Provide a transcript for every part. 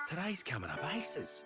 Today's coming up aces.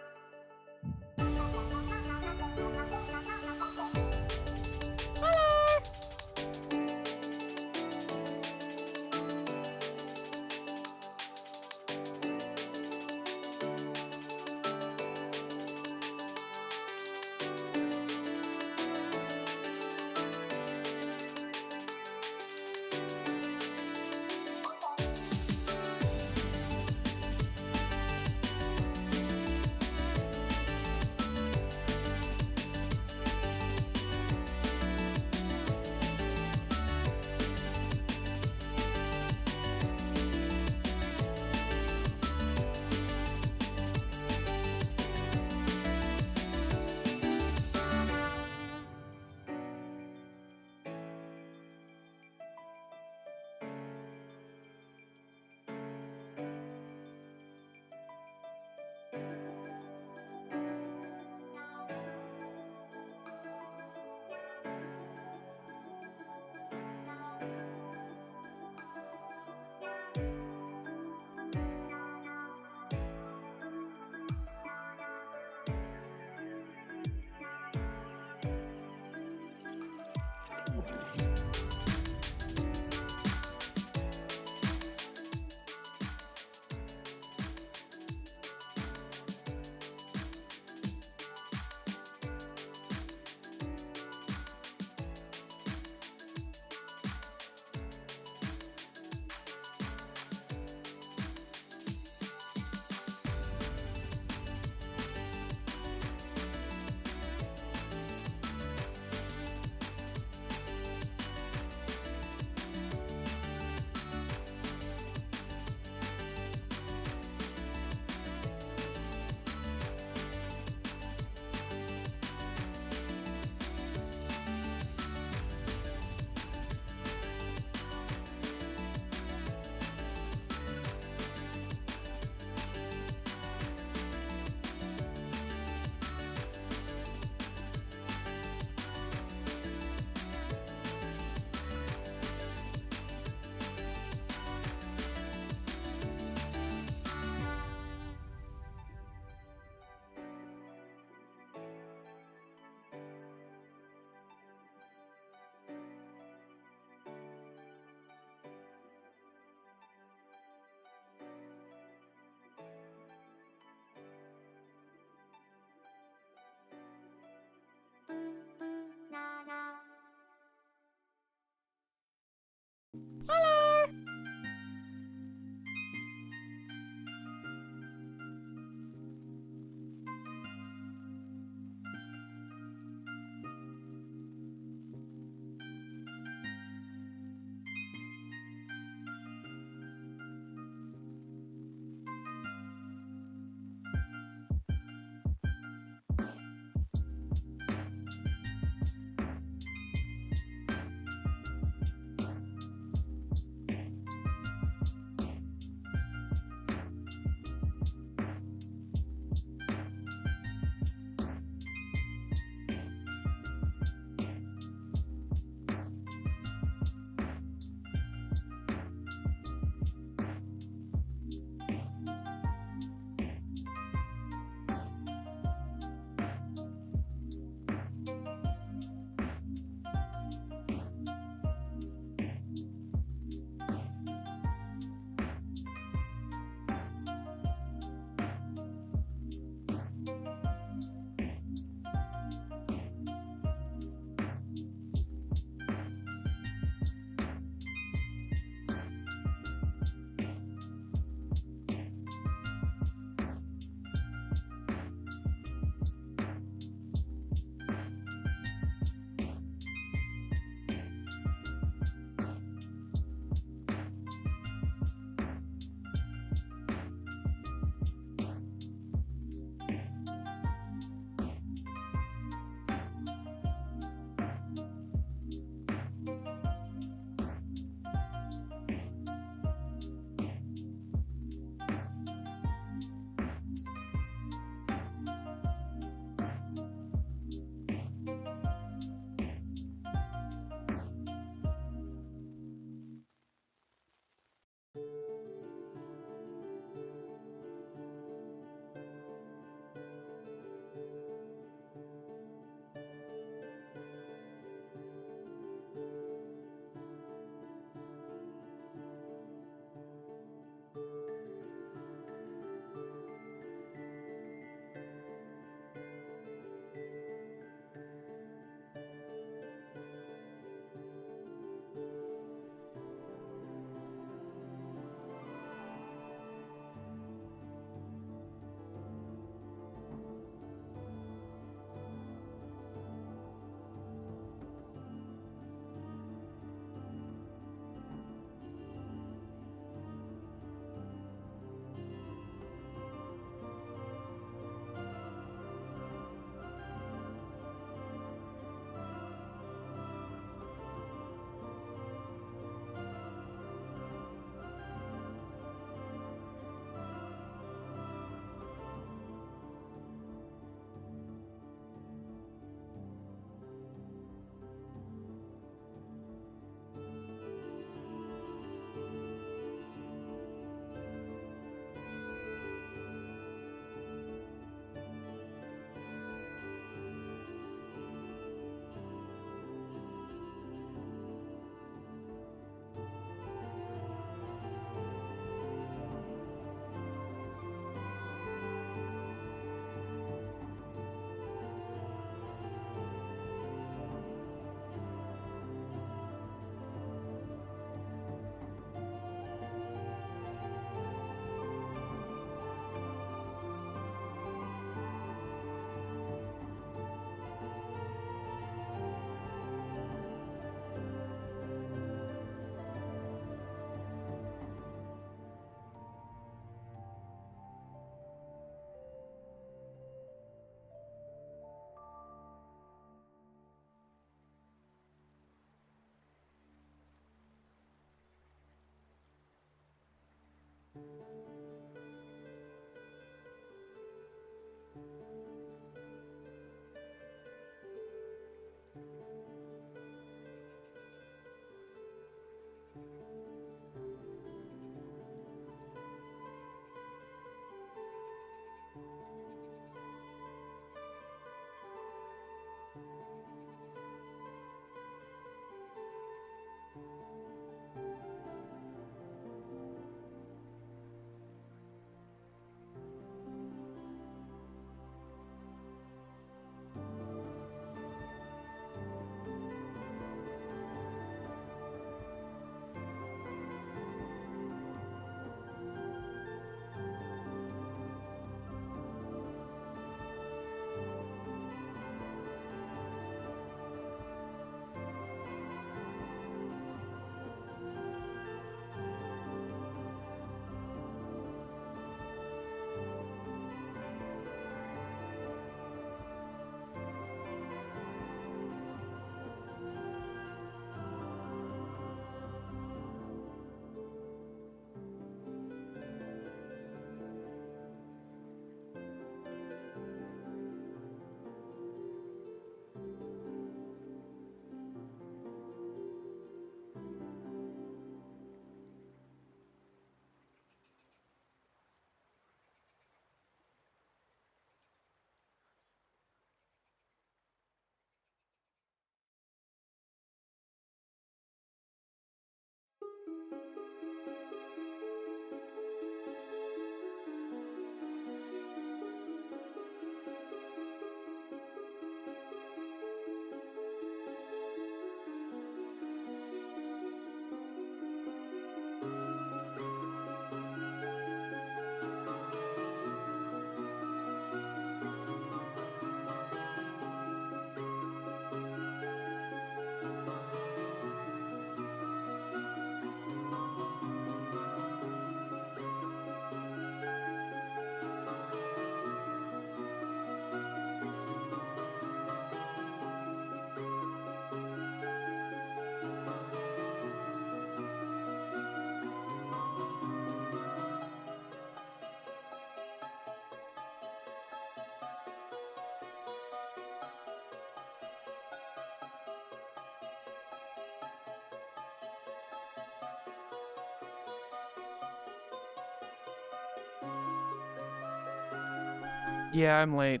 Yeah, I'm late.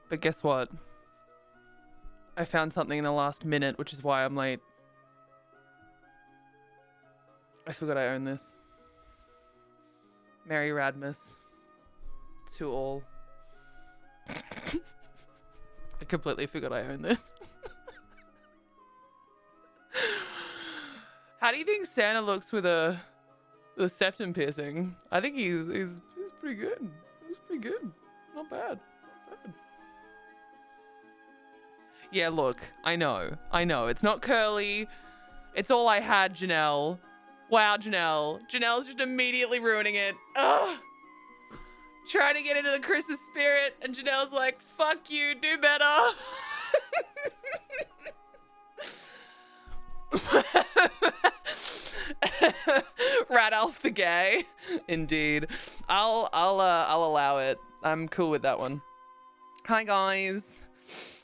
But guess what? I found something in the last minute, which is why I'm late. I forgot I own this. Merry RADmas. To all. I completely forgot I own this. How do you think Santa looks with a septum piercing? I think he's pretty good. He's pretty good. Not bad. Not bad. Yeah, look. I know. It's not curly. It's all I had, Janelle. Wow, Janelle. Janelle's just immediately ruining it. Ugh. Trying to get into the Christmas spirit, and Janelle's like, fuck you, do better. Radolph the gay. Indeed. I'll allow it. I'm cool with that one. Hi guys.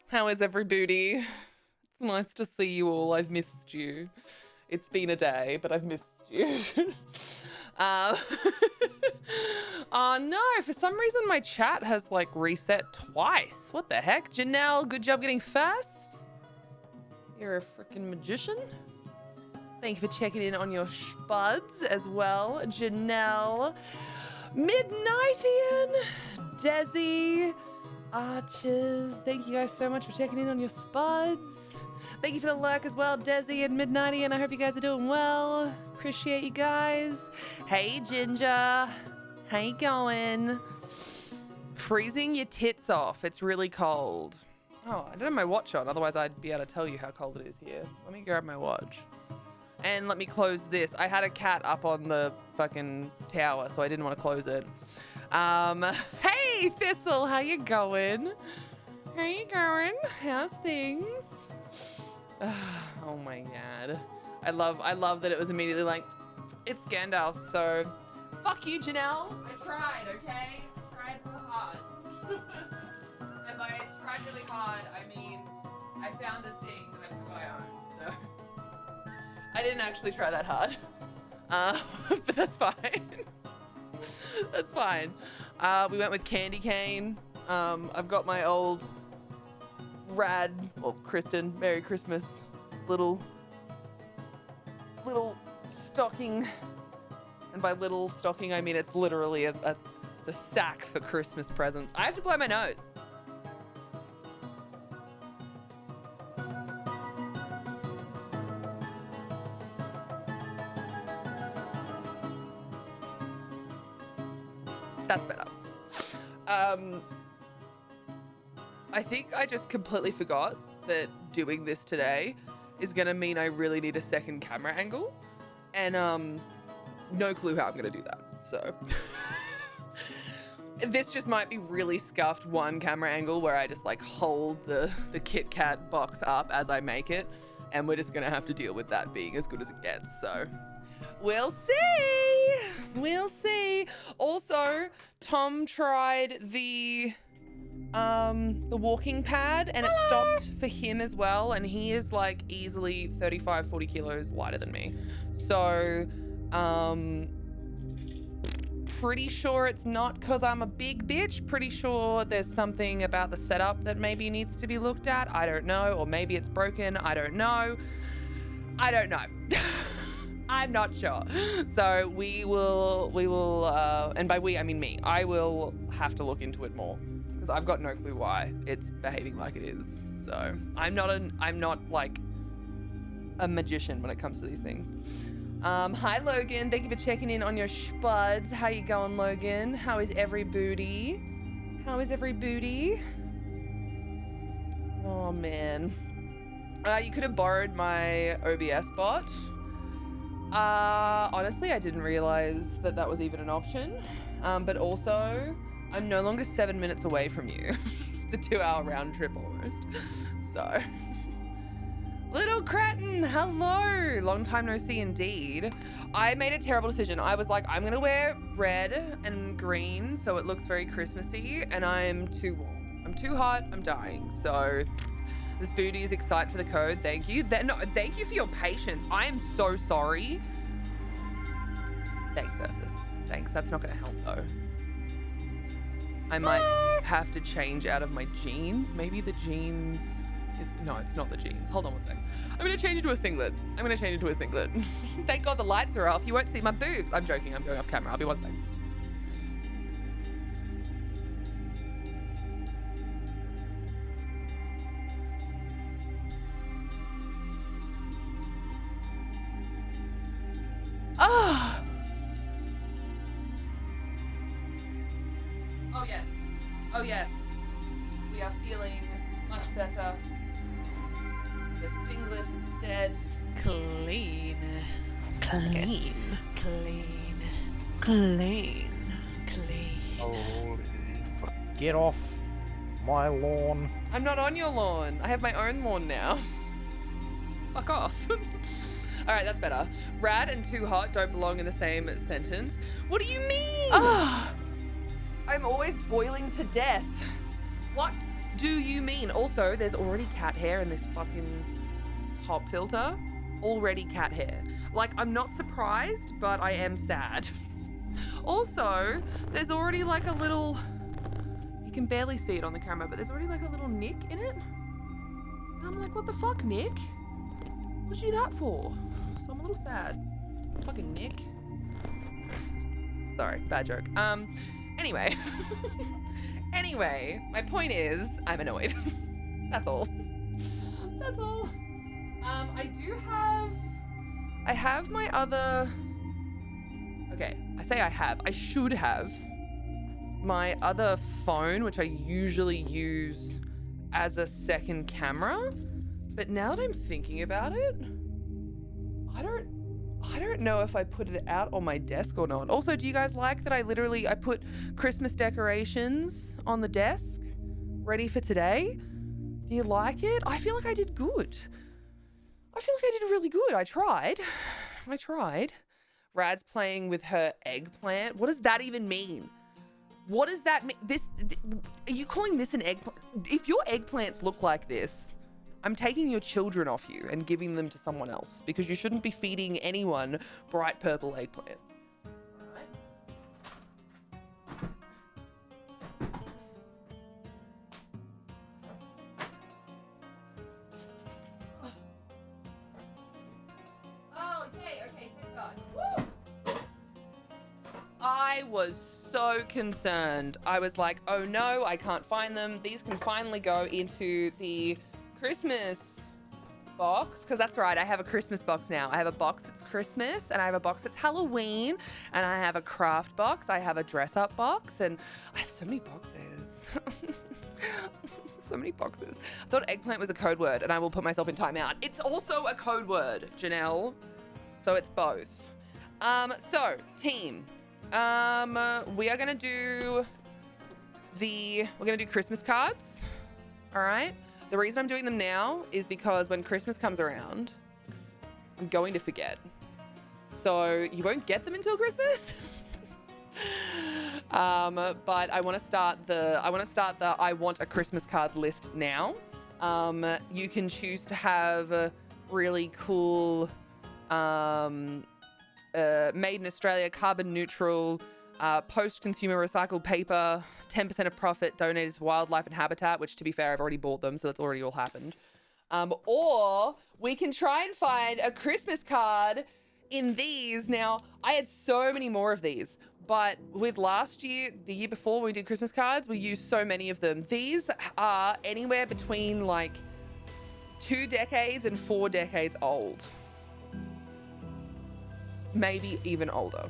How is everybody? It's nice to see you all. I've missed you. It's been a day, but I've missed you. Oh no, for some reason my chat has like reset twice. What the heck? Janelle, good job getting first. You're a freaking magician. Thank you for checking in on your spuds as well. Janelle, Midnightian, Desi, Archers. Thank you guys so much for checking in on your spuds. Thank you for the lurk as well, Desi and Midnightian. I hope you guys are doing well. Appreciate you guys. Hey, Ginger. How you going? Freezing your tits off. It's really cold. Oh, I don't have my watch on. Otherwise, I'd be able to tell you how cold it is here. Let me grab my watch. And let me close this. I had a cat up on the fucking tower, so I didn't want to close it. Hey, Thistle, how you going? How you going? How's things? Oh my god. I love that it was immediately like, it's Gandalf, so fuck you, Janelle. I tried, okay? I tried real hard. And by tried really hard, I mean, I found a thing that I forgot I owned, so. I didn't actually try that hard. But that's fine. That's fine. We went with Candy Cane. I've got my old rad, well, Kristen, Merry Christmas, little stocking. And by little stocking, I mean it's literally it's a sack for Christmas presents. I have to blow my nose. That's better. I think I just completely forgot that doing this today is gonna mean I really need a second camera angle, and no clue how I'm gonna do that. So this just might be really scuffed one camera angle where I just like hold the Kit Kat box up as I make it, and we're just gonna have to deal with that being as good as it gets. So we'll see. We'll see. Also, Tom tried the walking pad and it stopped for him as well, and he is like easily 35-40 kilos lighter than me. So pretty sure it's not because I'm a big bitch. Pretty sure there's something about the setup that maybe needs to be looked at. I don't know. Or maybe it's broken. I don't know. I'm not sure. So we will, and by we, I mean me. I will have to look into it more because I've got no clue why it's behaving like it is. So I'm not like a magician when it comes to these things. Hi Logan, thank you for checking in on your spuds. How you going, Logan? How is every booty? How is every booty? Oh man. You could have borrowed my OBS bot. Honestly, I didn't realize that that was even an option. But also, I'm no longer 7 minutes away from you. It's a 2-hour round trip almost. So, Little Cretin, hello. Long time no see indeed. I made a terrible decision. I was like, I'm gonna wear red and green so it looks very Christmassy, and I'm too warm. I'm too hot, I'm dying. So, this booty is excited for the code. Thank you. No, thank you for your patience. I am so sorry. Thanks, Ursus. Thanks. That's not going to help, though. I might have to change out of my jeans. Maybe the jeans is, no, it's not the jeans. Hold on one sec. I'm gonna change into a singlet. Thank God the lights are off. You won't see my boobs. I'm joking, I'm going off camera. I'll be one sec. Ah! Oh yes. Oh yes. We are feeling much better. The singlet instead. Clean. Clean. Clean. Clean. Clean. Holy fuck. Get off my lawn. I'm not on your lawn. I have my own lawn now. Fuck off. All right, that's better. Rad and too hot don't belong in the same sentence. What do you mean? Ah, I'm always boiling to death. What do you mean? Also, there's already cat hair in this fucking pop filter. Already cat hair. Like, I'm not surprised, but I am sad. Also, there's already like a little, you can barely see it on the camera, but there's already like a little nick in it. And I'm like, what the fuck, Nick? What'd you do that for? So I'm a little sad. Fucking Nick. Sorry, bad joke. Anyway. Anyway, my point is, I'm annoyed. That's all. That's all. I have my other, okay, I should have my other phone, which I usually use as a second camera. But now that I'm thinking about it, I don't know if I put it out on my desk or not. Also, do you guys like that I put Christmas decorations on the desk ready for today? Do you like it? I feel like I did good. I feel like I did really good. I tried. Rad's playing with her eggplant. What does that even mean? What does that mean? Are you calling this an eggplant? If your eggplants look like this, I'm taking your children off you and giving them to someone else because you shouldn't be feeding anyone bright purple eggplants. Oh, okay, thank God. Woo! I was so concerned. I was like, oh no, I can't find them. These can finally go into the Christmas box, because that's right, I have a Christmas box now. I have a box that's Christmas, and I have a box that's Halloween, and I have a craft box, I have a dress-up box, and I have so many boxes. So many boxes. I thought eggplant was a code word, and I will put myself in timeout. It's also a code word, Janelle. So it's both. So, team. We are gonna do Christmas cards. All right? The reason I'm doing them now is because when Christmas comes around, I'm going to forget. So you won't get them until Christmas. But I want to start the I want a Christmas card list now. You can choose to have really cool made in Australia, carbon neutral, post-consumer recycled paper, 10% of profit donated to wildlife and habitat, which to be fair, I've already bought them, so that's already all happened. Or we can try and find a Christmas card in these. Now, I had so many more of these, but with last year, the year before when we did Christmas cards, we used so many of them. These are anywhere between like 2 decades and 4 decades old. Maybe even older.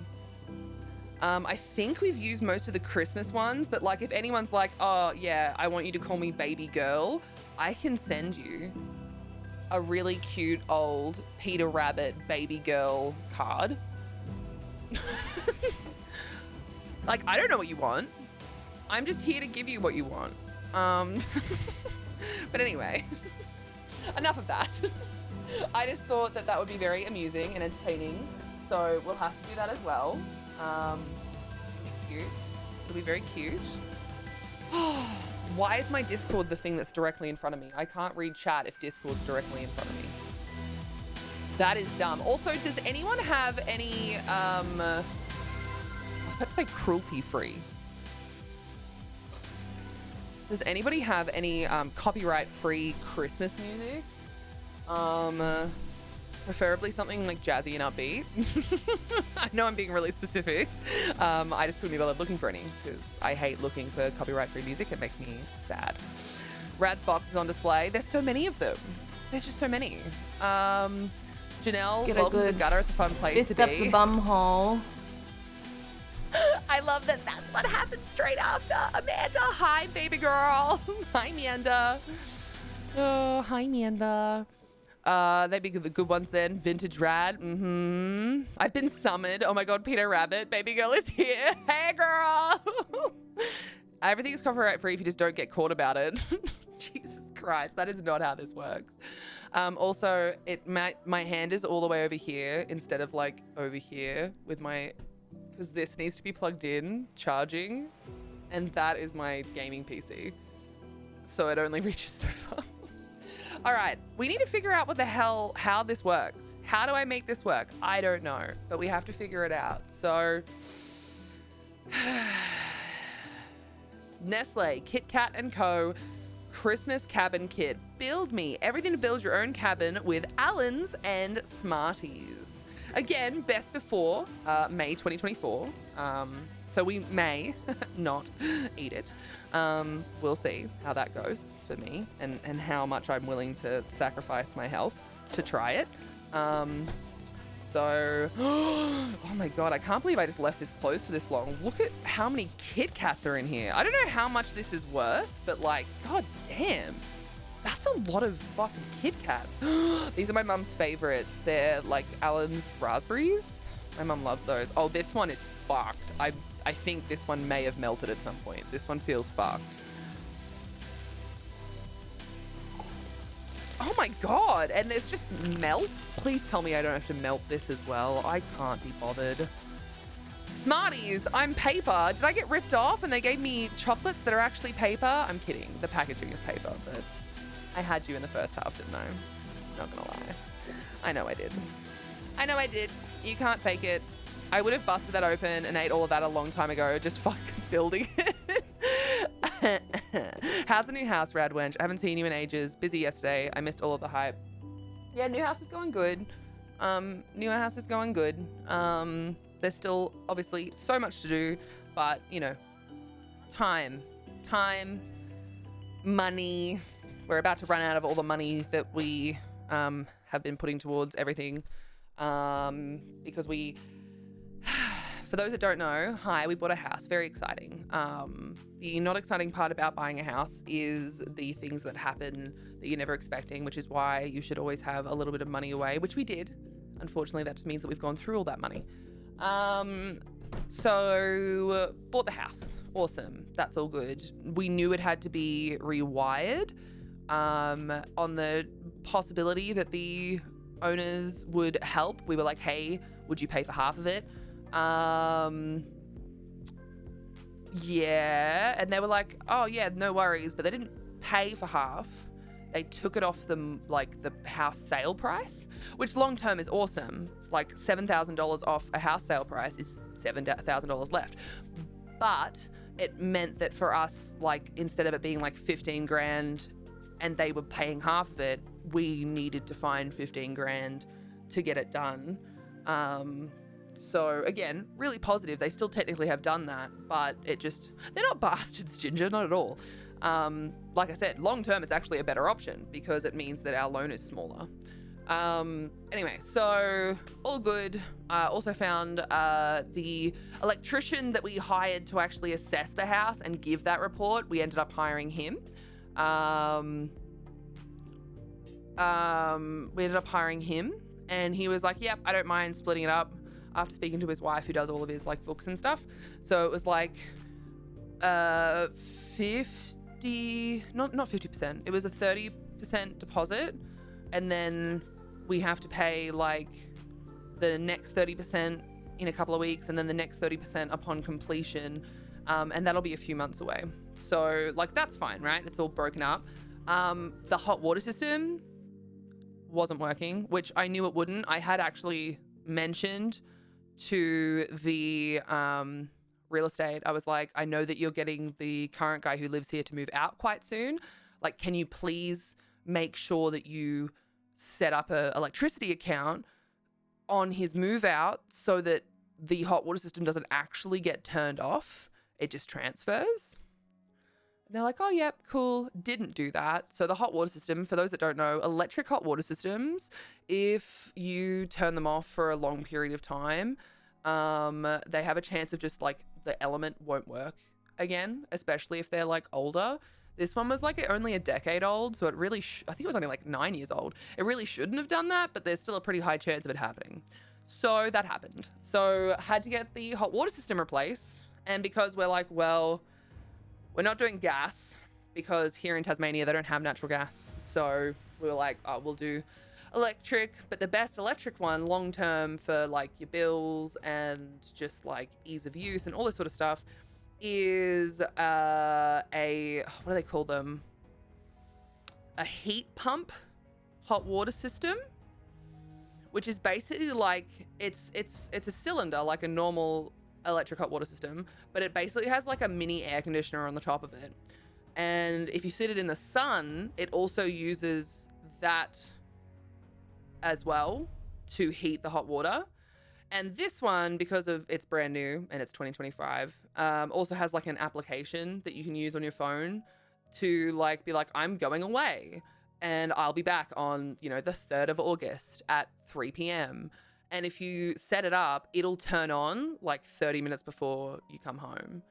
I think we've used most of the Christmas ones, but like if anyone's like, oh yeah, I want you to call me baby girl, I can send you a really cute old Peter Rabbit baby girl card. Like, I don't know what you want. I'm just here to give you what you want. But anyway, enough of that. I just thought that that would be very amusing and entertaining. So we'll have to do that as well. It'll be cute. It'll be very cute. Why is my Discord the thing that's directly in front of me? I can't read chat if Discord's directly in front of me. That is dumb. Also, does anyone have any, I was about to say cruelty-free. Does anybody have any copyright-free Christmas music? Preferably something like jazzy and upbeat. I know I'm being really specific. I just couldn't be bothered looking for any because I hate looking for copyright-free music. It makes me sad. Rad's box is on display. There's so many of them. There's just so many. Janelle, Get a welcome to the good gutter. It's a fun place to Fist be. up the bum hole. I love that that's what happened straight after. Amanda, hi, baby girl. Hi, Amanda. Oh, hi, Amanda. They'd be the good ones then. Vintage Rad. Mm-hmm. I've been summoned. Oh my God, Peter Rabbit. Baby girl is here. Hey, girl. Everything is copyright free if you just don't get caught about it. Jesus Christ, that is not how this works. Also, my hand is all the way over here instead of like over here with my, because this needs to be plugged in, charging, and that is my gaming PC. So it only reaches so far. All right, we need to figure out what the hell, how this works. How do I make this work? I don't know, but we have to figure it out. So, Nestle, Kit Kat & Co. Christmas Cabin Kit. Build me. Everything to build your own cabin with Allens and Smarties. Again, best before May 2024. So we may not eat it. We'll see how that goes for me and how much I'm willing to sacrifice my health to try it. So, oh my God, I can't believe I just left this closed for this long. Look at how many Kit Kats are in here. I don't know how much this is worth, but like, God damn, that's a lot of fucking Kit Kats. These are my mum's favorites. They're like Allen's raspberries. My mum loves those. Oh, this one is fucked. I think this one may have melted at some point. This one feels fucked. Oh my God, and there's just melts. Please tell me I don't have to melt this as well. I can't be bothered. Smarties, I'm paper. Did I get ripped off and they gave me chocolates that are actually paper? I'm kidding, the packaging is paper, but I had you in the first half, didn't I? Not gonna lie. I know I did. I know I did. You can't fake it. I would have busted that open and ate all of that a long time ago, just fucking building it. How's the new house, Rad Wench? I haven't seen you in ages. Busy yesterday. I missed all of the hype. Yeah, new house is going good. New house is going good. There's still obviously so much to do, but you know, time, money. We're about to run out of all the money that we have been putting towards everything because we. For those that don't know, hi, we bought a house. Very exciting. The not exciting part about buying a house is the things that happen that you're never expecting, which is why you should always have a little bit of money away, which we did. Unfortunately, that just means that we've gone through all that money. So bought the house. Awesome. That's all good. We knew it had to be rewired on the possibility that the owners would help. We were like, hey, would you pay for half of it? Yeah, and they were like, oh yeah, no worries, but they didn't pay for half. They took it off the house sale price, which long term is awesome. Like $7,000 off a house sale price is $7,000 left. But it meant that for us, like instead of it being like 15 grand and they were paying half of it, we needed to find 15 grand to get it done. So again, really positive. They still technically have done that, but they're not bastards, Ginger, not at all. Like I said, long term, it's actually a better option because it means that our loan is smaller. Anyway, so all good. Also found the electrician that we hired to actually assess the house and give that report. We ended up hiring him. And he was like, yep, I don't mind splitting it up, after speaking to his wife who does all of his like books and stuff. So it was like 50, not 50%. It was a 30% deposit. And then we have to pay like the next 30% in a couple of weeks and then the next 30% upon completion. And that'll be a few months away. So like, that's fine, right? It's all broken up. The hot water system wasn't working, which I knew it wouldn't. I had actually mentioned to the real estate. I was like, I know that you're getting the current guy who lives here to move out quite soon. Like, can you please make sure that you set up a electricity account on his move out so that the hot water system doesn't actually get turned off. It just transfers. And they're like, oh, yep, cool. Didn't do that. So the hot water system, for those that don't know, electric hot water systems, if you turn them off for a long period of time, they have a chance of just like the element won't work again, especially if they're like older. This one was like only a decade old, so it really, I think it was only like 9 years old. It really shouldn't have done that, but there's still a pretty high chance of it happening. So that happened. So had to get the hot water system replaced. And because we're like, well, we're not doing gas because here in Tasmania, they don't have natural gas. So we were like, oh, we'll do electric, but the best electric one long-term for like your bills and just like ease of use and all this sort of stuff is what do they call them? A heat pump hot water system, which is basically like it's a cylinder like a normal electric hot water system, but it basically has like a mini air conditioner on the top of it. And if you sit it in the sun, it also uses that as well to heat the hot water. And this one, because of it's brand new and it's 2025, also has like an application that you can use on your phone to like be like, I'm going away and I'll be back on, you know, the 3rd of August at 3 p.m. And if you set it up, it'll turn on like 30 minutes before you come home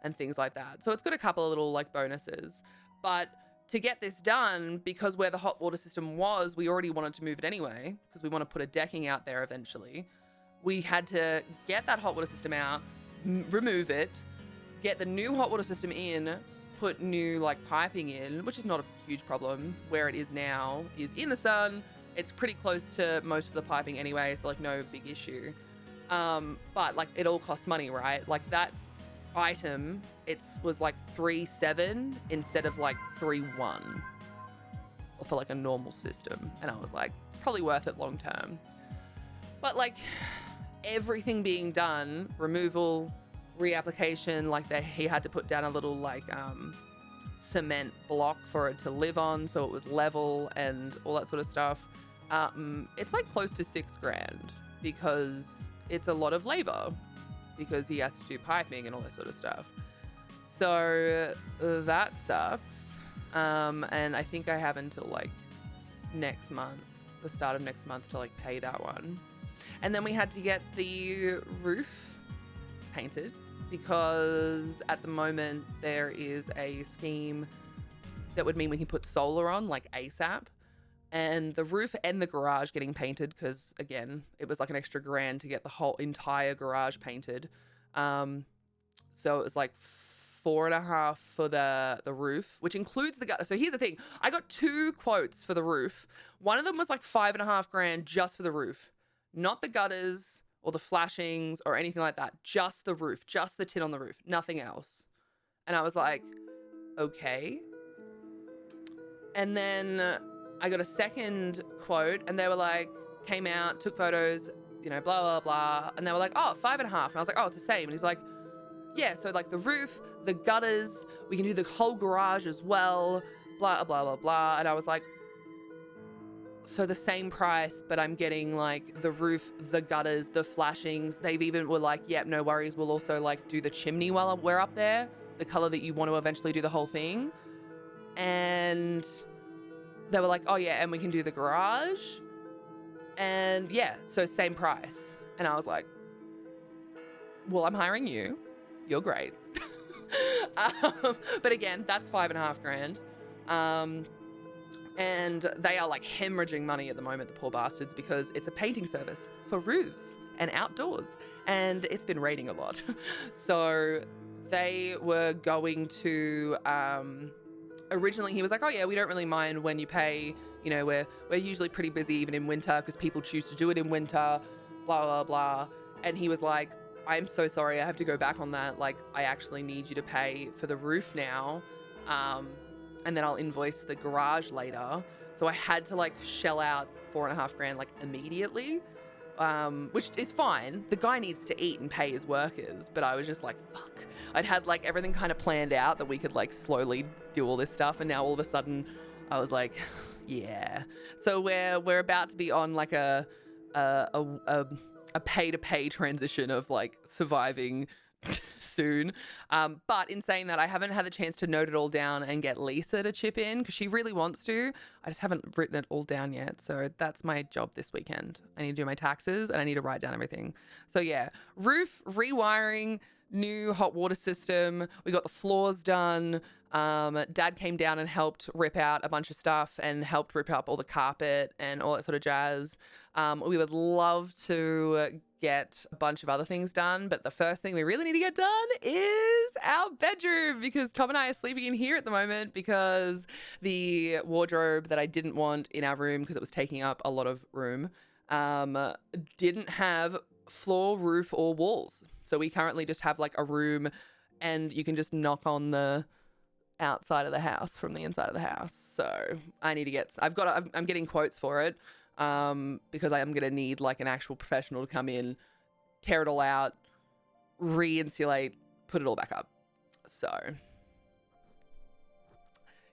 and things like that. So it's got a couple of little like bonuses. But to get this done, because where the hot water system was, we already wanted to move it anyway, because we want to put a decking out there eventually. We had to get that hot water system out, remove it, get the new hot water system in, put new like piping in, which is not a huge problem. Where it is now is in the sun. It's pretty close to most of the piping anyway, so like no big issue. But like it all costs money, right? Like that item, was like 3.7 instead of like 3.1 for like a normal system. And I was like, it's probably worth it long term. But like everything being done, removal, reapplication, like he had to put down a little like cement block for it to live on so it was level and all that sort of stuff. It's like close to $6,000 because it's a lot of labor because he has to do piping and all that sort of stuff. So that sucks. And I think I have until like next month, the start of next month, to like pay that one. And then we had to get the roof painted because at the moment there is a scheme that would mean we can put solar on like ASAP. And the roof and the garage getting painted because, again, it was like an extra $1,000 to get the whole entire garage painted. So it was like 4.5 for the roof, which includes the gutter. So here's the thing. I got 2 quotes for the roof. One of them was like $5.5 just for the roof. Not the gutters or the flashings or anything like that. Just the roof. Just the tin on the roof. Nothing else. And I was like, okay. And then I got a second quote and they were like, came out, took photos, you know, blah, blah, blah. And they were like, oh, 5.5. And I was like, oh, it's the same. And he's like, yeah, so like the roof, the gutters, we can do the whole garage as well, blah, blah, blah, blah. And I was like, so the same price, but I'm getting like the roof, the gutters, the flashings. They've even were like, yep, no worries. We'll also like do the chimney while we're up there, the color that you want to eventually do the whole thing. And they were like, oh yeah, and we can do the garage. And yeah, so same price. And I was like, well, I'm hiring you. You're great. But again, that's $5.5 and they are like hemorrhaging money at the moment, the poor bastards, because it's a painting service for roofs and outdoors. And it's been raining a lot. So they were going to, originally he was like, oh yeah, we don't really mind when you pay, you know, we're usually pretty busy even in winter because people choose to do it in winter, blah, blah, blah. And he was like, I'm so sorry, I have to go back on that. Like, I actually need you to pay for the roof now. And then I'll invoice the garage later. So I had to like shell out $4.5 like immediately which is fine. The guy needs to eat and pay his workers, but I was just like, fuck. I'd had like everything kind of planned out that we could like slowly do all this stuff, and now all of a sudden I was like, yeah. So we're about to be on like a pay-to-pay transition of like surviving soon. But in saying that, I haven't had the chance to note it all down and get Lisa to chip in because she really wants to. I just haven't written it all down yet. So that's my job this weekend. I need to do my taxes and I need to write down everything. So yeah, roof rewiring, new hot water system. We got the floors done. Dad came down and helped rip out a bunch of stuff and helped rip up all the carpet and all that sort of jazz. We would love to get a bunch of other things done, but the first thing we really need to get done is our bedroom, because Tom and I are sleeping in here at the moment because the wardrobe that I didn't want in our room because it was taking up a lot of room didn't have floor, roof, or walls. So we currently just have like a room and you can just knock on the outside of the house from the inside of the house. So I need to get, I'm getting quotes for it. Because I am going to need like an actual professional to come in, tear it all out, re-insulate, put it all back up. So,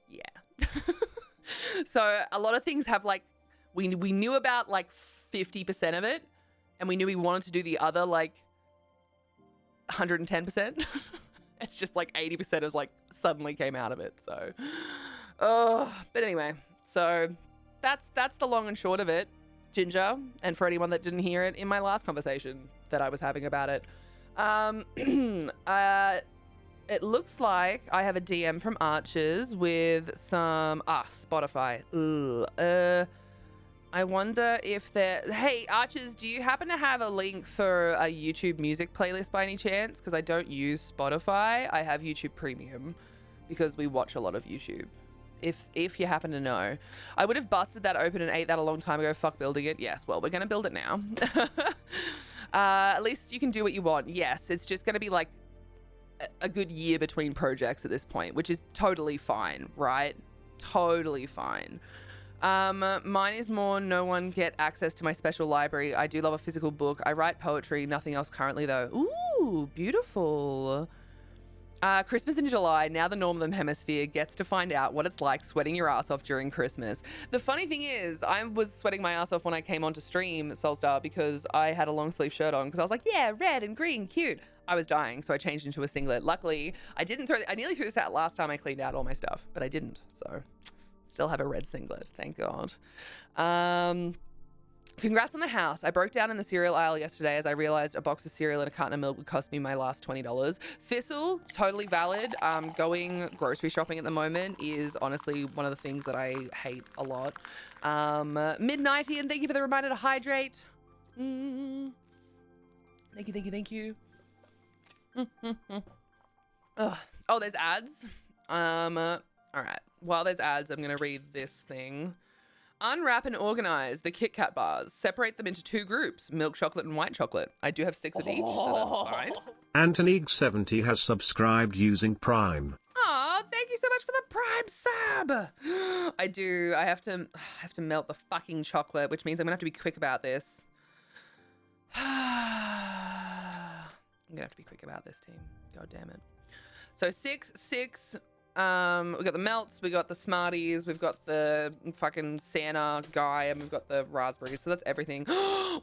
yeah. So a lot of things have like, we knew about like 50% of it, and we knew we wanted to do the other like 110%. It's just like 80% is like suddenly came out of it. So, but anyway, so that's the long and short of it, Ginger, and for anyone that didn't hear it in my last conversation that I was having about it. It looks like I have a DM from Archers with some Spotify. I wonder if hey Archers, do you happen to have a link for a YouTube music playlist by any chance? Because I don't use Spotify. I have YouTube Premium because we watch a lot of YouTube. If you happen to know. I would have busted that open and ate that a long time ago. Fuck building it. Yes, well, we're going to build it now. At least you can do what you want. Yes, it's just going to be like a good year between projects at this point, which is totally fine, right? Totally fine. Mine is more no one get access to my special library. I do love a physical book. I write poetry, nothing else currently though. Ooh, beautiful. Christmas in July, now the Northern Hemisphere gets to find out what it's like sweating your ass off during Christmas. The funny thing is, I was sweating my ass off when I came on to stream Soulstar because I had a long sleeve shirt on because I was like, yeah, red and green, cute. I was dying, so I changed into a singlet. Luckily, I nearly threw this out last time I cleaned out all my stuff, but I didn't, so still have a red singlet, thank God. Congrats on the house. I broke down in the cereal aisle yesterday as I realized a box of cereal and a carton of milk would cost me my last $20. Thistle, totally valid. Going grocery shopping at the moment is honestly one of the things that I hate a lot. Midnighty, and thank you for the reminder to hydrate. Thank you. Oh, there's ads. All right. While there's ads, I'm going to read this thing. Unwrap and organize the Kit Kat bars. Separate them into 2 groups, milk chocolate and white chocolate. I do have 6 of each, so that's fine. Antonig70 has subscribed using Prime. Aw, thank you so much for the Prime sub. I do. I have to melt the fucking chocolate, which means I'm going to have to be quick about this. I'm going to have to be quick about this, team. God damn it. So 6. We got the melts, we got the Smarties, we've got the fucking Santa guy, and we've got the raspberries. So that's everything.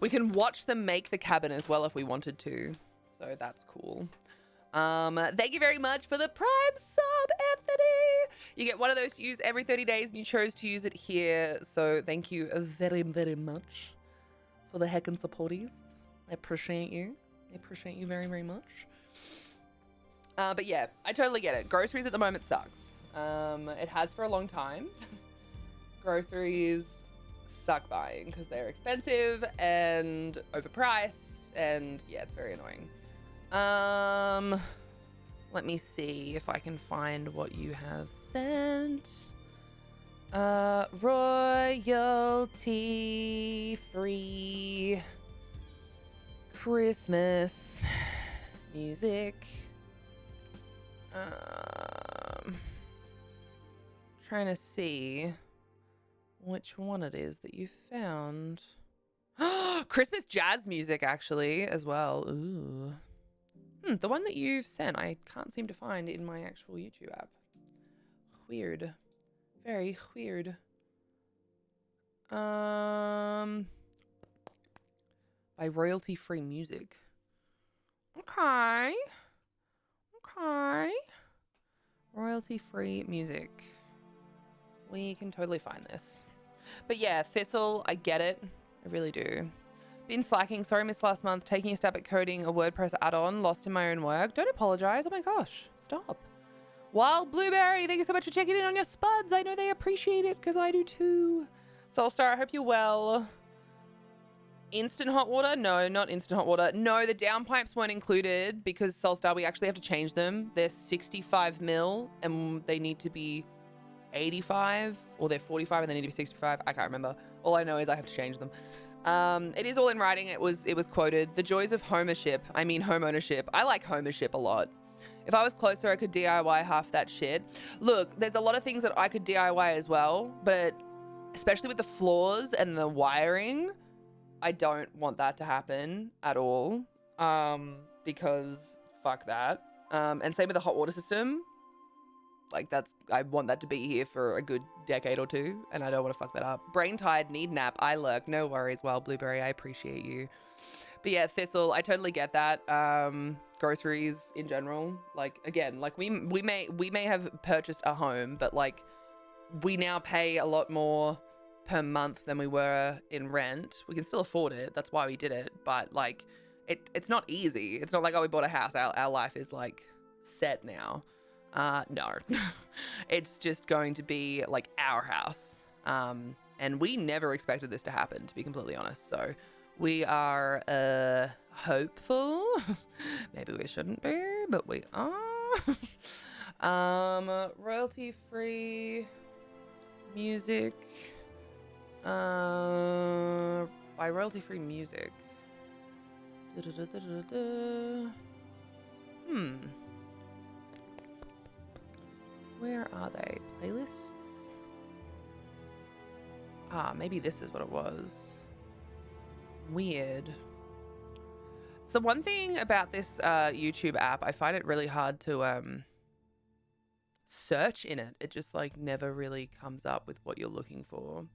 We can watch them make the cabin as well if we wanted to. So that's cool. Thank you very much for the Prime sub, Anthony. You get one of those to use every 30 days, and you chose to use it here. So thank you very, very much for the heckin' supporties. I appreciate you. I appreciate you very, very much. But yeah, I totally get it. Groceries at the moment sucks. It has for a long time. Groceries suck buying because they're expensive and overpriced, and yeah, it's very annoying. Let me see if I can find what you have sent. Royalty free Christmas music. Trying to see which one it is that you found. Christmas jazz music, actually, as well. Ooh. The one that you've sent, I can't seem to find in my actual YouTube app. Weird. Very weird. By royalty-free music. Okay. Okay. Royalty-free music. We can totally find this. But yeah, Thistle, I get it. I really do. Been slacking. Sorry, missed last month. Taking a stab at coding a WordPress add-on. Lost in my own work. Don't apologize. Oh my gosh. Stop. Wild Blueberry, thank you so much for checking in on your spuds. I know they appreciate it because I do too. Soulstar, I hope you're well. Instant hot water? No, not instant hot water. No, the downpipes weren't included because Soulstar, we actually have to change them. They're 65 mil and they need to be 85, or they're 45 and they need to be 65. I can't remember. All I know is I have to change them. It is all in writing. It was quoted. The joys of homeownership. I mean, home ownership. I like homeownership a lot. If I was closer, I could DIY half that shit. Look, there's a lot of things that I could DIY as well, but especially with the floors and the wiring, I don't want that to happen at all. Because fuck that. And same with the hot water system. Like I want that to be here for a good decade or two, and I don't want to fuck that up. Brain tired, need nap, I lurk. No worries, Wild Blueberry, I appreciate you. But yeah, Thistle, I totally get that. Groceries in general, like again, like we may have purchased a home, but like we now pay a lot more per month than we were in rent. We can still afford it. That's why we did it. But like it's not easy. It's not like, oh, we bought a house. Our life is like set now. No, it's just going to be like our house. And we never expected this to happen, to be completely honest. So we are hopeful. Maybe we shouldn't be, but we are. Royalty-free music. By royalty-free music. Where are they? Playlists? Maybe this is what it was. Weird. So one thing about this YouTube app, I find it really hard to search in it. It just like never really comes up with what you're looking for.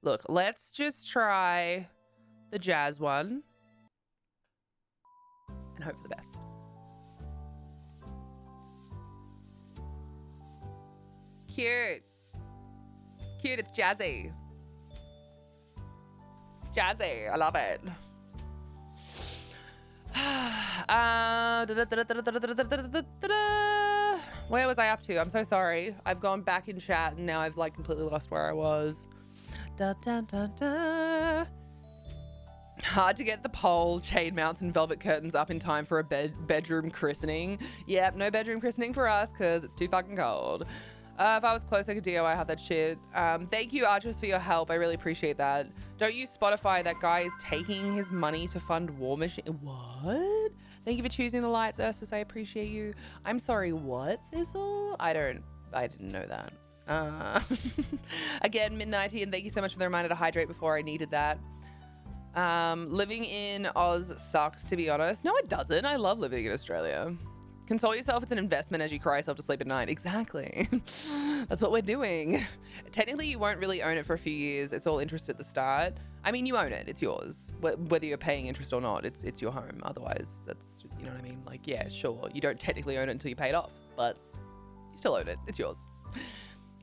Look, let's just try the jazz one and hope for the best. Cute. Cute, it's jazzy. Jazzy, I love it. Where was I up to? I'm so sorry. I've gone back in chat and now I've like completely lost where I was. Hard to get the pole, chain mounts, and velvet curtains up in time for a bedroom christening. Yep, no bedroom christening for us because it's too fucking cold. If I was close, I could DIY have that shit. Thank you, Archers, for your help. I really appreciate that. Don't use Spotify. That guy is taking his money to fund War Machine. What? Thank you for choosing the lights, Ursus. I appreciate you. I'm sorry, what, Thistle? I didn't know that. Again, Midnighty, and thank you so much for the reminder to hydrate before I needed that. Living in Oz sucks, to be honest. No, it doesn't. I love living in Australia. Console yourself, it's an investment as you cry yourself to sleep at night. Exactly. That's what we're doing. Technically, you won't really own it for a few years. It's all interest at the start. I mean, you own it. It's yours. Whether you're paying interest or not, it's your home. Otherwise, that's, you know what I mean? Like, yeah, sure. You don't technically own it until you pay it off, but you still own it. It's yours.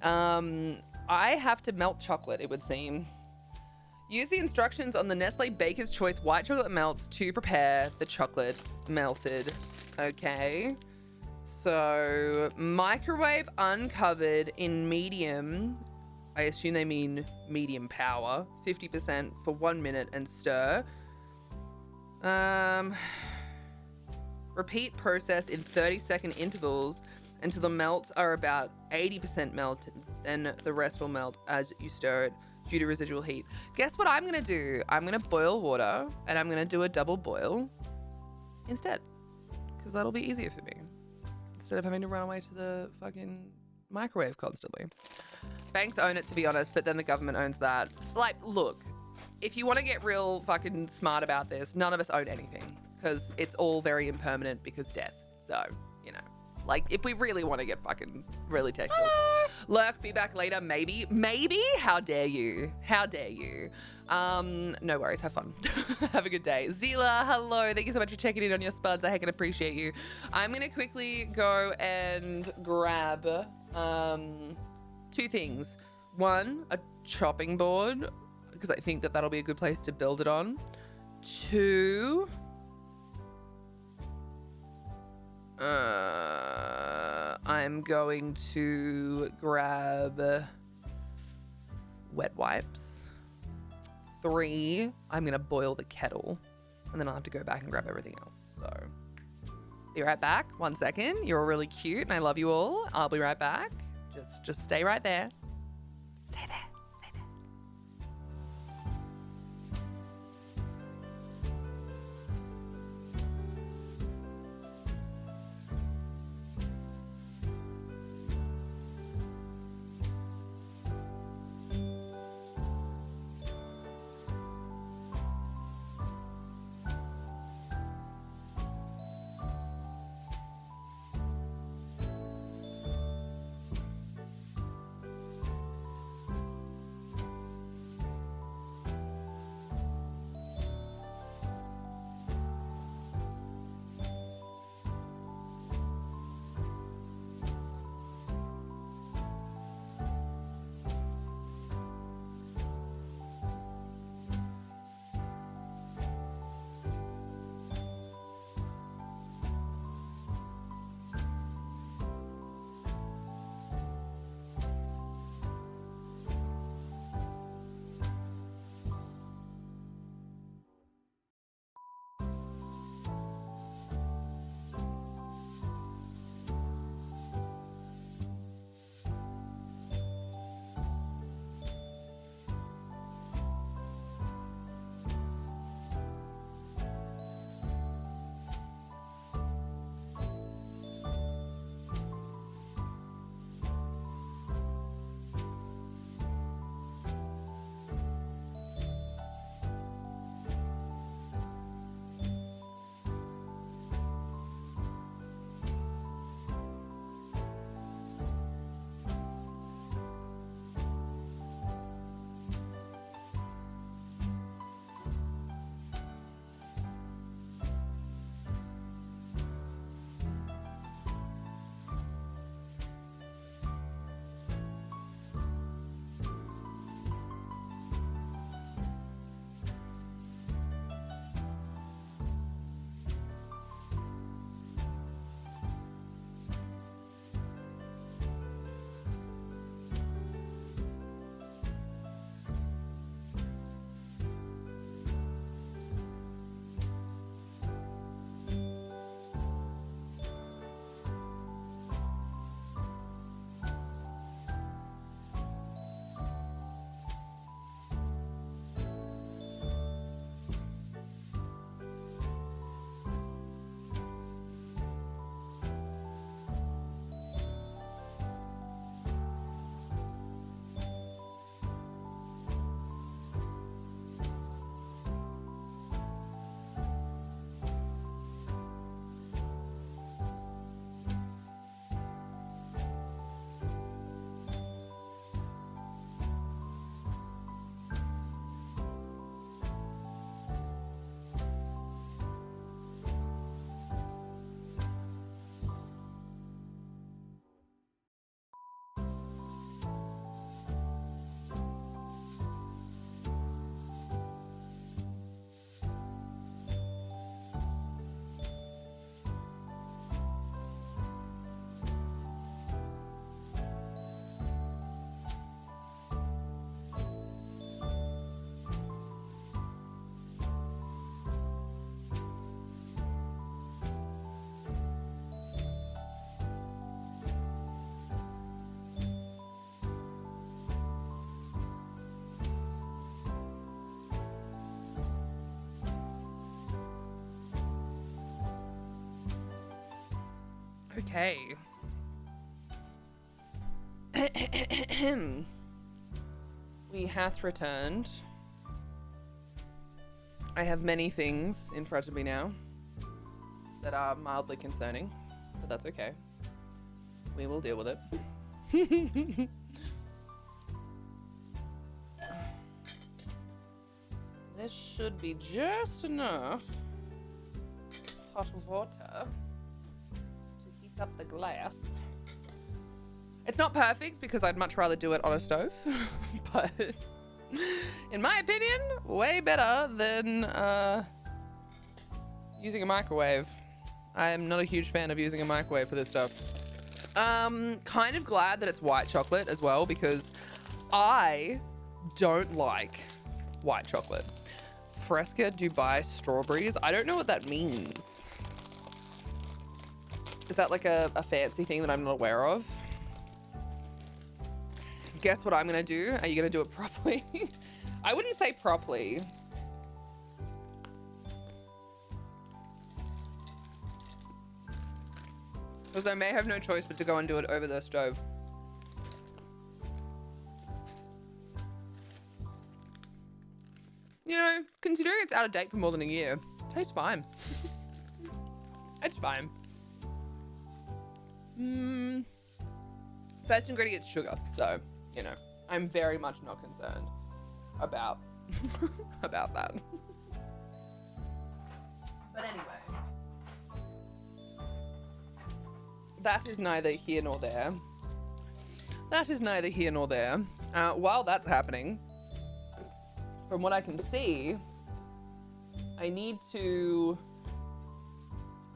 I have to melt chocolate, it would seem. Use the instructions on the Nestle Baker's Choice white chocolate melts to prepare the chocolate melted. Okay, so microwave uncovered in medium, I assume they mean medium power, 50% for 1 minute and stir. Repeat process in 30-second intervals until the melts are about 80% melted, then the rest will melt as you stir it due to residual heat. Guess what I'm gonna do? I'm gonna boil water and I'm gonna do a double boil instead. Because that'll be easier for me. Instead of having to run away to the fucking microwave constantly. Banks own it, to be honest, but then the government owns that. Like, look, if you want to get real fucking smart about this, none of us own anything because it's all very impermanent because death. So, you know, like if we really want to get fucking really technical. Lurk, be back later, maybe. Maybe? How dare you? How dare you? No worries, have fun. Have a good day. Zila, hello. Thank you so much for checking in on your spuds. I heckin' appreciate you. I'm gonna quickly go and grab two things. One, a chopping board, because I think that that'll be a good place to build it on. Two, I'm going to grab wet wipes. Three, I'm gonna boil the kettle, and then I'll have to go back and grab everything else. So, be right back. 1 second. You're all really cute, and I love you all. I'll be right back. Just stay right there. Stay there. Stay there. Okay. We hath returned. I have many things in front of me now that are mildly concerning, but that's okay. We will deal with it. This should be just enough hot water to heat up the glass. It's not perfect because I'd much rather do it on a stove, but in my opinion, way better than using a microwave. I am not a huge fan of using a microwave for this stuff. Kind of glad that it's white chocolate as well because I don't like white chocolate. Fresca Dubai strawberries. I don't know what that means. Is that like a fancy thing that I'm not aware of? Guess what I'm gonna do? Are you gonna do it properly? I wouldn't say properly. Because I may have no choice but to go and do it over the stove. You know, considering it's out of date for more than a year, it tastes fine. It's fine. First ingredient's sugar, so, you know, I'm very much not concerned about, about that. But anyway. That is neither here nor there. That is neither here nor there. While that's happening, from what I can see, I need to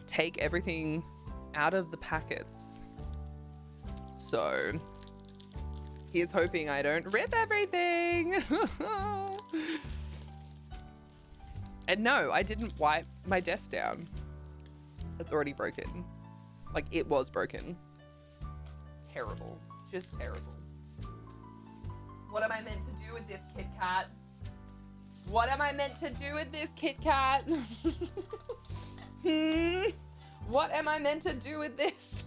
take everything out of the packets. So, here's hoping I don't rip everything. And no, I didn't wipe my desk down. It's already broken. Like, it was broken. Terrible. Just terrible. What am I meant to do with this Kit Kat? What am I meant to do with this Kit Kat? What am I meant to do with this?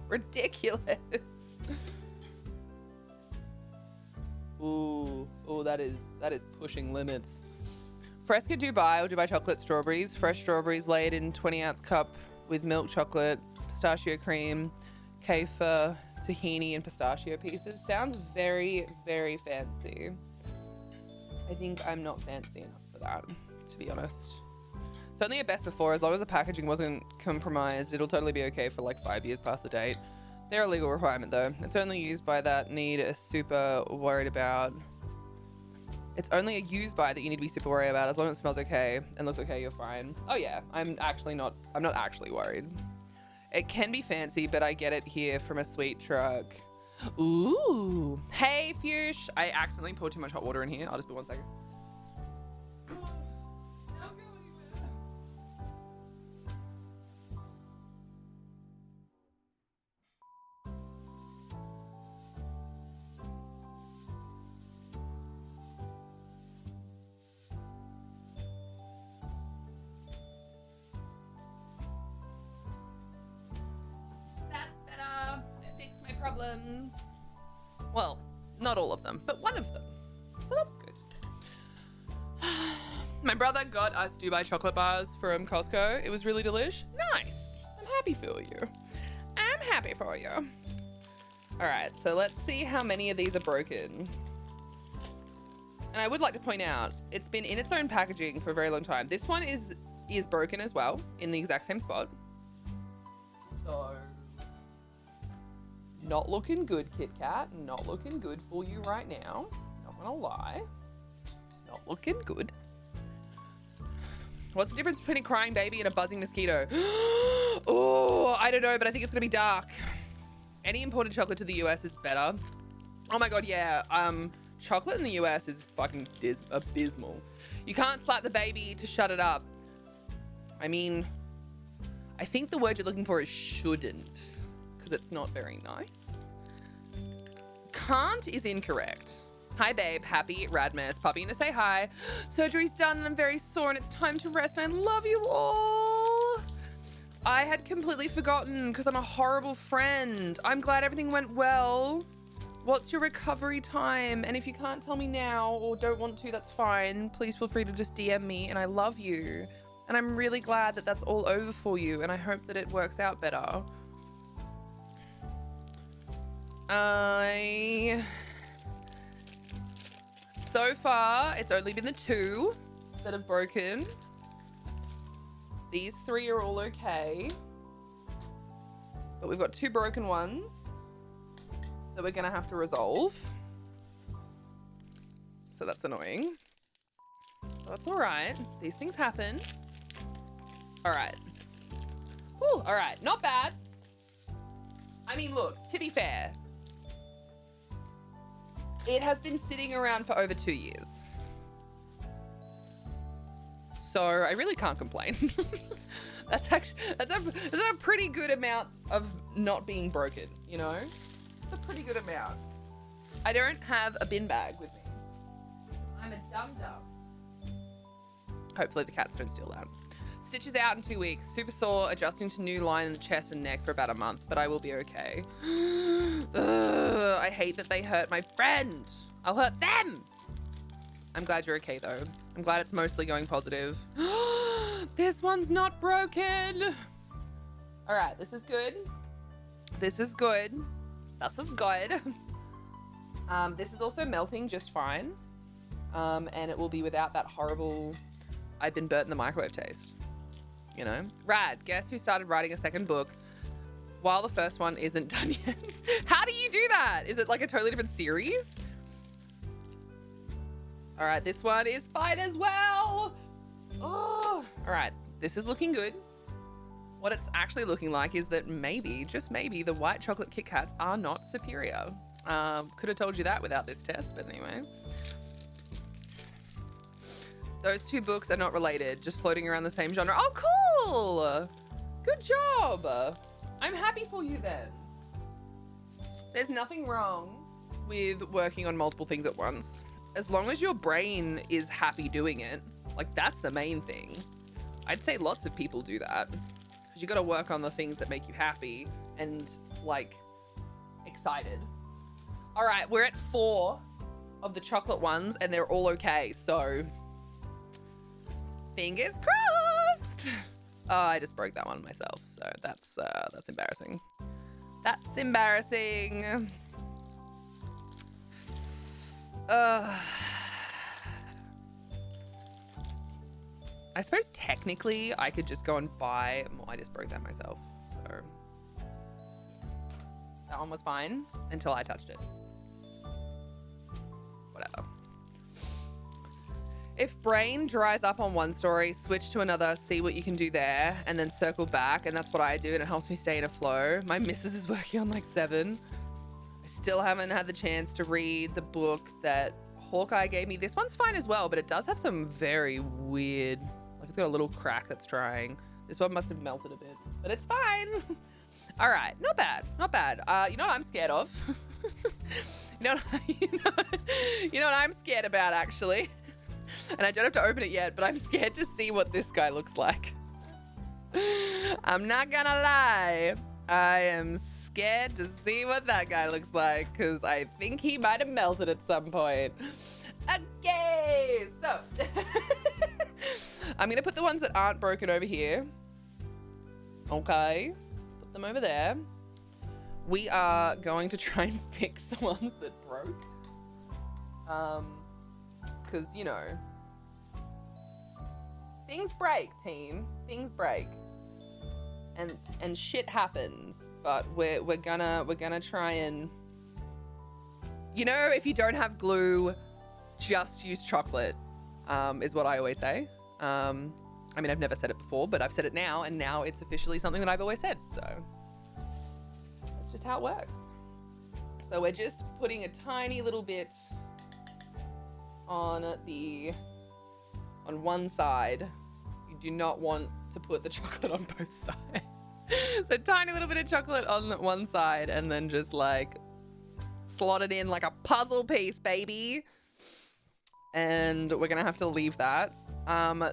Ridiculous. Ooh, that is pushing limits. Fresca Dubai or Dubai chocolate strawberries. Fresh strawberries laid in 20-ounce cup with milk chocolate, pistachio cream, kefir, tahini, and pistachio pieces. Sounds very, very fancy. I think I'm not fancy enough for that, to be honest. It's only a best before. As long as the packaging wasn't compromised, it'll totally be okay for like 5 years past the date. They're a legal requirement though. It's only used by that need a super worried about. It's only a used by that you need to be super worried about. As long as it smells okay and looks okay, you're fine. Oh yeah, I'm not actually worried. It can be fancy, but I get it here from a sweet truck. Ooh. Hey, Fuchs. I accidentally poured too much hot water in here. I'll just be 1 second. Problems. Well, not all of them, but one of them. So that's good. My brother got us Dubai chocolate bars from Costco. It was really delish. Nice. I'm happy for you. I'm happy for you. All right, so let's see how many of these are broken. And I would like to point out, it's been in its own packaging for a very long time. This one is broken as well in the exact same spot. So not looking good, Kit Kat. Not looking good for you right now. Not gonna lie. Not looking good. What's the difference between a crying baby and a buzzing mosquito? Oh, I don't know, but I think it's gonna be dark. Any imported chocolate to the US is better. Oh my God, yeah. Chocolate in the US is fucking abysmal. You can't slap the baby to shut it up. I mean, I think the word you're looking for is shouldn't. Because it's not very nice. Can't is incorrect. Hi babe, happy RADmas. Popping to say hi. Surgery's done and I'm very sore and it's time to rest and I love you all. I had completely forgotten because I'm a horrible friend. I'm glad everything went well. What's your recovery time? And if you can't tell me now or don't want to, that's fine. Please feel free to just DM me, and I love you. And I'm really glad that that's all over for you, and I hope that it works out better. So far, it's only been the 2 that have broken. These 3 are all okay. But we've got 2 broken ones that we're gonna have to resolve. So that's annoying. That's all right. These things happen. All right. Whew, all right, not bad. I mean, look, to be fair, it has been sitting around for over 2 years. So I really can't complain. That's a pretty good amount of not being broken, you know? It's a pretty good amount. I don't have a bin bag with me. I'm a dum-dum. Hopefully the cats don't steal that. Stitch is out in 2 weeks. Super sore, adjusting to new line in the chest and neck for about a month, but I will be okay. Ugh, I hate that they hurt my friend. I'll hurt them. I'm glad you're okay though. I'm glad it's mostly going positive. This one's not broken. All right, this is good. This is good. This is good. This is also melting just fine. And it will be without that horrible I've been burnt in the microwave taste. You know? Rad, guess who started writing a second book while the first one isn't done yet? How do you do that? Is it like a totally different series? All right, this one is fine as well. Oh, all right, this is looking good. What it's actually looking like is that maybe, just maybe, the white chocolate Kit Kats are not superior. Could have told you that without this test, but anyway. Those 2 books are not related, just floating around the same genre. Oh, cool! Good job. I'm happy for you then. There's nothing wrong with working on multiple things at once. As long as your brain is happy doing it, like that's the main thing. I'd say lots of people do that. Because you got to work on the things that make you happy and like excited. All right, we're at 4 of the chocolate ones and they're all okay. So fingers crossed. Oh, I just broke that one myself. So that's embarrassing. That's embarrassing. I suppose technically I could just go and buy more. I just broke that myself. So that one was fine until I touched it. Whatever. If brain dries up on one story, switch to another, see what you can do there, and then circle back. And that's what I do, and it helps me stay in a flow. My missus is working on like 7. I still haven't had the chance to read the book that Hawkeye gave me. This one's fine as well, but it does have some very weird, like it's got a little crack that's drying. This one must have melted a bit, but it's fine. All right, not bad, not bad. You know what I'm scared of? you know what I'm scared about actually? And I don't have to open it yet, but I'm scared to see what this guy looks like. I'm not gonna lie. I am scared to see what that guy looks like because I think he might have melted at some point. Okay, so I'm gonna put the ones that aren't broken over here. Okay, put them over there. We are going to try and fix the ones that broke. Because, you know, things break, team. Things break. And shit happens, but we're gonna try and, you know, if you don't have glue, just use chocolate, is what I always say. I mean, I've never said it before, but I've said it now, and now it's officially something that I've always said. So that's just how it works. So we're just putting a tiny little bit on one side. You do not want to put the chocolate on both sides. So tiny little bit of chocolate on one side and then just like slot it in like a puzzle piece, baby. And we're gonna have to leave that.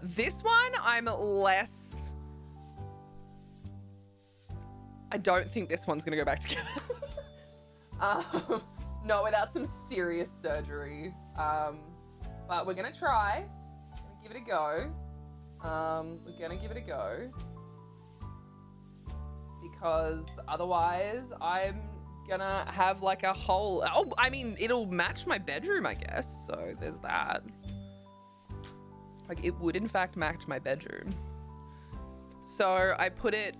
This one I'm less, I don't think this one's gonna go back together. Not without some serious surgery. But we're gonna try. We're gonna give it a go. We're gonna give it a go. Because otherwise I'm gonna have like a whole, oh, I mean, it'll match my bedroom, I guess. So there's that. Like it would in fact match my bedroom. So I put it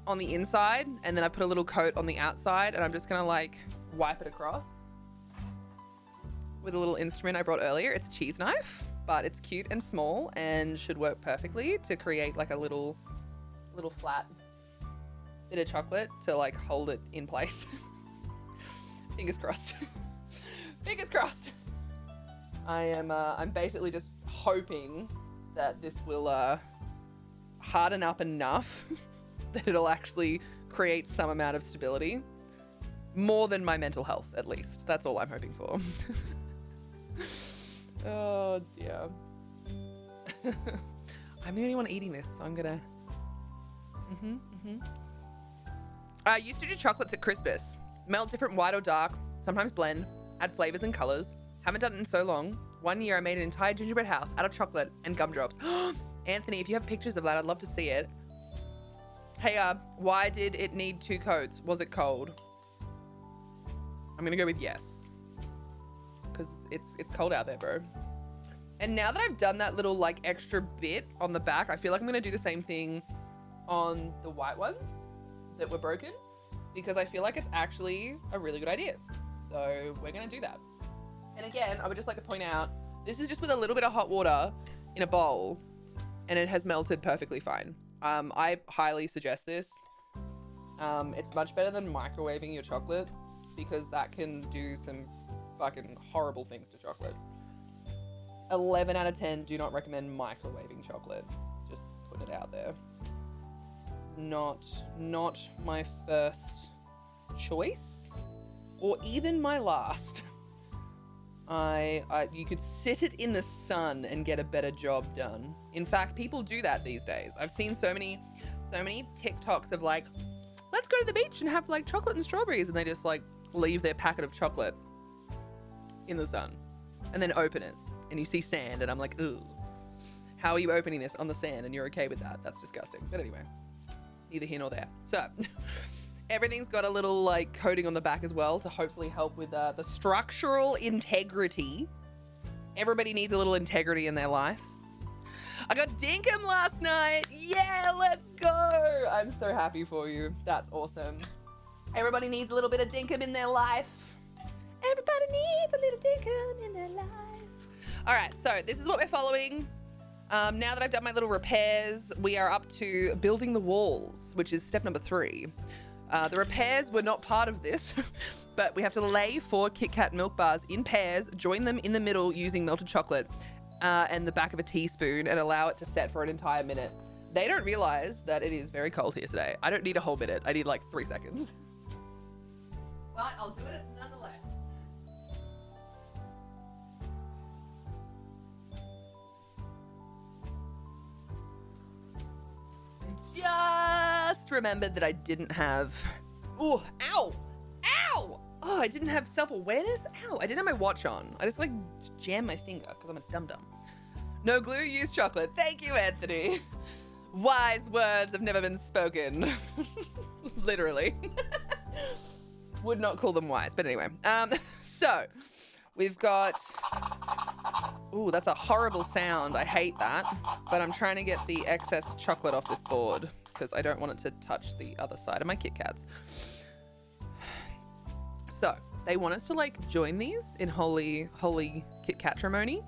on the inside and then I put a little coat on the outside and I'm just gonna like wipe it across with a little instrument I brought earlier. It's a cheese knife, but it's cute and small and should work perfectly to create like a little flat bit of chocolate to like hold it in place. Fingers crossed. Fingers crossed. I'm basically just hoping that this will harden up enough that it'll actually create some amount of stability. More than my mental health, at least. That's all I'm hoping for. Oh dear. I'm the only one eating this, so I'm gonna... I used to do chocolates at Christmas. Melt different white or dark, sometimes blend, add flavors and colors. Haven't done it in so long. One year I made an entire gingerbread house out of chocolate and gumdrops. Anthony, if you have pictures of that, I'd love to see it. Hey, why did it need 2 coats? Was it cold? I'm gonna go with yes. Because it's cold out there, bro. And now that I've done that little like extra bit on the back, I feel like I'm gonna do the same thing on the white ones that were broken, because I feel like it's actually a really good idea. So we're gonna do that. And again, I would just like to point out, this is just with a little bit of hot water in a bowl and it has melted perfectly fine. I highly suggest this. It's much better than microwaving your chocolate because that can do some fucking horrible things to chocolate. 11 out of 10 do not recommend microwaving chocolate. Just put it out there. Not my first choice or even my last. You could sit it in the sun and get a better job done. In fact, people do that these days. I've seen so many TikToks of like, let's go to the beach and have like chocolate and strawberries, and they just like leave their packet of chocolate in the sun and then open it and you see sand, and I'm like, ooh, how are you opening this on the sand and you're okay with that? That's disgusting. But anyway, neither here nor there. So everything's got a little like coating on the back as well to hopefully help with the structural integrity. Everybody needs a little integrity in their life. I got dinkum last night. Yeah, let's go. I'm so happy for you. That's awesome. Everybody needs a little bit of dinkum in their life. Everybody needs a little dinkum in their life. All right, so this is what we're following. Now that I've done my little repairs, we are up to building the walls, which is step number 3. The repairs were not part of this, but we have to lay 4 Kit Kat milk bars in pairs, join them in the middle using melted chocolate and the back of a teaspoon, and allow it to set for an entire minute. They don't realize that it is very cold here today. I don't need a whole minute. I need like 3 seconds. But I'll do it nonetheless. Just remembered that I didn't have... Ooh, ow! Ow! Oh, I didn't have self-awareness? Ow, I didn't have my watch on. I just like jammed my finger because I'm a dum-dum. No glue, use chocolate. Thank you, Anthony. Wise words have never been spoken. Literally. Would not call them wise, but anyway. So, we've got... Ooh, that's a horrible sound. I hate that. But I'm trying to get the excess chocolate off this board because I don't want it to touch the other side of my Kit Kats. So, they want us to like join these in holy Kit Katrimony.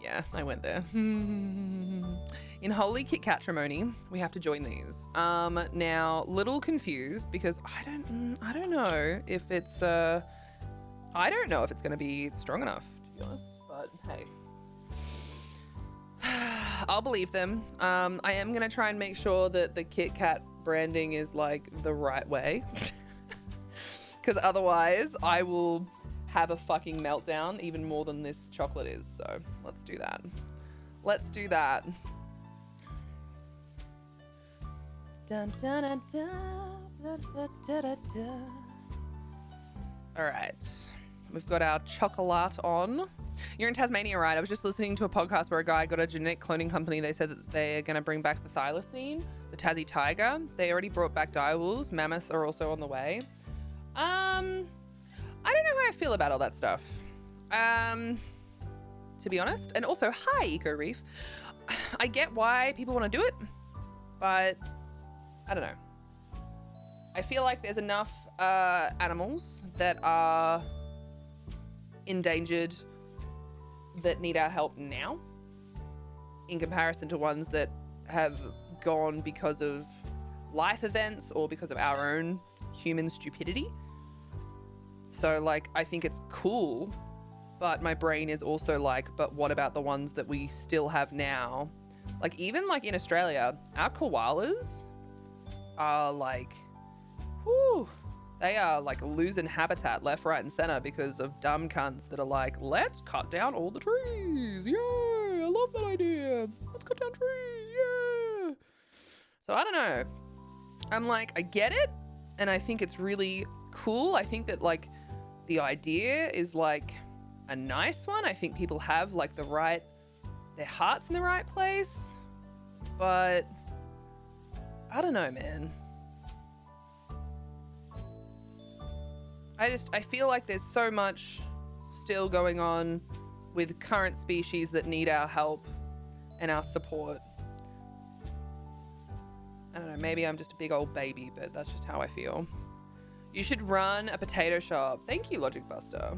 Yeah, I went there. In holy Kit Katrimony, we have to join these. Now, little confused because I don't know if it's going to be strong enough, to be honest. But hey, I'll believe them. I am gonna try and make sure that the Kit Kat branding is like the right way, because otherwise I will have a fucking meltdown even more than this chocolate is. So let's do that. Let's do that. Dun, dun, dun, dun, dun, dun, dun, dun. All right. We've got our chocolate on. You're in Tasmania, right? I was just listening to a podcast where a guy got a genetic cloning company. They said that they're going to bring back the thylacine, the Tassie tiger. They already brought back direwolves. Mammoths are also on the way. I don't know how I feel about all that stuff. To be honest. And also, hi, Eco Reef. I get why people want to do it, but I don't know. I feel like there's enough animals that are endangered that need our help now in comparison to ones that have gone because of life events or because of our own human stupidity. So like, I think it's cool, but my brain is also like, but what about the ones that we still have now? Like even like in Australia, our koalas are like, whew, they are like losing habitat left, right, and center because of dumb cunts that are like, let's cut down all the trees. Yeah, I love that idea. Let's cut down trees. Yeah. So I don't know. I'm like, I get it. And I think it's really cool. I think that like the idea is like a nice one. I think people have like their heart's in the right place. But I don't know, man. I feel like there's so much still going on with current species that need our help and our support. I don't know, maybe I'm just a big old baby, but that's just how I feel. You should run a potato shop. Thank you, Logic Buster.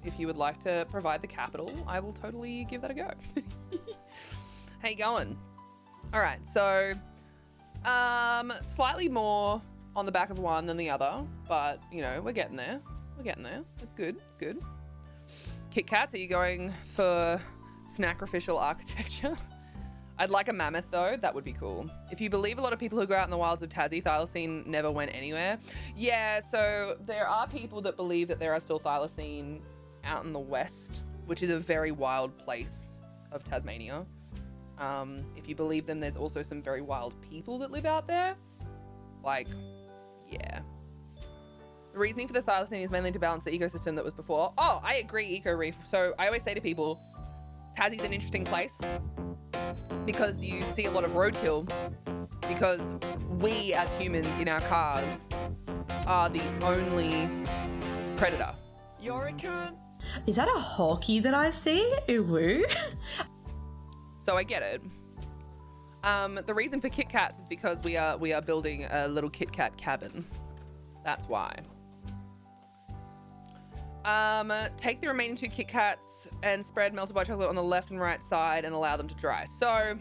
If you would like to provide the capital, I will totally give that a go. How you going? All right, so slightly more on the back of one than the other, but you know, we're getting there. We're getting there. It's good. It's good. Kit Kats, are you going for sacrificial architecture? I'd like a mammoth though. That would be cool. If you believe a lot of people who go out in the wilds of Tassie, thylacine never went anywhere. Yeah, so there are people that believe that there are still thylacine out in the west, which is a very wild place of Tasmania. If you believe them, there's also some very wild people that live out there. Like, yeah. The reasoning for the thylacine is mainly to balance the ecosystem that was before. Oh, I agree, Eco Reef. So I always say to people, Tassie's an interesting place because you see a lot of roadkill because we as humans in our cars are the only predator. You're a cunt. Is that a hockey that I see? Ooh. So I get it. The reason for Kit Kats is because we are building a little Kit Kat cabin. That's why. Take the remaining 2 Kit Kats and spread melted white chocolate on the left and right side and allow them to dry. So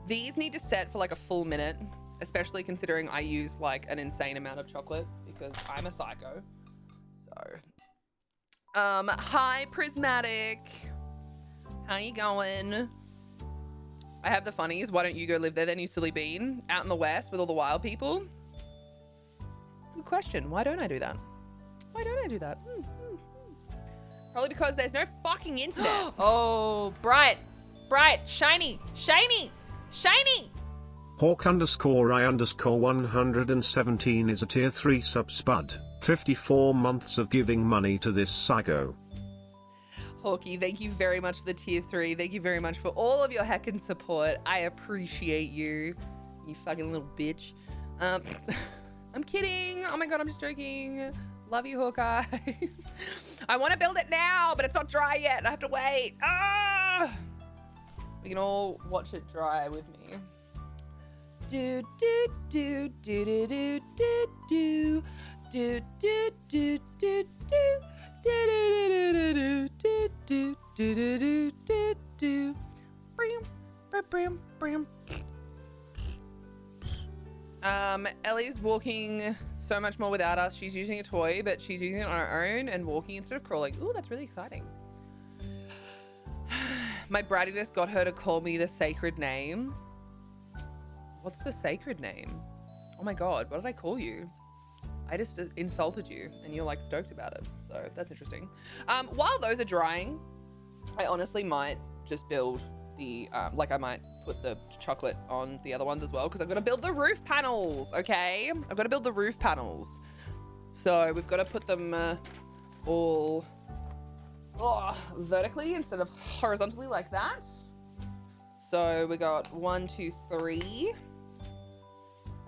these need to set for like a full minute, especially considering I use like an insane amount of chocolate because I'm a psycho. So, hi Prismatic. How you going? I have the funnies. Why don't you go live there then, you silly bean? Out in the west with all the wild people? Good question. Why don't I do that? Why don't I do that? Probably because there's no fucking internet. Oh, bright, shiny. Hawk_I_117 is a tier 3 sub-spud. 54 months of giving money to this psycho. Hawkey, thank you very much for the tier 3. Thank you very much for all of your heckin' support. I appreciate you, you fucking little bitch. I'm kidding. Oh my god, I'm just joking. Love you, Hawkeye. I want to build it now, but it's not dry yet. I have to wait. Ah! We can all watch it dry with me. Do do do do do do do do do do do do do. Ellie's walking so much more without us. She's using a toy, but she's using it on her own and walking instead of crawling. Ooh, that's really exciting. My brattiness got her to call me the sacred name. What's the sacred name? Oh my god, what did I call you? I just insulted you and you're like stoked about it. So that's interesting. While those are drying, I honestly might just build the, like I might put the chocolate on the other ones as well because I've got to build the roof panels, okay? I've got to build the roof panels. So we've got to put them all vertically instead of horizontally like that. So we got 1, 2, 3.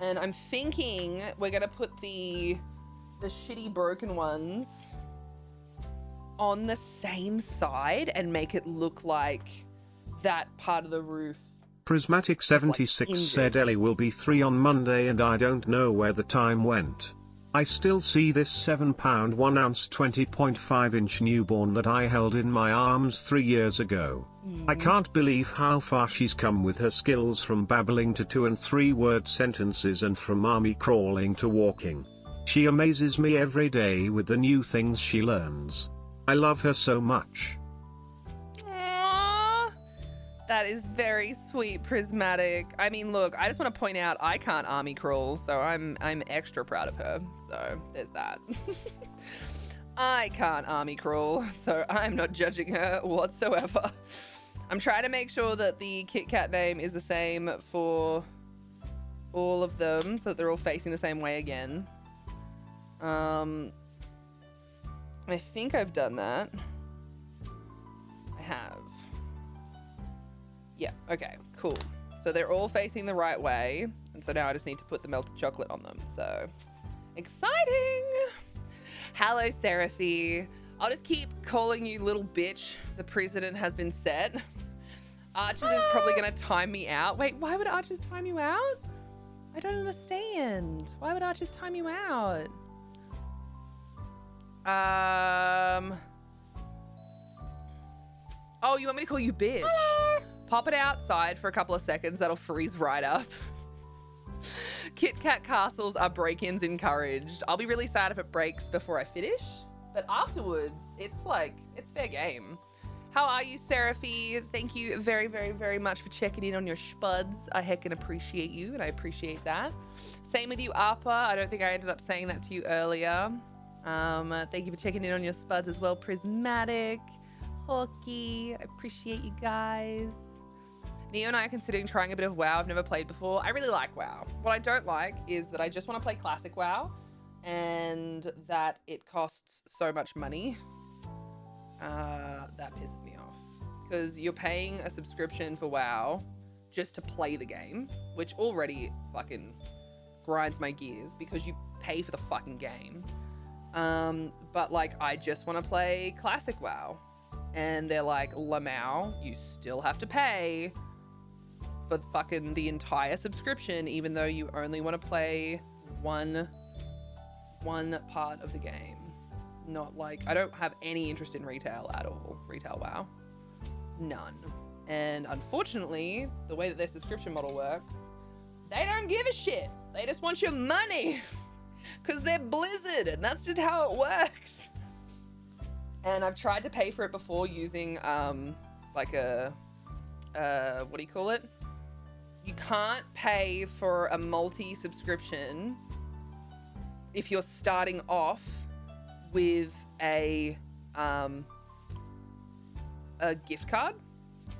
And I'm thinking we're gonna put the shitty broken ones on the same side and make it look like that part of the roof. Prismatic76 said Ellie will be 3 on Monday and I don't know where the time went. I still see this 7 pound 1 ounce 20.5 inch newborn that I held in my arms 3 years ago. I can't believe how far she's come with her skills from babbling to 2 and 3 word sentences and from army crawling to walking. She amazes me every day with the new things she learns. I love her so much. Aww. That is very sweet, Prismatic. I mean, look, I just want to point out I can't army crawl, so I'm extra proud of her. So there's that. I can't army crawl, so I'm not judging her whatsoever. I'm trying to make sure that the Kit Kat name is the same for all of them, so that they're all facing the same way again. I think I've done that. I have. Yeah, okay, cool. So they're all facing the right way, and so now I just need to put the melted chocolate on them, so exciting! Hello, Seraphy. I'll just keep calling you little bitch. The precedent has been set. Arches is probably gonna time me out. Wait, why would Arches time you out? I don't understand. Why would Arches time you out? Oh, you want me to call you bitch? Hello. Pop it outside for a couple of seconds. That'll freeze right up. Kit Kat castles are break-ins encouraged. I'll be really sad if it breaks before I finish, but afterwards, it's fair game. How are you, Seraphy? Thank you very, very, very much for checking in on your spuds. I heckin' appreciate you, and I appreciate that. Same with you, Arpa. I don't think I ended up saying that to you earlier. Thank you for checking in on your spuds as well, Prismatic, Hawky. I appreciate you guys. Neo and I are considering trying a bit of WoW. I've never played before. I really like WoW. What I don't like is that I just want to play classic WoW and that it costs so much money. That pisses me off. Because you're paying a subscription for WoW just to play the game, which already fucking grinds my gears because you pay for the fucking game. But like, I just want to play classic WoW. And they're like, Lamau, you still have to pay for fucking the entire subscription, even though you only want to play one part of the game. Not like, I don't have any interest in retail at all. Retail WoW. None. And unfortunately, the way that their subscription model works, they don't give a shit. They just want your money. Because they're Blizzard, and that's just how it works. And I've tried to pay for it before using, like a, what do you call it? You can't pay for a multi-subscription if you're starting off with a gift card,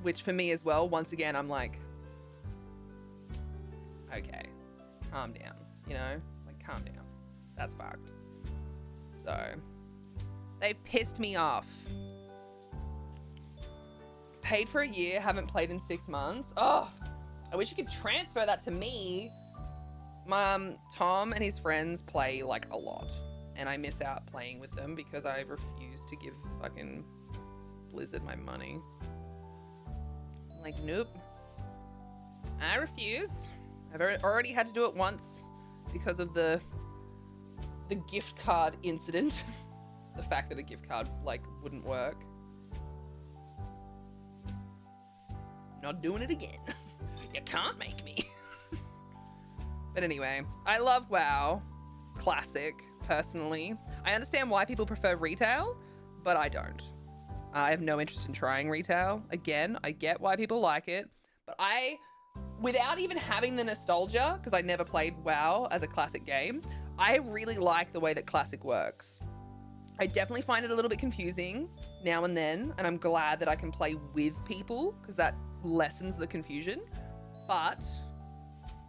which for me as well, once again, I'm like, okay, calm down, you know? Like, calm down. That's fucked. So, they've pissed me off. Paid for a year, haven't played in 6 months. Oh, I wish you could transfer that to me. Tom and his friends play like a lot, and I miss out playing with them because I refuse to give fucking Blizzard my money. I'm like, nope. I refuse. I've already had to do it once because of the gift card incident. The fact that a gift card like wouldn't work. Not doing it again. You can't make me. But anyway, I love WoW Classic personally. I understand why people prefer retail, but I don't. I have no interest in trying retail. Again, I get why people like it, but without even having the nostalgia, because I never played WoW as a classic game, I really like the way that Classic works. I definitely find it a little bit confusing now and then, and I'm glad that I can play with people because that lessens the confusion, but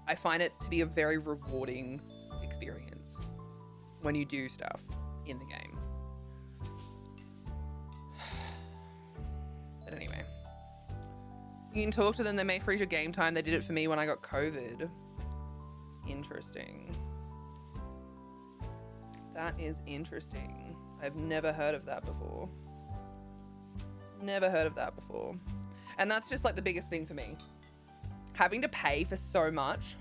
I find it to be a very rewarding experience when you do stuff in the game. But anyway. You can talk to them. They may freeze your game time. They did it for me when I got COVID. Interesting. That is interesting. I've never heard of that before. Never heard of that before. And that's just like the biggest thing for me. Having to pay for so much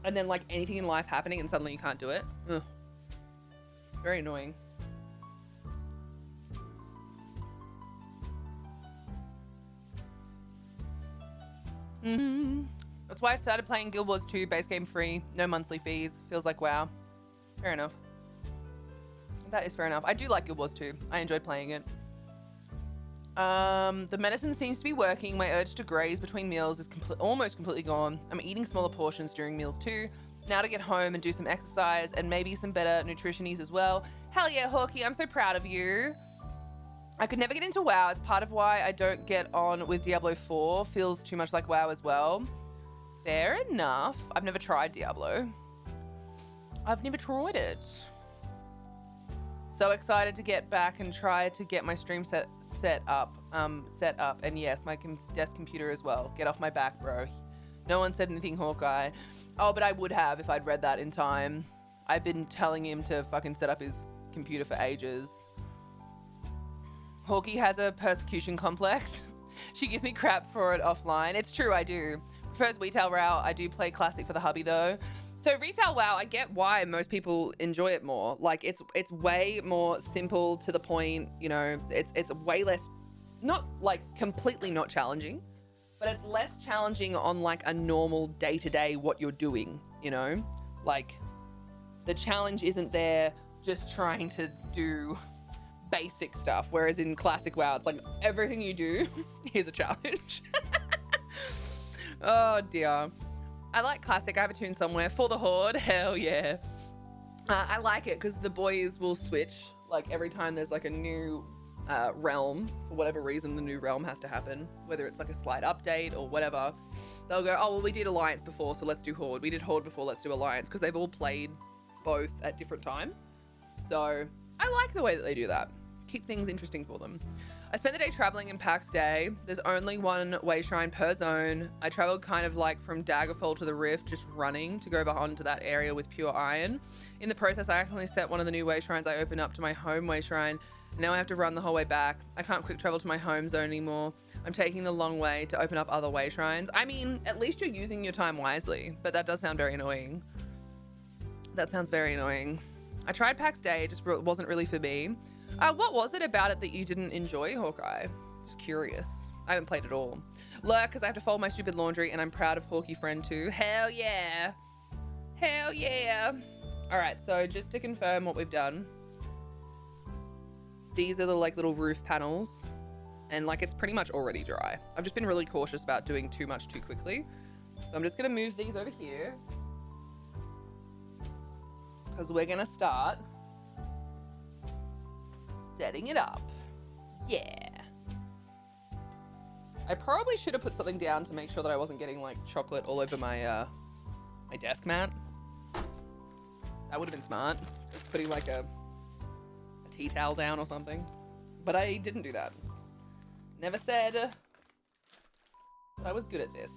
and then like anything in life happening and suddenly you can't do it. Ugh. Very annoying. That's why I started playing Guild Wars 2 base game free, no monthly fees. Feels like WoW. Fair enough. That is fair enough. I do like Guild Wars 2. I enjoyed playing it. The medicine seems to be working. My urge to graze between meals is almost completely gone. I'm eating smaller portions during meals too. Now to get home and do some exercise and maybe some better nutritionies as well. Hell yeah, Hawkeye, I'm so proud of you. I could never get into WoW. It's part of why I don't get on with Diablo 4. Feels too much like WoW as well. Fair enough. I've never tried Diablo. I've never tried it. So excited to get back and try to get my stream set up. And yes, my desk computer as well. Get off my back, bro. No one said anything, Hawkeye. Oh, but I would have if I'd read that in time. I've been telling him to fucking set up his computer for ages. Hawkeye has a persecution complex. She gives me crap for it offline. It's true, I do. Prefers retail WoW. I do play classic for the hubby though. So retail WoW, I get why most people enjoy it more. Like it's way more simple to the point, you know, it's way less, not like completely not challenging, but it's less challenging on like a normal day-to-day what you're doing, you know? Like the challenge isn't there just trying to do basic stuff, whereas in classic WoW, it's like everything you do is a challenge. Oh dear. I like classic. I have a tune somewhere. For the Horde, hell yeah. I like it because the boys will switch like every time there's like a new realm. For whatever reason, the new realm has to happen, whether it's like a slight update or whatever. They'll go, oh, well, we did Alliance before, so let's do Horde. We did Horde before, let's do Alliance, because they've all played both at different times. So I like the way that they do that. Keep things interesting for them. I spent the day traveling in Pax Day. There's only one way shrine per zone. I traveled kind of like from Daggerfall to the Rift, just running to go onto that area with pure iron. In the process, I accidentally set one of the new way shrines I opened up to my home way shrine. Now I have to run the whole way back. I can't quick travel to my home zone anymore. I'm taking the long way to open up other way shrines. I mean, at least you're using your time wisely, but that does sound very annoying. That sounds very annoying. I tried Pax Day, it just wasn't really for me. What was it about it that you didn't enjoy, Hawkeye? Just curious. I haven't played at all. Lurk, because I have to fold my stupid laundry, and I'm proud of Hawkeye friend too. Hell yeah. Hell yeah. All right, so just to confirm what we've done. These are the like little roof panels, and like it's pretty much already dry. I've just been really cautious about doing too much too quickly. So I'm just gonna move these over here, because we're gonna start setting it up. Yeah. I probably should have put something down to make sure that I wasn't getting like chocolate all over my my desk mat. That would have been smart. Just putting like a tea towel down or something. But I didn't do that. Never said that I was good at this.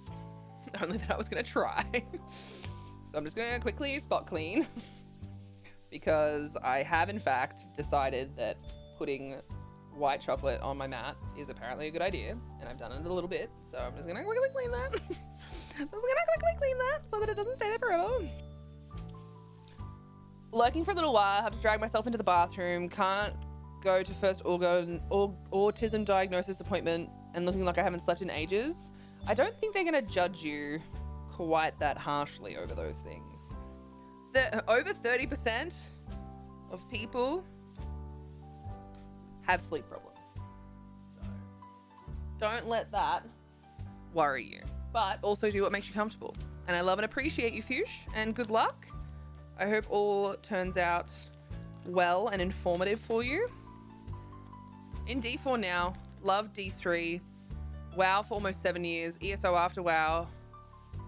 Only that I was gonna try. So I'm just gonna quickly spot clean. Because I have in fact decided that putting white chocolate on my mat is apparently a good idea, and I've done it a little bit, so I'm just gonna quickly clean that. So that it doesn't stay there forever. Lurking for a little while, have to drag myself into the bathroom, can't go to first autism diagnosis appointment, and looking like I haven't slept in ages. I don't think they're gonna judge you quite that harshly over those things. Over 30% of people have sleep problems. So don't let that worry you. But also do what makes you comfortable. And I love and appreciate you, Fuchs, and good luck. I hope all turns out well and informative for you. In D4 now, love D3, WoW for almost 7 years, ESO after WoW,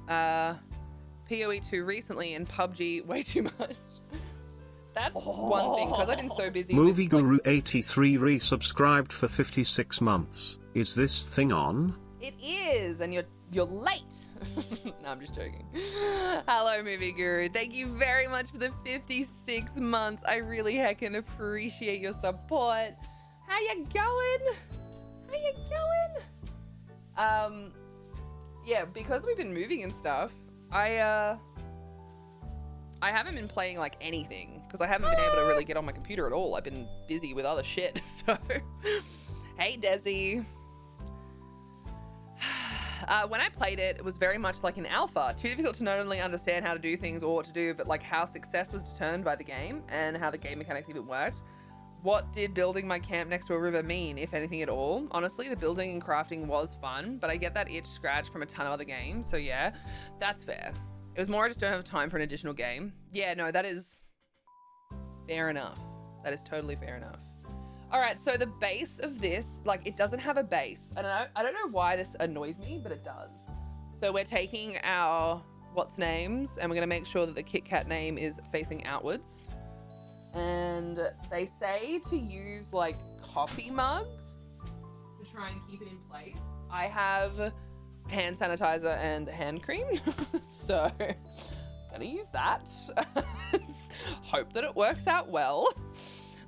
PoE2 recently, and PUBG way too much. That's one thing, because I've been so busy Movie with, like, Guru 83 resubscribed for 56 months. Is this thing on? it is, and you're late. No, I'm just joking. Hello, Movie Guru. Thank you very much for the 56 months. I really heckin' appreciate your support. How you going? How you going? Yeah, because we've been moving and stuff, I haven't been playing like anything because I haven't been able to really get on my computer at all. I've been busy with other shit. So, hey, Desi. When I played it, it was very much like an alpha. Too difficult to not only understand how to do things or what to do, but like how success was determined by the game and how the game mechanics even worked. What did building my camp next to a river mean, if anything at all? Honestly, the building and crafting was fun, but I get that itch scratched from a ton of other games. So yeah, that's fair. It was more I just don't have time for an additional game. Yeah, no, that is fair enough. That is totally fair enough. All right, so the base of this, like, it doesn't have a base. And I don't know why this annoys me, but it does. So we're taking our what's names and we're gonna make sure that the Kit Kat name is facing outwards. And they say to use like coffee mugs to try and keep it in place. I have hand sanitizer and hand cream, so gonna use that. Hope that it works out well.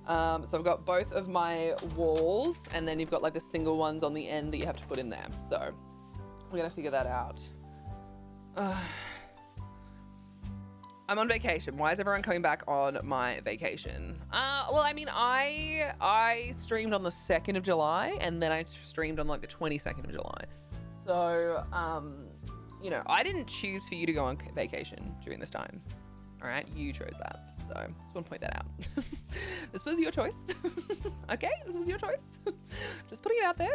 So I've got both of my walls, and then you've got like the single ones on the end that you have to put in there. So we're gonna figure that out. I'm on vacation. Why is everyone coming back on my vacation? Well, I mean, I streamed on the 2nd of July, and then I streamed on like the 22nd of July. So, you know, I didn't choose for you to go on vacation during this time. All right, you chose that. So, just want to point that out. This was your choice. Okay, this was your choice. Just putting it out there.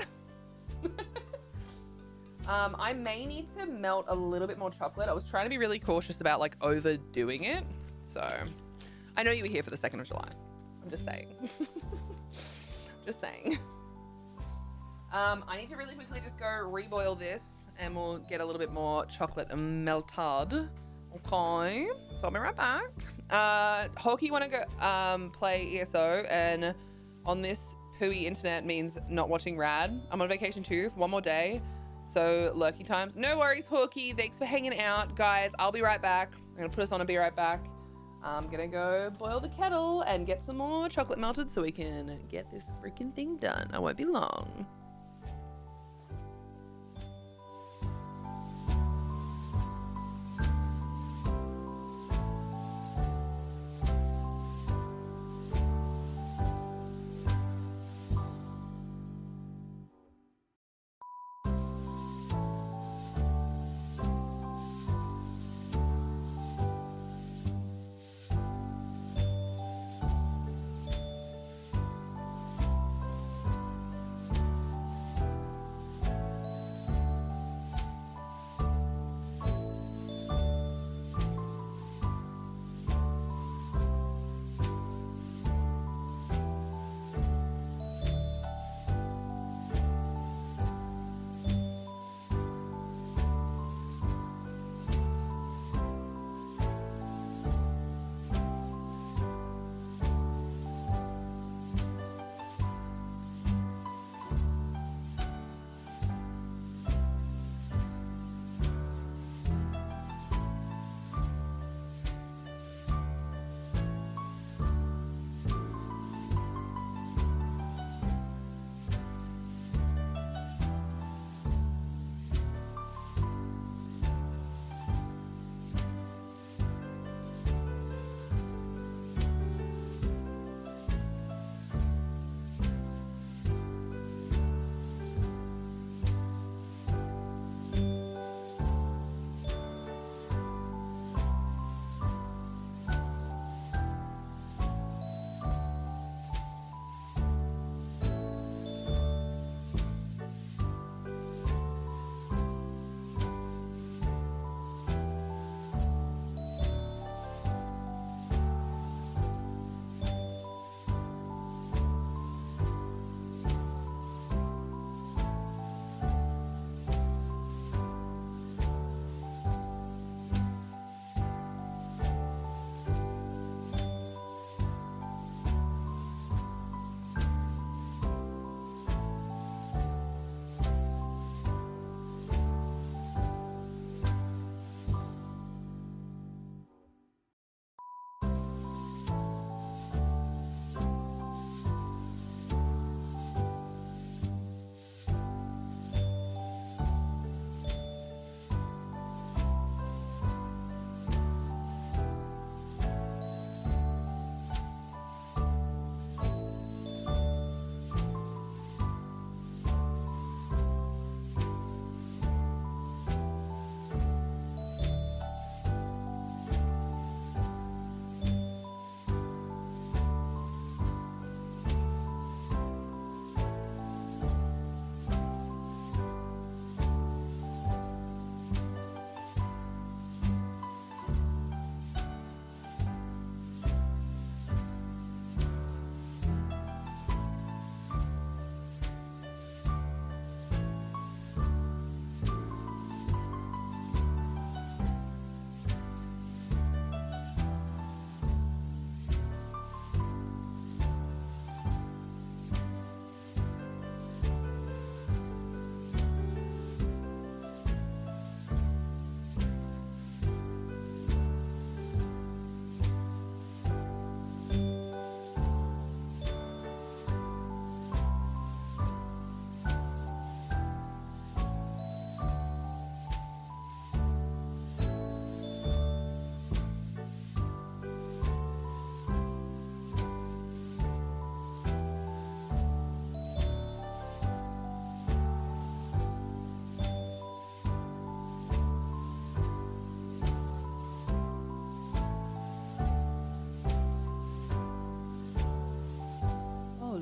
I may need to melt a little bit more chocolate. I was trying to be really cautious about like overdoing it. So, I know you were here for the 2nd of July. I'm just saying. Just saying. I need to really quickly just go reboil this and we'll get a little bit more chocolate melted. Okay, so I'll be right back. Hawkey want to go play ESO, and on this pooey internet means not watching Rad. I'm on vacation too for one more day, so lurky times. No worries, Hawkey. Thanks for hanging out, guys. I'll be right back. I'm gonna put us on and be right back. I'm gonna go boil the kettle and get some more chocolate melted so we can get this freaking thing done. I won't be long.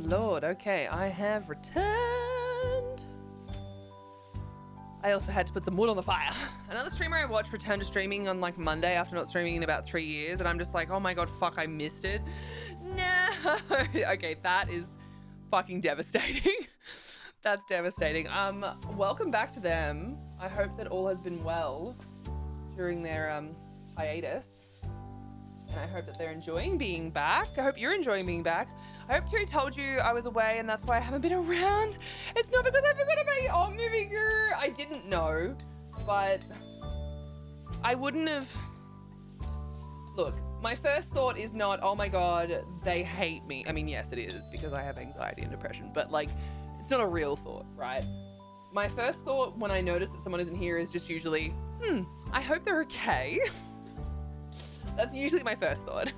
Lord. Okay, I have returned. I also had to put some wood on the fire. Another streamer I watched returned to streaming on like Monday after not streaming in about 3 years, and I'm just like, oh my god, fuck, I missed it. No. Okay, that is fucking devastating. That's devastating. Welcome back to them. I hope that all has been well during their hiatus. And I hope that they're enjoying being back. I hope you're enjoying being back. I hope Terry told you I was away and that's why I haven't been around. It's not because I forgot about you. Oh, movie girl. I didn't know, but I wouldn't have. Look, my first thought is not, oh my God, they hate me. I mean, yes, it is because I have anxiety and depression, but like, it's not a real thought, right? My first thought when I notice that someone isn't here is just usually, I hope they're okay. That's usually my first thought.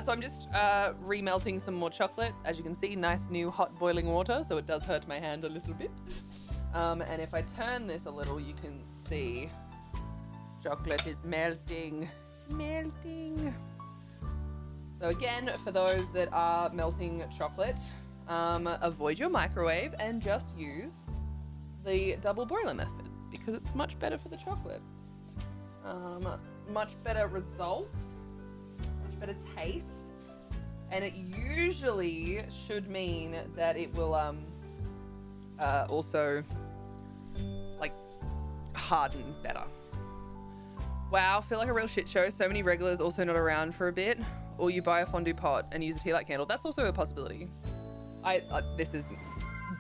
So I'm just remelting some more chocolate. As you can see, nice new hot boiling water, so it does hurt my hand a little bit. And if I turn this a little, you can see chocolate is melting. Melting. So again, for those that are melting chocolate, avoid your microwave and just use the double boiler method because it's much better for the chocolate. Much better results, much better taste, and it usually should mean that it will also like harden better. Wow, feel like a real shit show. So many regulars also not around for a bit, or you buy a fondue pot and use a tea light candle. That's also a possibility. This is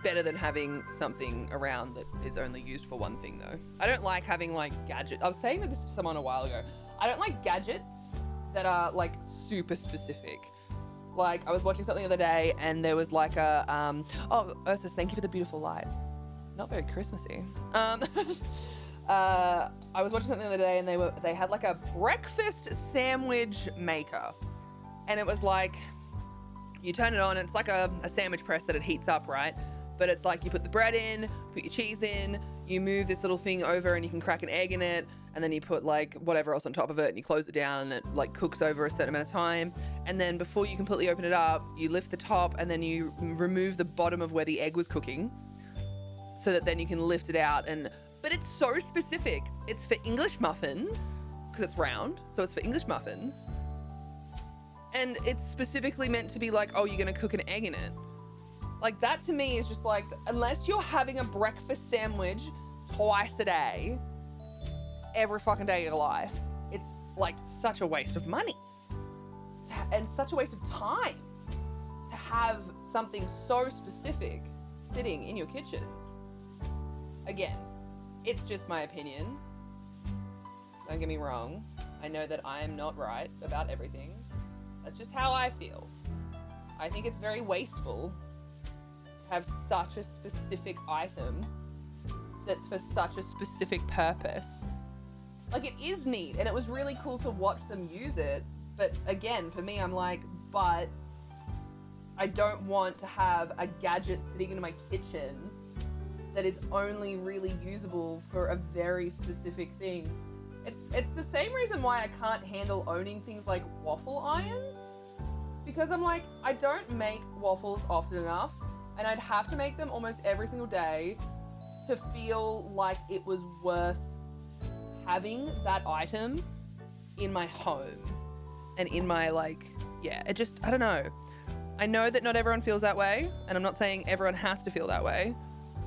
better than having something around that is only used for one thing though. I don't like having like gadgets. I was saying this to someone a while ago. I don't like gadgets that are like super specific. Like I was watching something the other day and there was like a, oh, Ursus, thank you for the beautiful lights. Not very Christmassy. I was watching something the other day and they had like a breakfast sandwich maker. And it was like, you turn it on, it's like a sandwich press that it heats up, right? But it's like you put the bread in, put your cheese in, you move this little thing over and you can crack an egg in it, and then you put like whatever else on top of it and you close it down and it like cooks over a certain amount of time. And then before you completely open it up, you lift the top and then you remove the bottom of where the egg was cooking so that then you can lift it out. But it's so specific. It's for English muffins because it's round, so it's for English muffins. And it's specifically meant to be like, oh, you're gonna cook an egg in it. Like that to me is just like, unless you're having a breakfast sandwich twice a day, every fucking day of your life, it's like such a waste of money and such a waste of time to have something so specific sitting in your kitchen. Again, it's just my opinion. Don't get me wrong. I know that I am not right about everything. That's just how I feel. I think it's very wasteful to have such a specific item that's for such a specific purpose. Like it is neat and it was really cool to watch them use it. But again, for me, I'm like, but I don't want to have a gadget sitting in my kitchen that is only really usable for a very specific thing. It's the same reason why I can't handle owning things like waffle irons, because I'm like, I don't make waffles often enough and I'd have to make them almost every single day to feel like it was worth having that item in my home and in my like, yeah, it just, I don't know. I know that not everyone feels that way and I'm not saying everyone has to feel that way.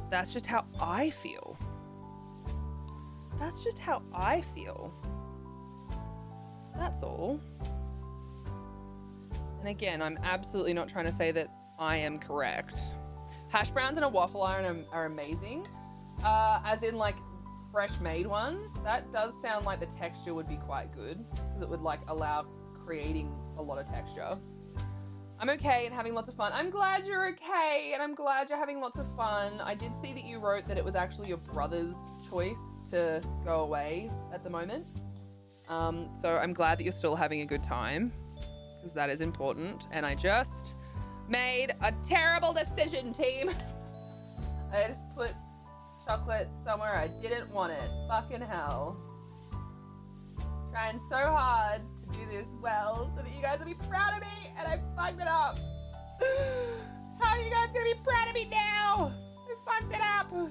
That's just how I feel. That's just how I feel. That's all. And again, I'm absolutely not trying to say that I am correct. Hash browns in a waffle iron are amazing. As in like fresh made ones. That does sound like the texture would be quite good because it would like allow creating a lot of texture. I'm okay and having lots of fun. I'm glad you're okay and I'm glad you're having lots of fun. I did see that you wrote that it was actually your brother's choice to go away at the moment. So I'm glad that you're still having a good time because that is important. And I just made a terrible decision, team. I just put chocolate somewhere I didn't want it. Fucking hell. Trying so hard to do this well so that you guys will be proud of me and I fucked it up. How are you you guys gonna be proud of me now? I fucked it up. You're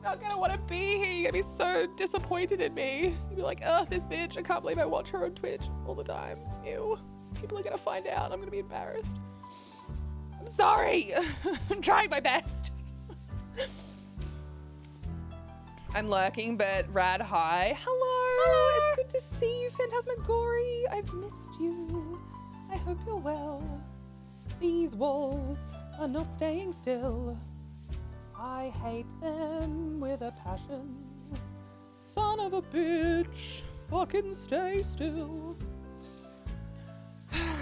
not gonna want to be here. You're gonna be so disappointed in me. You'll be like, ugh, this bitch. I can't believe I watch her on Twitch all the time. Ew. People are gonna find out. I'm gonna be embarrassed. I'm sorry. I'm trying my best. I'm lurking, but rad hi. Hello. It's good to see you, Phantasmagory. I've missed you. I hope you're well. These walls are not staying still. I hate them with a passion. Son of a bitch, fucking stay still.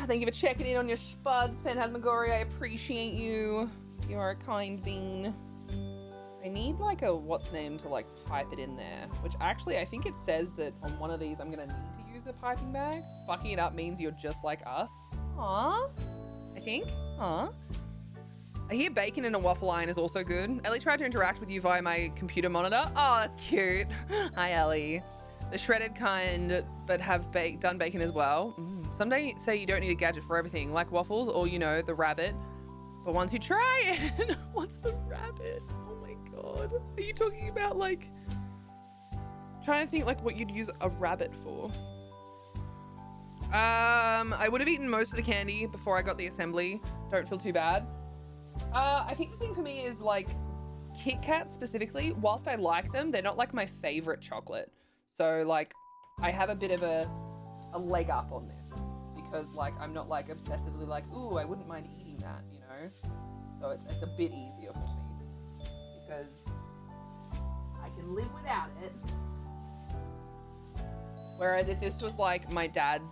Thank you for checking in on your spuds, Phantasmagory. I appreciate you. You're a kind bean. I need like a what's name to like pipe it in there, which actually I think it says that on one of these I'm gonna need to use a piping bag. Fucking it up means you're just like us. Aww. I think. Aww. I hear bacon in a waffle iron is also good. Ellie tried to interact with you via my computer monitor. Oh, that's cute. Hi, Ellie. The shredded kind, but have done bacon as well. Someday say you don't need a gadget for everything, like waffles or, you know, the rabbit. But once you try it, what's the rabbit? Oh my God. Are you talking about like, trying to think like what you'd use a rabbit for? I would have eaten most of the candy before I got the assembly. Don't feel too bad. I think the thing for me is like Kit Kats specifically, whilst I like them, they're not like my favorite chocolate. So like I have a bit of a leg up on this because like I'm not like obsessively like, ooh, I wouldn't mind eating that, you know? So it's a bit easier for me because I can live without it. Whereas if this was like my dad's,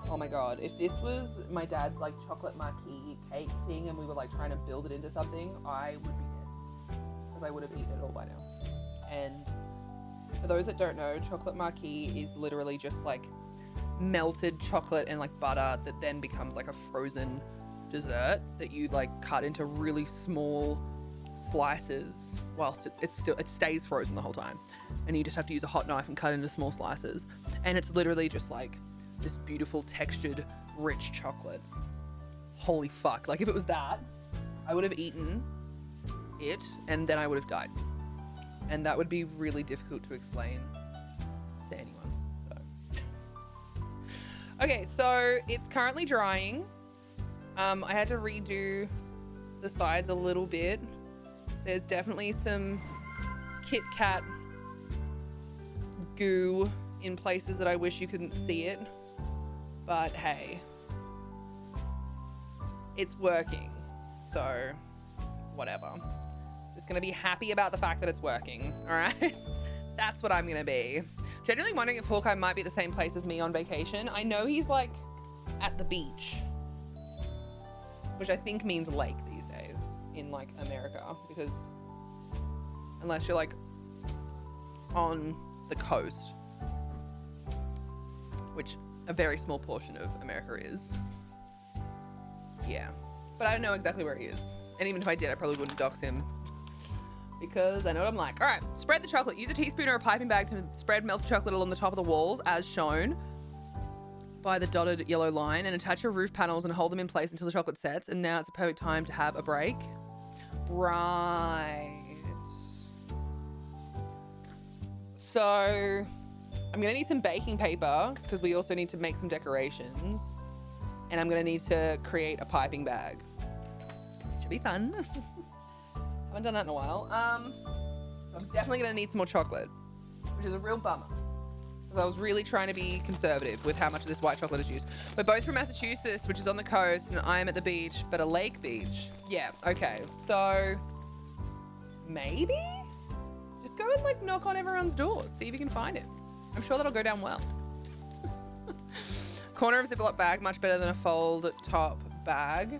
oh my God, if this was my dad's like chocolate marquee cake thing and we were like trying to build it into something, I would be dead because I would have eaten it all by now. And for those that don't know, chocolate marquee is literally just like melted chocolate and like butter that then becomes like a frozen dessert that you like cut into really small slices whilst it stays frozen the whole time. And you just have to use a hot knife and cut into small slices. And it's literally just like this beautiful textured, rich chocolate. Holy fuck. Like if it was that, I would have eaten it and then I would have died. And that would be really difficult to explain to anyone. So. Okay, so it's currently drying. I had to redo the sides a little bit. There's definitely some Kit Kat goo in places that I wish you couldn't see it. But hey, it's working. So whatever. Just gonna be happy about the fact that it's working, all right? That's what I'm gonna be. Genuinely wondering if Hawkeye might be at the same place as me on vacation. I know he's like at the beach, which I think means lake these days in like America, because unless you're like on the coast, which a very small portion of America is. Yeah, but I don't know exactly where he is. And even if I did, I probably wouldn't dox him because I know what I'm like. All right, spread the chocolate. Use a teaspoon or a piping bag to spread melted chocolate along the top of the walls as shown by the dotted yellow line, and attach your roof panels and hold them in place until the chocolate sets. And now it's a perfect time to have a break. Right. So I'm gonna need some baking paper because we also need to make some decorations, and I'm gonna need to create a piping bag. Should be fun. Haven't done that in a while. So I'm definitely gonna need some more chocolate, which is a real bummer because I was really trying to be conservative with how much of this white chocolate is used. We're both from Massachusetts, which is on the coast, and I am at the beach, but a lake beach. Yeah, okay. So maybe just go and like knock on everyone's doors, see if you can find it. I'm sure that'll go down well. Corner of Ziploc bag, much better than a fold top bag.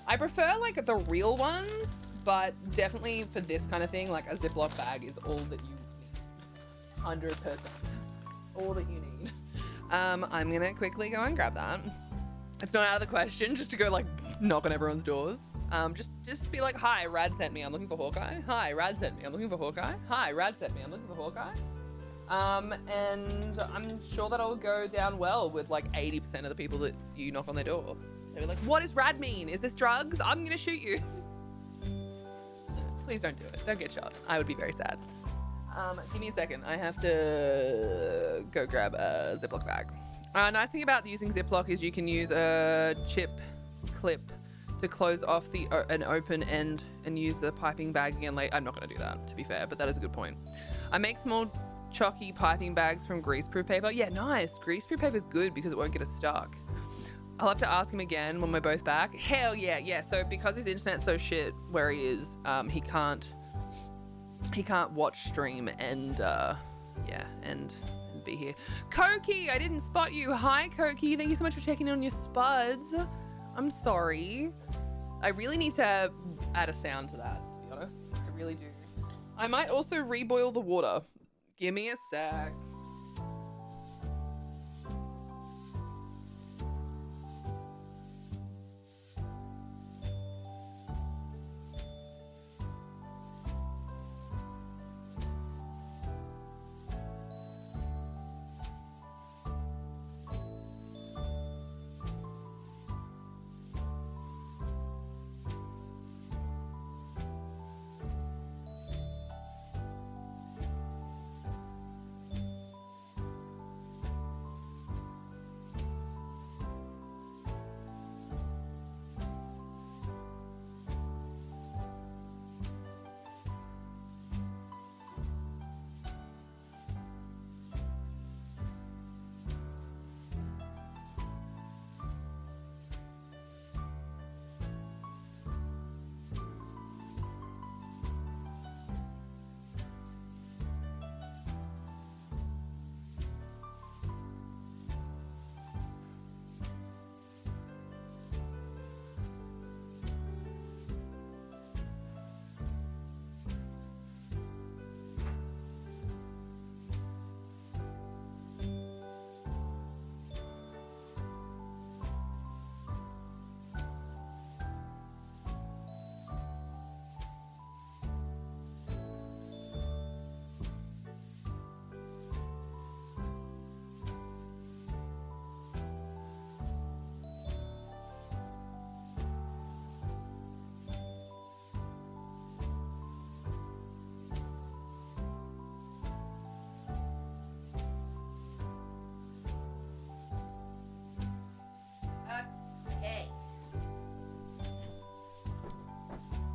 I prefer like the real ones, but definitely for this kind of thing, like a Ziploc bag is all that you need. 100%. All that you need. I'm gonna quickly go and grab that. It's not out of the question just to go like knock on everyone's doors. Just be like, hi, Rad sent me, I'm looking for Hawkeye. Hi, Rad sent me, I'm looking for Hawkeye. Hi, Rad sent me, I'm looking for Hawkeye. And I'm sure that'll go down well with like 80% of the people that you knock on their door. They'll be like, what does rad mean? Is this drugs? I'm gonna shoot you. Please don't do it. Don't get shot. I would be very sad. Give me a second. I have to go grab a Ziploc bag. Nice thing about using Ziploc is you can use a chip clip to close off an open end and use the piping bag again. Like, I'm not gonna do that, to be fair, but that is a good point. I make small chalky piping bags from greaseproof paper. Yeah, nice. Greaseproof paper is good because it won't get us stuck. I'll have to ask him again when we're both back. Hell yeah, yeah. So because his internet's so shit where he is, he can't watch stream and be here. Koki, I didn't spot you. Hi, Koki. Thank you so much for checking in on your spuds. I'm sorry. I really need to add a sound to that, to be honest. I really do. I might also reboil the water. Give me a sec.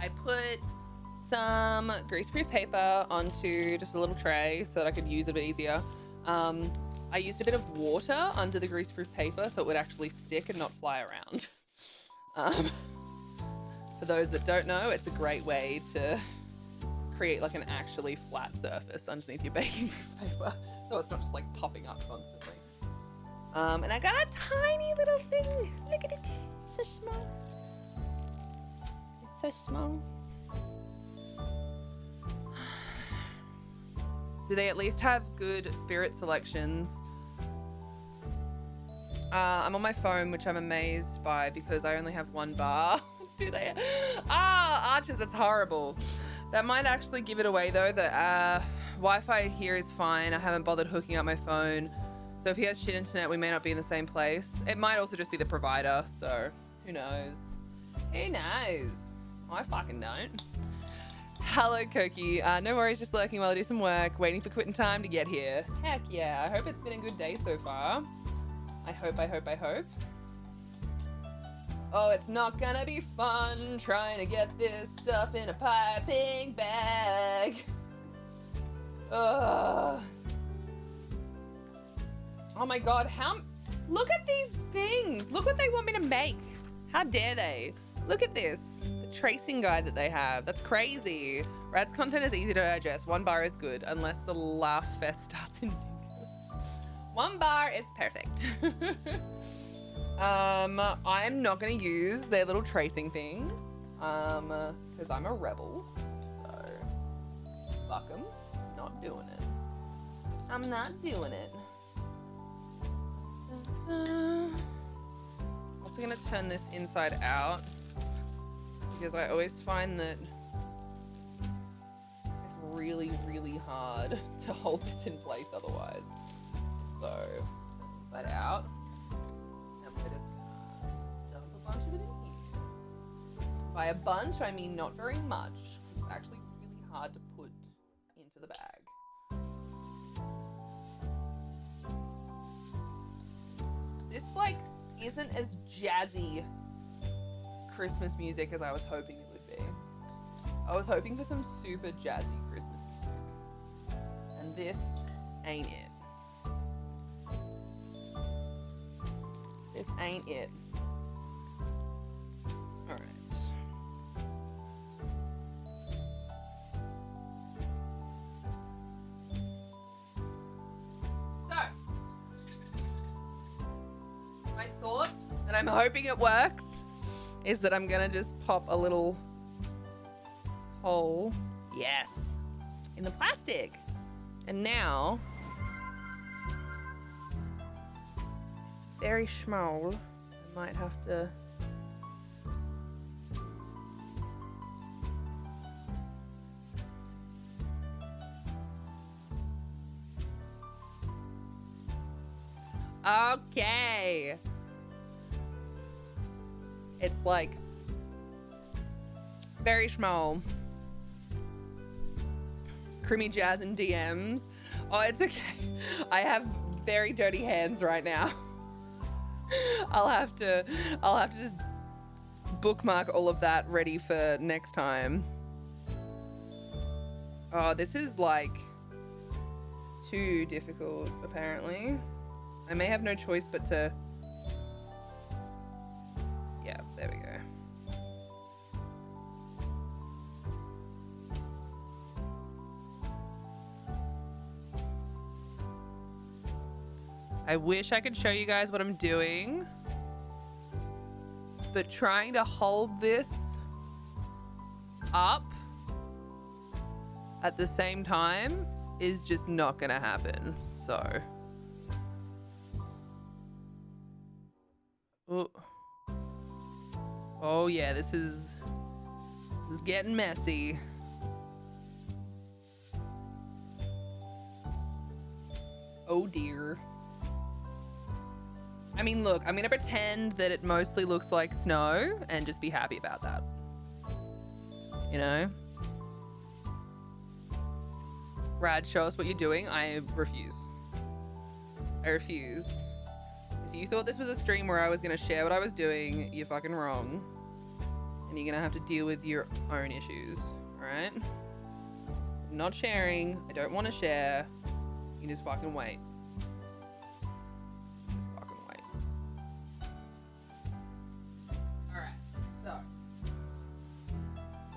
I put some greaseproof paper onto just a little tray so that I could use it a bit easier. I used a bit of water under the greaseproof paper so it would actually stick and not fly around. For those that don't know, it's a great way to create like an actually flat surface underneath your baking paper so it's not just like popping up constantly. And I got a tiny little thing. Look at it, so small. It's so small. Do they at least have good spirit selections? I'm on my phone, which I'm amazed by because I only have one bar. Do they? Archers, that's horrible. That might actually give it away though. The Wi-Fi here is fine. I haven't bothered hooking up my phone. So if he has shit internet, we may not be in the same place. It might also just be the provider, so who knows? Who knows? I fucking don't. Hello, Koki. No worries, just lurking while I do some work, waiting for quitting time to get here. Heck yeah, I hope it's been a good day so far. I hope. Oh, it's not gonna be fun trying to get this stuff in a piping bag. Ugh. Oh my god, look at these things. Look what they want me to make. How dare they? Look at this. The tracing guide that they have. That's crazy. Rad's content is easy to digest. One bar is good, unless the laugh fest starts in bingo. One bar is perfect. I'm not gonna use their little tracing thing, because I'm a rebel. So, fuck 'em. Not doing it. I'm not doing it. Also gonna turn this inside out because I always find that it's really, really hard to hold this in place otherwise. So, inside out. And we're just gonna dump a bunch of it in here. By a bunch, I mean not very much. It's actually really hard to put into the bag. This, like, isn't as jazzy Christmas music as I was hoping it would be. I was hoping for some super jazzy Christmas music. And this ain't it. This ain't it. Alright. So, my thought, and I'm hoping it works, is that I'm gonna just pop a little hole, yes, in the plastic. And now, very small, I might have to okay. It's like very small. Creamy Jazz and DMs. Oh, it's okay. I have very dirty hands right now. I'll have to just bookmark all of that ready for next time. Oh, this is like too difficult, apparently. I may have no choice but to... Yeah, there we go. I wish I could show you guys what I'm doing, but trying to hold this up at the same time is just not gonna happen. So, oh yeah, this is getting messy. Oh dear. I mean, look, I'm gonna pretend that it mostly looks like snow and just be happy about that. You know? Rad, show us what you're doing. I refuse. I refuse. If you thought this was a stream where I was gonna share what I was doing, you're fucking wrong. And you're gonna have to deal with your own issues, alright? I'm not sharing. I don't want to share. You just fucking wait.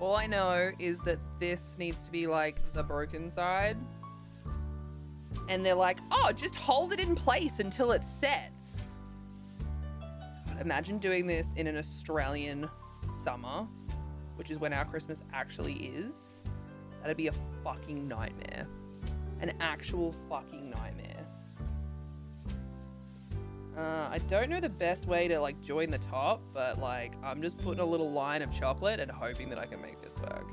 All I know is that this needs to be like the broken side. And they're like, oh, just hold it in place until it sets. God, imagine doing this in an Australian summer, which is when our Christmas actually is. That'd be a fucking nightmare. An actual fucking nightmare. I don't know the best way to like join the top, but like I'm just putting a little line of chocolate and hoping that I can make this work.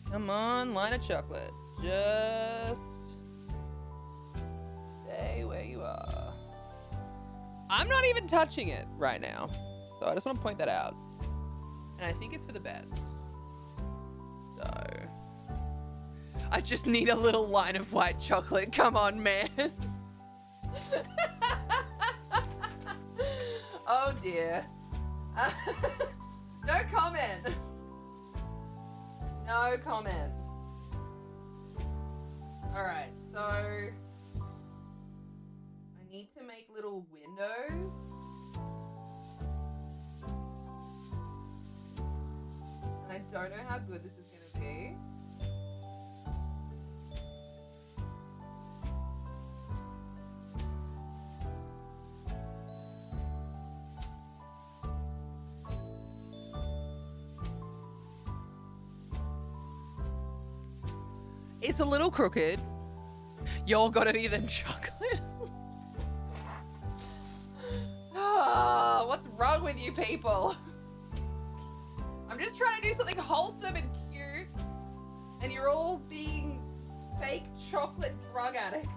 Come on, line of chocolate. Just stay where you are. I'm not even touching it right now, so I just want to point that out. And I think it's for the best. So, I just need a little line of white chocolate. Come on, man. Oh dear. No comment. No comment. All right, so I need to make little windows. And I don't know how good this is going to be. It's a little crooked. Y'all got it even chocolate. Oh, what's wrong with you people? I'm just trying to do something wholesome and cute and you're all being fake chocolate drug addicts.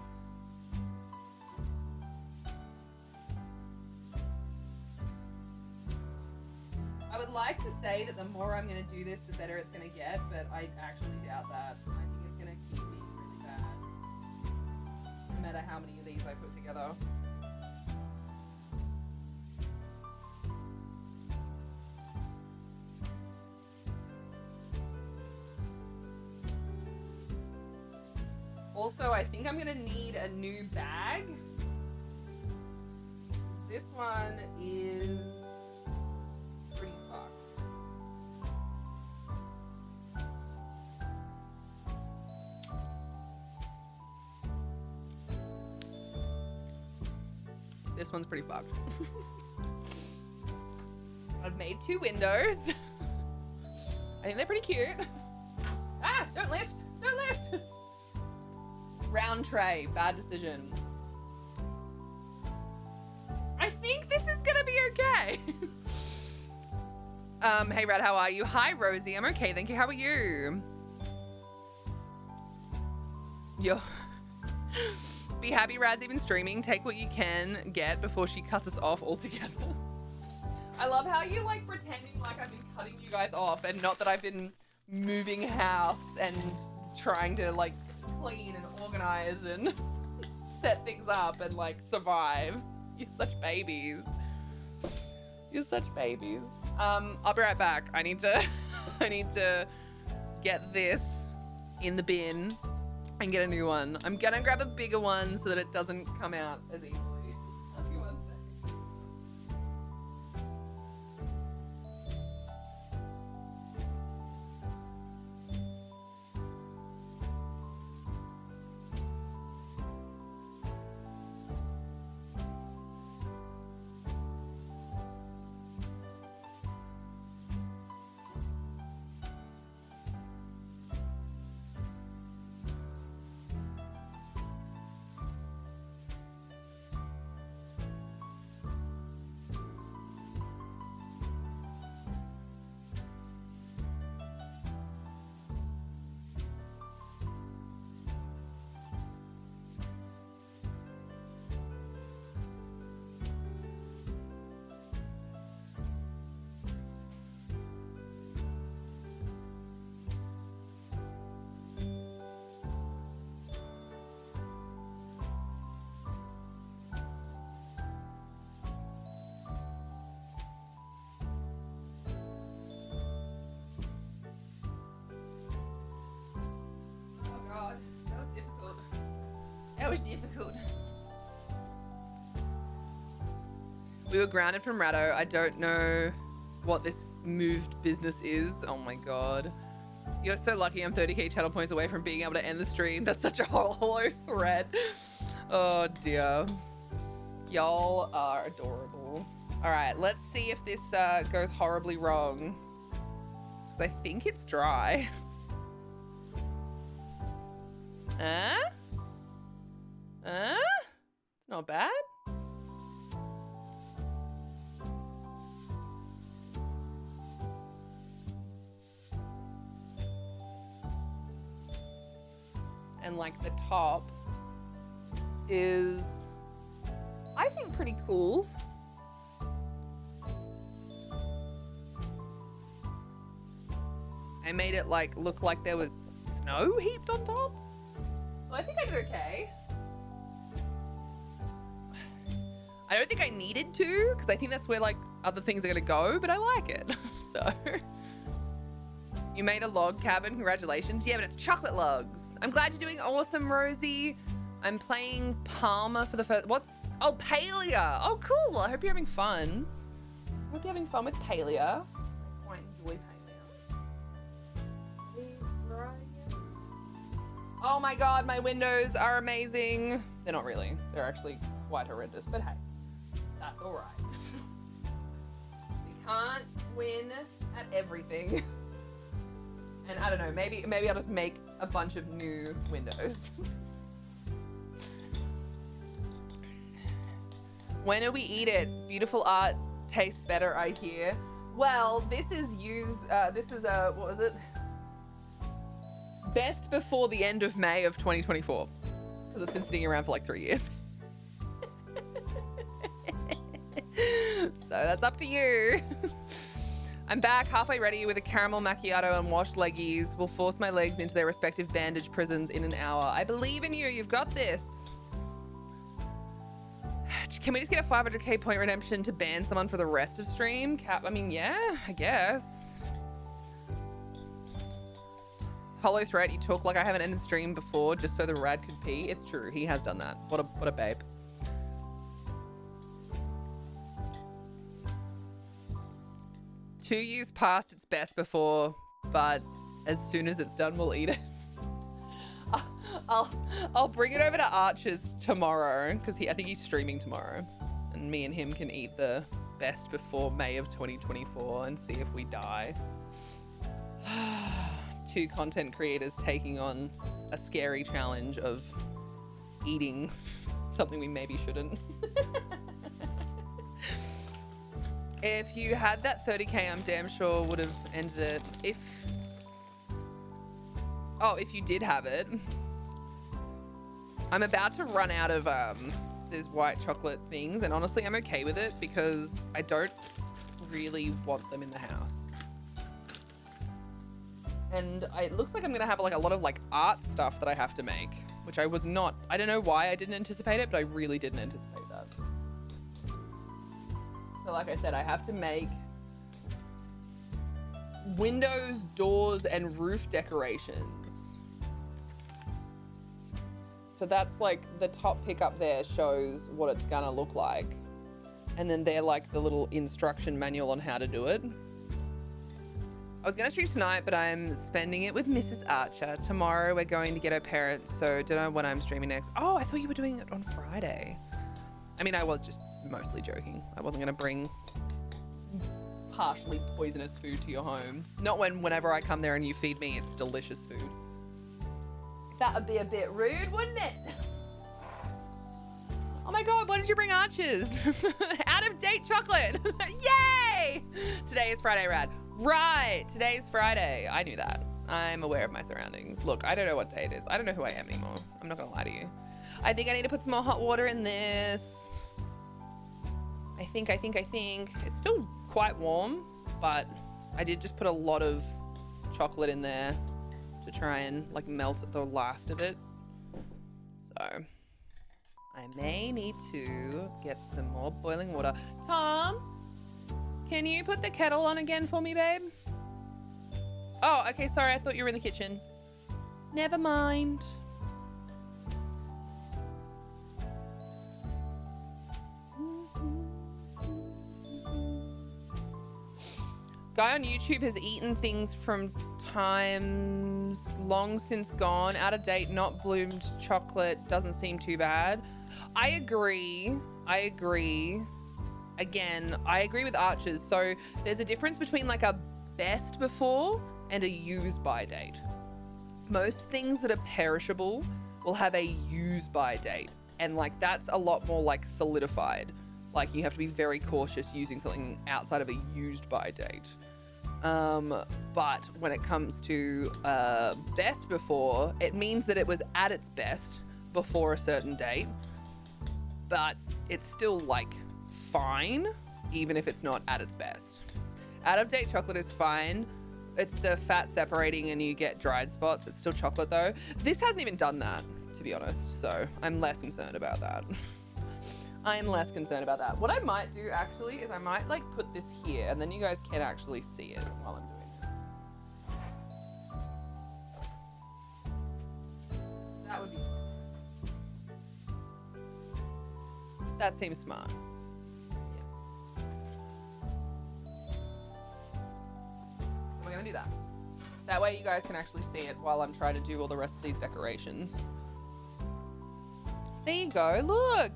I would like to say that the more I'm going to do this, the better it's going to get, but I actually doubt that. I think it's going to keep me really bad, no matter how many of these I put together. Also, I think I'm going to need a new bag. This one is pretty fucked. This one's pretty fucked. I've made 2 windows. I think they're pretty cute. Ah, don't lift, don't lift. Round tray, bad decision. I think this is gonna be okay. Hey Rad, how are you? Hi Rosie, I'm okay, thank you. How are you? Yo. Be happy Rad's even streaming. Take what you can get before she cuts us off altogether. I love how you like pretending like I've been cutting you guys off and not that I've been moving house and trying to like clean and organize and set things up and like survive. You're such babies. You're such babies. I'll be right back. I need to get this in the bin and get a new one. I'm gonna grab a bigger one so that it doesn't come out as easily. Give me 1 second. That was difficult. We were grounded from Ratto. I don't know what this moved business is. Oh my god. You're so lucky I'm 30k channel points away from being able to end the stream. That's such a hollow thread. Oh dear. Y'all are adorable. All right, let's see if this goes horribly wrong. Because I think it's dry. It's not bad. And like the top is, I think, pretty cool. I made it like look like there was snow heaped on top. So I think I did okay. I don't think I needed to, because I think that's where like other things are gonna go, but I like it. So you made a log cabin, congratulations. Yeah, but it's chocolate logs. I'm glad you're doing awesome, Rosie. I'm playing Palmer for the first, oh, Palia. Oh, cool, I hope you're having fun. I hope you're having fun with Palia. I quite enjoy Palia. Oh my God, my windows are amazing. They're not really, they're actually quite horrendous, but hey. That's all right. We can't win at everything. And I don't know, maybe I'll just make a bunch of new windows. When do we eat it? Beautiful art tastes better, I hear. Well, this is what was it? best before the end of May of 2024. Because it's been sitting around for like 3 years. So that's up to you. I'm back, halfway ready with a caramel macchiato and washed leggies. Will force my legs into their respective bandage prisons in an hour. I believe in you. You've got this. Can we just get a 500k point redemption to ban someone for the rest of stream? I mean, yeah, I guess. Hollow threat, you talk like I haven't ended stream before just so the rad could pee. It's true, he has done that. What a babe. Two years past its best before, but as soon as it's done, we'll eat it. I'll bring it over to Archer's tomorrow because I think he's streaming tomorrow, and me and him can eat the best before May of 2024 and see if we die. Two content creators taking on a scary challenge of eating something we maybe shouldn't. If you had that 30k, I'm damn sure would have ended it. If you did have it. I'm about to run out of these white chocolate things, and honestly, I'm okay with it because I don't really want them in the house. And it looks like I'm gonna have like a lot of like art stuff that I have to make, which I don't know why I didn't anticipate it, but I really didn't anticipate that. So like I said, I have to make windows, doors, and roof decorations. So that's like the top pick up there shows what it's gonna look like. And then they're like the little instruction manual on how to do it. I was gonna stream tonight, but I'm spending it with Mrs. Archer. Tomorrow we're going to get her parents, so don't know when I'm streaming next. Oh, I thought you were doing it on Friday. I mean, I was just mostly joking. I wasn't gonna bring partially poisonous food to your home. Not whenever I come there and you feed me, it's delicious food. That would be a bit rude, wouldn't it? Oh my God, why did you bring Archers? Out of date chocolate. Yay! Today is Friday, Rad. Right, today's Friday. I knew that. I'm aware of my surroundings. Look, I don't know what day it is. I don't know who I am anymore. I'm not gonna lie to you. I think I need to put some more hot water in this. I think. It's still quite warm, but I did just put a lot of chocolate in there to try and like melt the last of it. So I may need to get some more boiling water. Tom, can you put the kettle on again for me, babe? Oh, okay, sorry, I thought you were in the kitchen. Never mind. Guy on YouTube has eaten things from times long since gone. Out of date, not bloomed chocolate doesn't seem too bad. I agree. Again, I agree with Archers. So there's a difference between like a best before and a use by date. Most things that are perishable will have a use by date. And like that's a lot more like solidified. Like you have to be very cautious using something outside of a used by date. But when it comes to best before, it means that it was at its best before a certain date, but it's still like fine, even if it's not at its best. Out of date chocolate is fine. It's the fat separating and you get dried spots. It's still chocolate though. This hasn't even done that, to be honest. So I'm less concerned about that. I'm less concerned about that. What I might do actually is I might like put this here and then you guys can actually see it while I'm doing it. That would be fun. That seems smart. Yeah. We're gonna do that. That way you guys can actually see it while I'm trying to do all the rest of these decorations. There you go, look!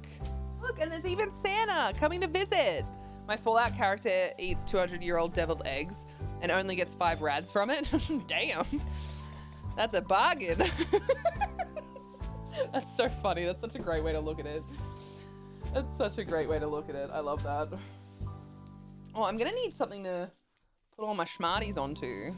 Look, and there's even Santa coming to visit. My Fallout character eats 200-year-old deviled eggs and only gets 5 rads from it. Damn, that's a bargain. That's so funny. That's such a great way to look at it. That's such a great way to look at it. I love that. Oh, I'm gonna need something to put all my schmarties onto.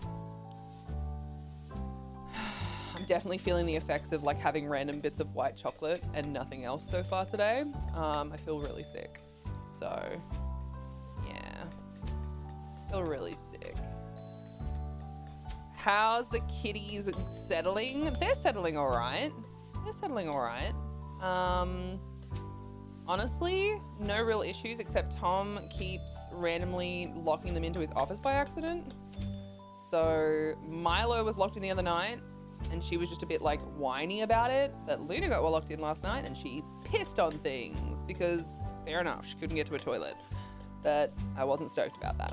I'm definitely feeling the effects of like having random bits of white chocolate and nothing else so far today. I feel really sick. So, yeah. Feel really sick. How's the kitties settling? They're settling all right. They're settling all right. Honestly, no real issues except Tom keeps randomly locking them into his office by accident. So Milo was locked in the other night and she was just a bit like whiny about it. But Luna got locked in last night and she pissed on things because fair enough, she couldn't get to a toilet. But I wasn't stoked about that,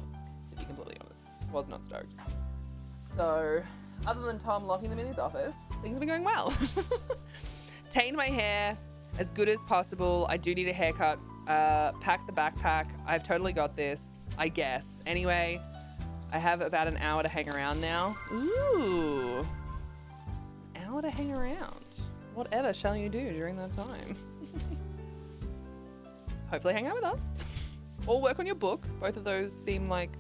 to be completely honest. Was not stoked. So other than Tom locking them in his office, things have been going well. Tained my hair as good as possible. I do need a haircut. Pack the backpack. I've totally got this, I guess. Anyway, I have about an hour to hang around now. Ooh. An hour to hang around. Whatever shall you do during that time? Hopefully hang out with us. Or work on your book. Both of those seem like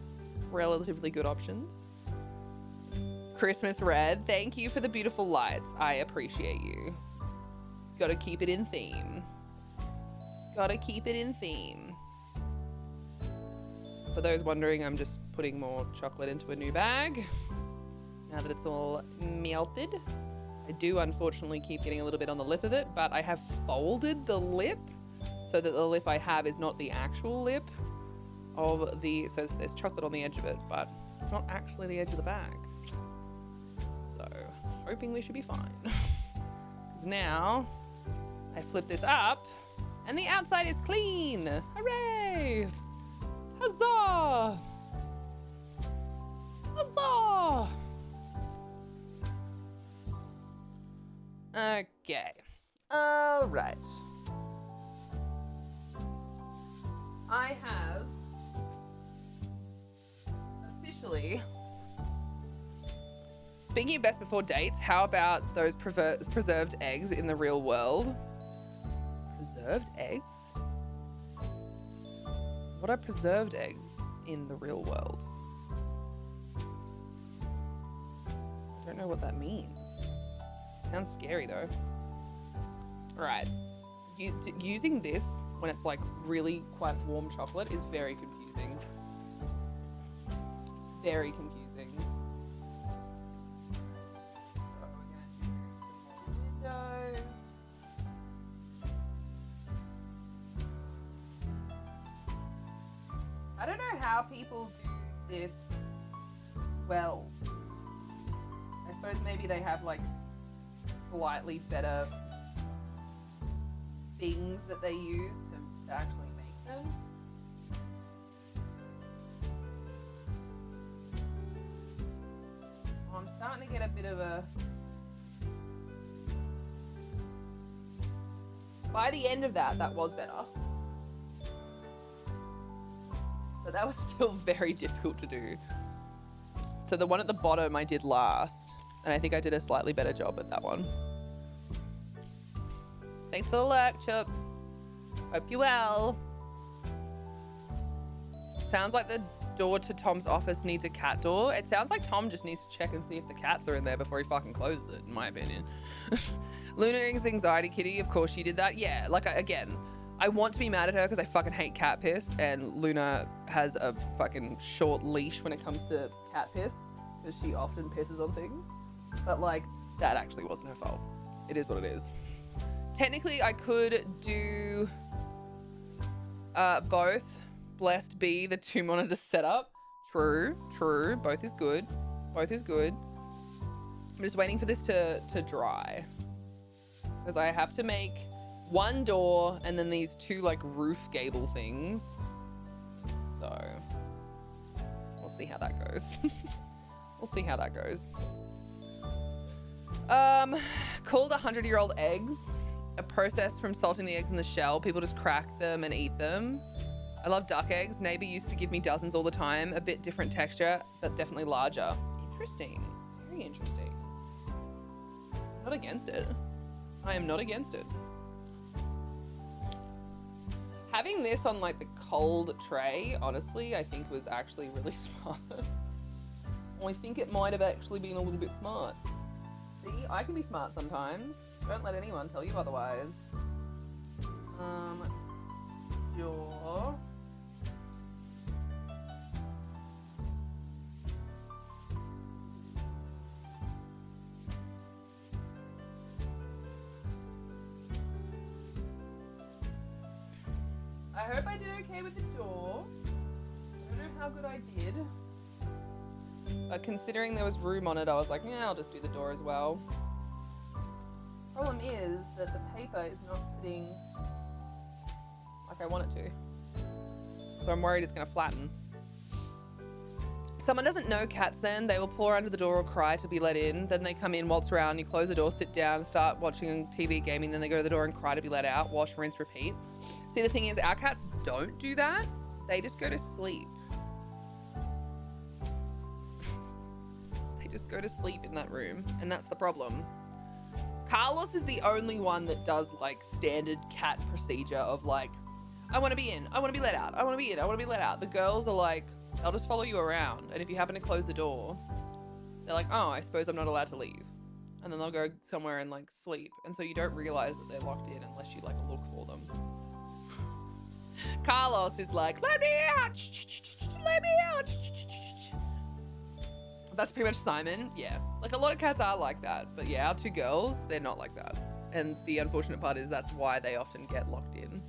relatively good options. Christmas Red, thank you for the beautiful lights. I appreciate you. Gotta keep it in theme. Gotta keep it in theme. For those wondering, I'm just putting more chocolate into a new bag. Now that it's all melted. I do unfortunately keep getting a little bit on the lip of it, but I have folded the lip so that the lip I have is not the actual lip of the, so there's chocolate on the edge of it, but it's not actually the edge of the bag. So, hoping we should be fine. Because now, I flip this up, and the outside is clean! Hooray! Huzzah! Huzzah! Okay. Alright. I have officially... Speaking of best before dates, how about those preserved eggs in the real world? Preserved eggs? What are preserved eggs in the real world? I don't know what that means. Sounds scary though. Alright. Using this when it's like really quite warm chocolate is very confusing. Very confusing. I don't know how people do this well. I suppose maybe they have like slightly better things that they use to actually make them. Oh, I'm starting to get a bit of a... By the end of that was better. But that was still very difficult to do. So the one at the bottom I did last, and I think I did a slightly better job at that one. Thanks for the lurk, Chup. Hope you well. Sounds like the door to Tom's office needs a cat door. It sounds like Tom just needs to check and see if the cats are in there before he fucking closes it, in my opinion. Luna's anxiety kitty, of course she did that. Yeah, like, again, I want to be mad at her because I fucking hate cat piss, and Luna has a fucking short leash when it comes to cat piss because she often pisses on things. But, like, that actually wasn't her fault. It is what it is. Technically, I could do both. Blessed be the 2 monitor setup. True. Both is good. Both is good. I'm just waiting for this to dry. Because I have to make one door and then these two, like, roof gable things. So, we'll see how that goes. We'll see how that goes. Called 100-year-old eggs. A process from salting the eggs in the shell. People just crack them and eat them. I love duck eggs. Neighbor used to give me dozens all the time. A bit different texture, but definitely larger. Interesting. Very interesting. Not against it. I am not against it. Having this on like the cold tray, honestly, I think was actually really smart. I think it might have actually been a little bit smart. See, I can be smart sometimes. Don't let anyone tell you otherwise. Door. I hope I did okay with the door. I don't know how good I did. But considering there was room on it, I was like, yeah, I'll just do the door as well. Problem is that the paper is not sitting like I want it to. So I'm worried it's going to flatten. Someone doesn't know cats then. They will paw under the door or cry to be let in. Then they come in, waltz around, you close the door, sit down, start watching TV, gaming. Then they go to the door and cry to be let out. Wash, rinse, repeat. See, the thing is, our cats don't do that. They just go to sleep. They just go to sleep in that room. And that's the problem. Carlos is the only one that does like standard cat procedure of like, I want to be in, I want to be let out, I want to be in, I want to be let out. The girls are like, they'll just follow you around. And if you happen to close the door, they're like, oh, I suppose I'm not allowed to leave. And then they'll go somewhere and like sleep. And so you don't realize that they're locked in unless you like look for them. Carlos is like, let me out, let me out. That's pretty much Simon. Yeah, like a lot of cats are like that, but yeah, our two girls, they're not like that. And the unfortunate part is that's why they often get locked in.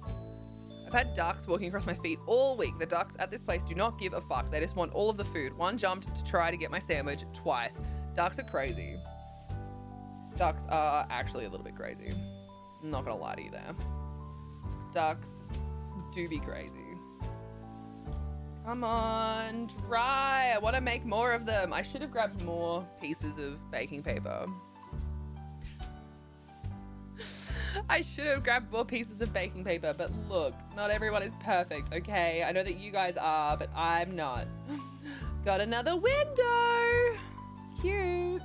I've had ducks walking across my feet all week. The ducks at this place do not give a fuck. They just want all of the food. One jumped to try to get my sandwich twice. Ducks are crazy. Ducks are actually a little bit crazy. I'm not gonna lie to you there. Ducks do be crazy. Come on, dry. I want to make more of them. I should have grabbed more pieces of baking paper. I should have grabbed more pieces of baking paper, but look, not everyone is perfect, okay? I know that you guys are, but I'm not. Got another window. Cute.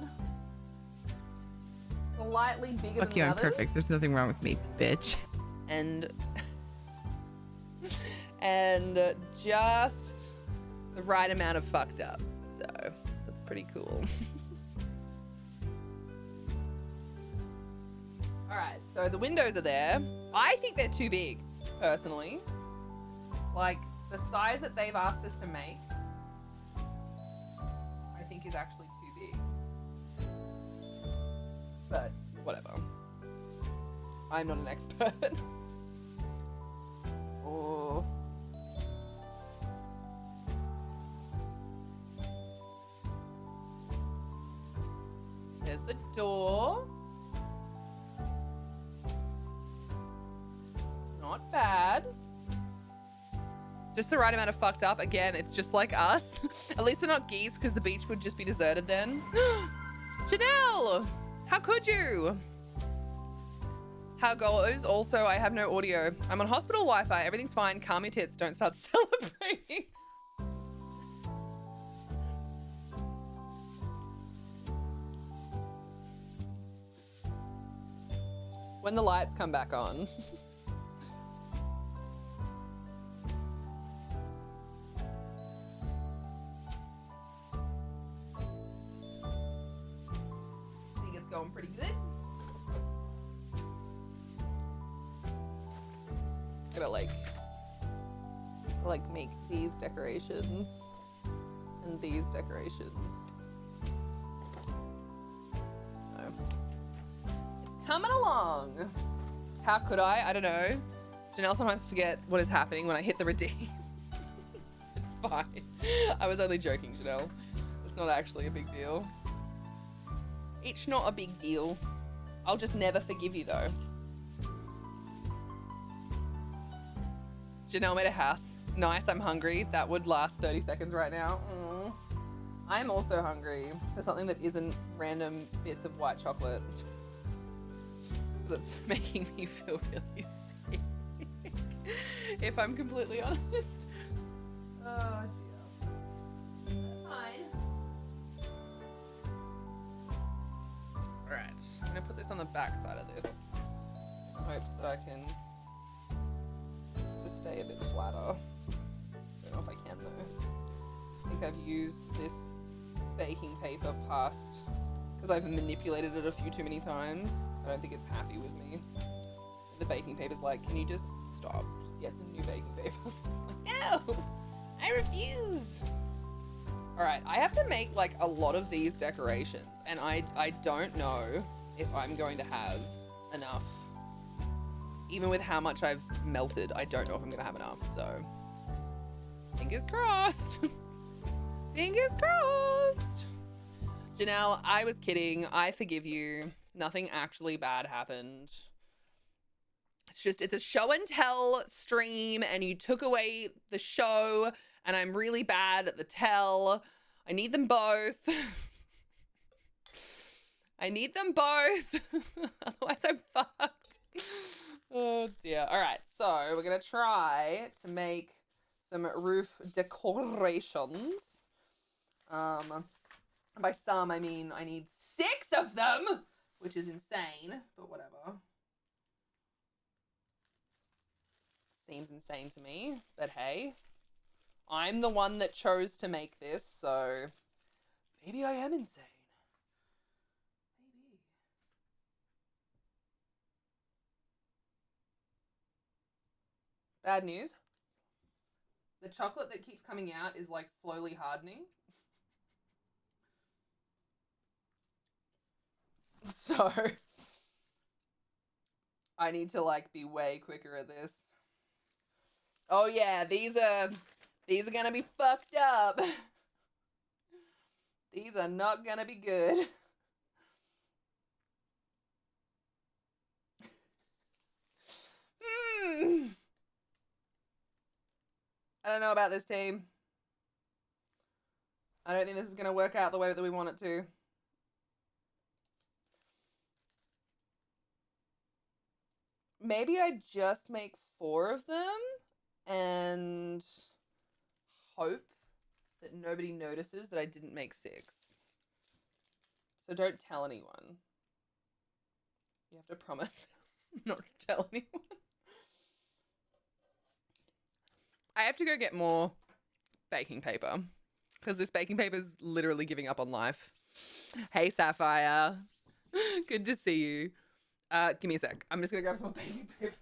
Slightly bigger Fuck than you, the I'm others. perfect. There's nothing wrong with me, bitch. And just the right amount of fucked up. So that's pretty cool. All right, so the windows are there. I think they're too big, personally. Like the size that they've asked us to make, I think is actually too big. But whatever. I'm not an expert. Oh. There's the door. Not bad. Just the right amount of fucked up. Again, it's just like us. At least they're not geese because the beach would just be deserted then. Janelle! How could you? How goes? Also, I have no audio. I'm on hospital Wi-Fi. Everything's fine. Calm your tits. Don't start celebrating. When the lights come back on. I think it's going pretty good. Gotta like make these decorations and these decorations. So it's coming along. How could I? I don't know. Janelle sometimes forget what is happening when I hit the redeem. It's fine. I was only joking, Janelle. It's not actually a big deal. It's not a big deal. I'll just never forgive you though. Janelle made a house. Nice, I'm hungry. That would last 30 seconds right now. I'm also hungry for something that isn't random bits of white chocolate. That's making me feel really sick. If I'm completely honest. Oh dear. That's fine. Alright, I'm gonna put this on the back side of this in hopes that I can to stay a bit flatter. Don't know if I can though. I think I've used this baking paper past, because I've manipulated it a few too many times. I don't think it's happy with me. The baking paper's like, can you just stop? Just get some new baking paper. No! I refuse! Alright, I have to make like a lot of these decorations, and I don't know if I'm going to have enough. Even with how much I've melted, I don't know if I'm gonna have enough, so fingers crossed. Fingers crossed. Janelle, I was kidding. I forgive you. Nothing actually bad happened. It's a show and tell stream, and you took away the show, and I'm really bad at the tell. I need them both. I need them both. Otherwise I'm fucked. Oh dear. All right, so we're gonna try to make some roof decorations. By some, I mean I need 6 of them, which is insane, but whatever. Seems insane to me, but hey, I'm the one that chose to make this, so maybe I am insane. Maybe. Bad news. The chocolate that keeps coming out is like slowly hardening. So I need to like be way quicker at this. Oh yeah, these are gonna be fucked up. These are not gonna be good. I don't know about this team. I don't think this is gonna work out the way that we want it to. Maybe I just make 4 of them and hope that nobody notices that I didn't make 6. So don't tell anyone. You have to promise not to tell anyone. I have to go get more baking paper because this baking paper is literally giving up on life. Hey, Sapphire. Good to see you. Give me a sec. I'm just going to grab some more baking paper.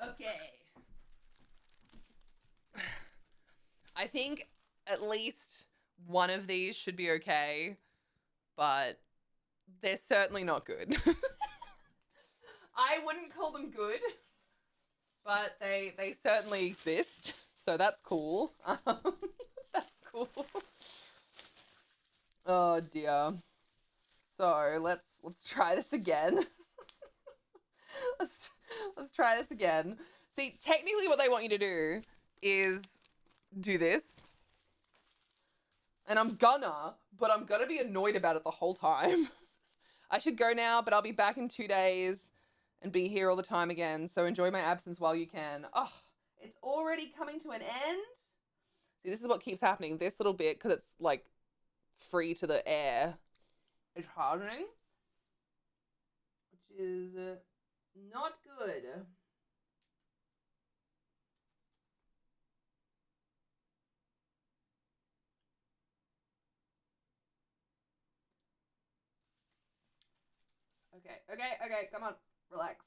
Okay. I think at least one of these should be okay, but they're certainly not good. I wouldn't call them good, but they certainly exist, so that's cool. That's cool. Oh dear. So let's try this again. Let's try this again. See, technically what they want you to do is do this. And I'm gonna be annoyed about it the whole time. I should go now, but I'll be back in 2 days and be here all the time again. So enjoy my absence while you can. Oh, it's already coming to an end. See, this is what keeps happening. This little bit, because it's like free to the air, it's hardening, which is not good. Okay, come on, relax.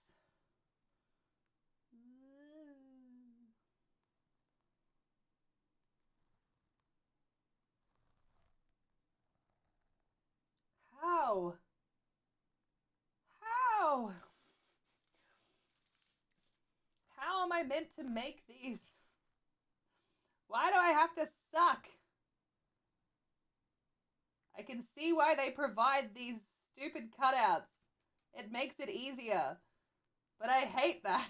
How? How? How am I meant to make these? Why do I have to suck? I can see why they provide these stupid cutouts. It makes it easier. But I hate that.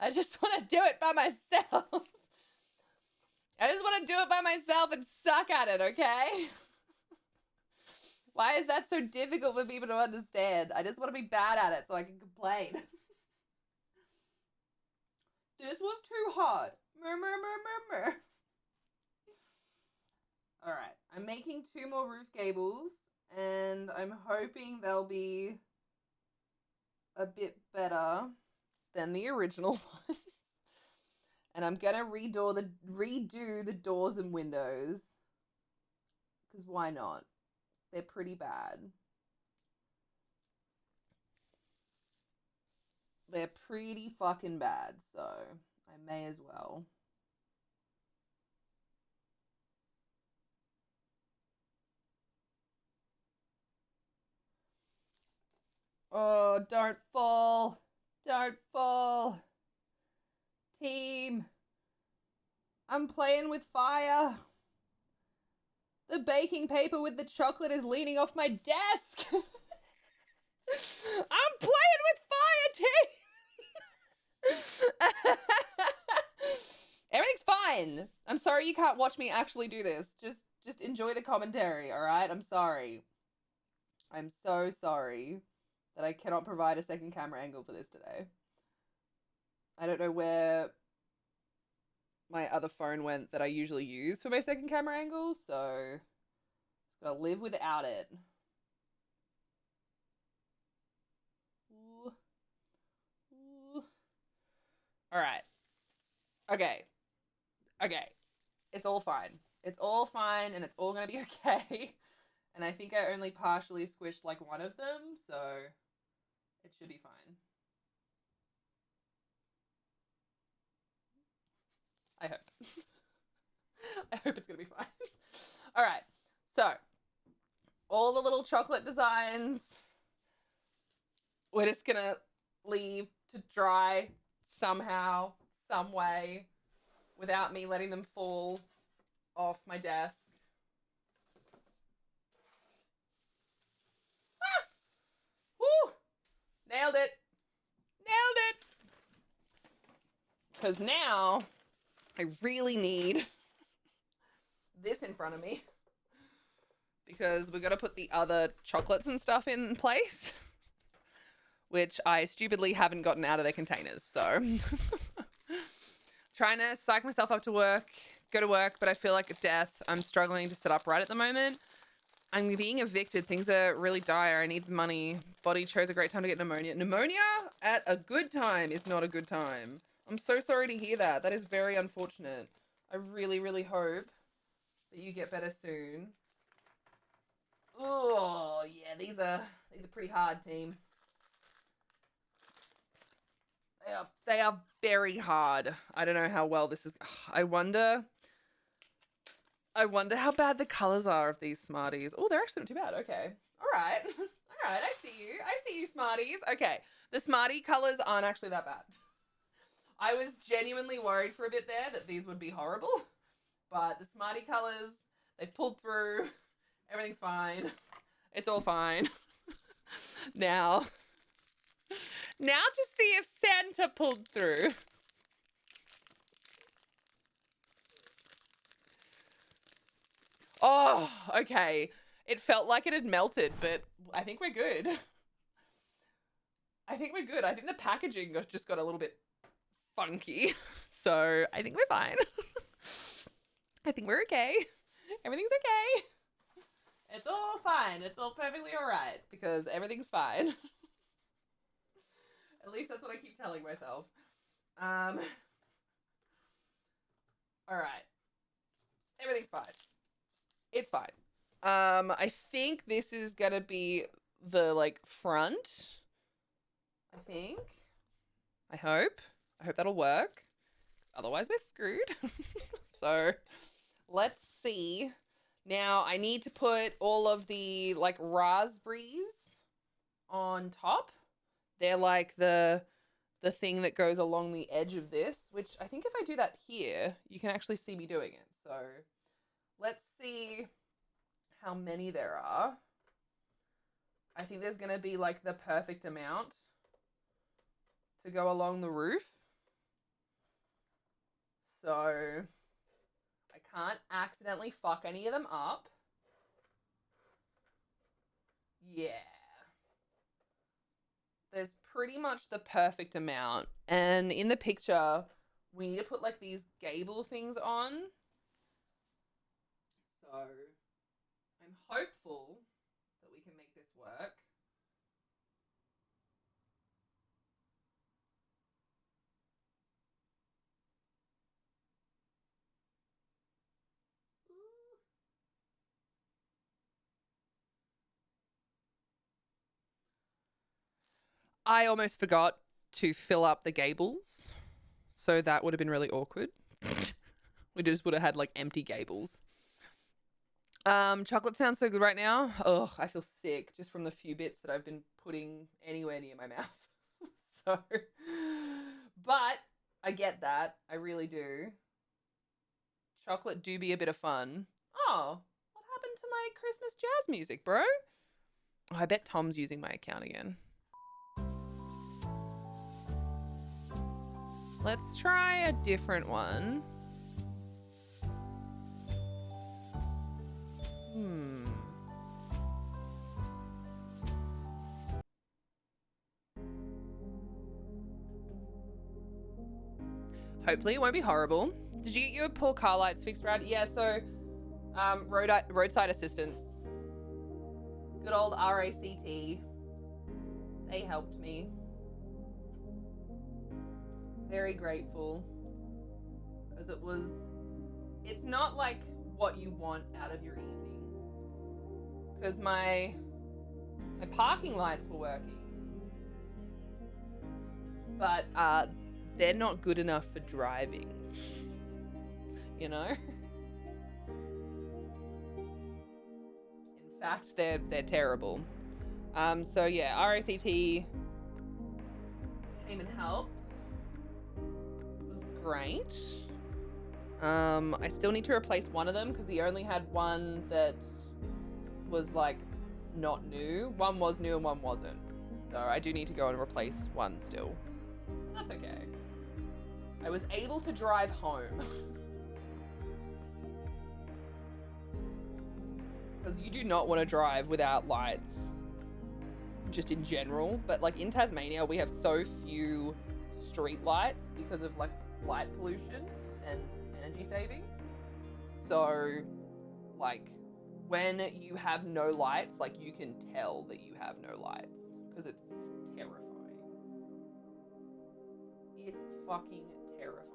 I just want to do it by myself. I just want to do it by myself and suck at it, okay? Why is that so difficult for people to understand? I just want to be bad at it so I can complain. This was too hard. Murmur. Alright, I'm making 2 more roof gables, and I'm hoping they'll be a bit better than the original ones. And I'm gonna redo the doors and windows. Because why not? They're pretty bad. They're pretty fucking bad, so I may as well. Oh, don't fall. Don't fall. Team. I'm playing with fire. The baking paper with the chocolate is leaning off my desk. I'm playing with fire, team. Everything's fine. I'm sorry you can't watch me actually do this. Just enjoy the commentary, all right? I'm sorry. I'm so sorry that I cannot provide a second camera angle for this today. I don't know where my other phone went that I usually use for my second camera angle, so just gotta live without it. Ooh. Ooh. All right. Okay. It's all fine. It's all fine, and it's all gonna be okay. And I think I only partially squished like one of them, so it should be fine. I hope. I hope it's gonna be fine. All right, so all the little chocolate designs, we're just gonna leave to dry somehow, some way, without me letting them fall off my desk. Ah! Woo! Nailed it. Because now I really need this in front of me, because we're going to put the other chocolates and stuff in place, which I stupidly haven't gotten out of their containers. So trying to psych myself up to go to work, but I feel like a death. I'm struggling to sit upright at the moment. I'm being evicted. Things are really dire. I need the money. Body chose a great time to get pneumonia. Pneumonia at a good time is not a good time. I'm so sorry to hear that. That is very unfortunate. I really, really hope that you get better soon. Oh, yeah, these are pretty hard, team. They are very hard. I don't know how well this is. I wonder how bad the colors are of these Smarties. Oh, they're actually not too bad. Okay. All right. All right, I see you, Smarties. Okay. The Smartie colors aren't actually that bad. I was genuinely worried for a bit there that these would be horrible, but the Smartie colors, they've pulled through. Everything's fine. It's all fine. Now to see if Santa pulled through. Oh, okay. It felt like it had melted, but I think we're good. I think the packaging just got a little bit funky. So I think we're fine. I think we're okay. Everything's okay. It's all fine. It's all perfectly all right because everything's fine. At least that's what I keep telling myself. All right. Everything's fine. It's fine. I think this is gonna be the like front. I think. I hope that'll work. Otherwise we're screwed. So let's see. Now I need to put all of the like raspberries on top. They're like the thing that goes along the edge of this, which I think if I do that here, you can actually see me doing it. So let's see how many there are. I think there's going to be like the perfect amount to go along the roof. So I can't accidentally fuck any of them up. Yeah. There's pretty much the perfect amount. And in the picture, we need to put like these gable things on. So I'm hopeful that we can make this work. I almost forgot to fill up the gables, so that would have been really awkward. We just would have had like empty gables. Chocolate sounds so good right now. Oh, I feel sick just from the few bits that I've been putting anywhere near my mouth. So, but I get that. I really do. Chocolate do be a bit of fun. Oh, what happened to my Christmas jazz music, bro? Oh, I bet Tom's using my account again. Let's try a different one. Hopefully it won't be horrible. Did you get your poor car lights fixed, Rad? Yeah, so roadside assistance. Good old RACT. They helped me. Very grateful. Because it's not like what you want out of your evening. Because my parking lights were working. But they're not good enough for driving. You know? In fact, they're terrible. So yeah, RACT came and helped. It was great. I still need to replace one of them because he only had one that was like not new. One was new and one wasn't. So I do need to go and replace one still. That's okay. I was able to drive home. Because you do not want to drive without lights. Just in general. But like in Tasmania, we have so few street lights because of like light pollution and energy saving. So like when you have no lights, like you can tell that you have no lights because it's terrifying. It's fucking terrifying.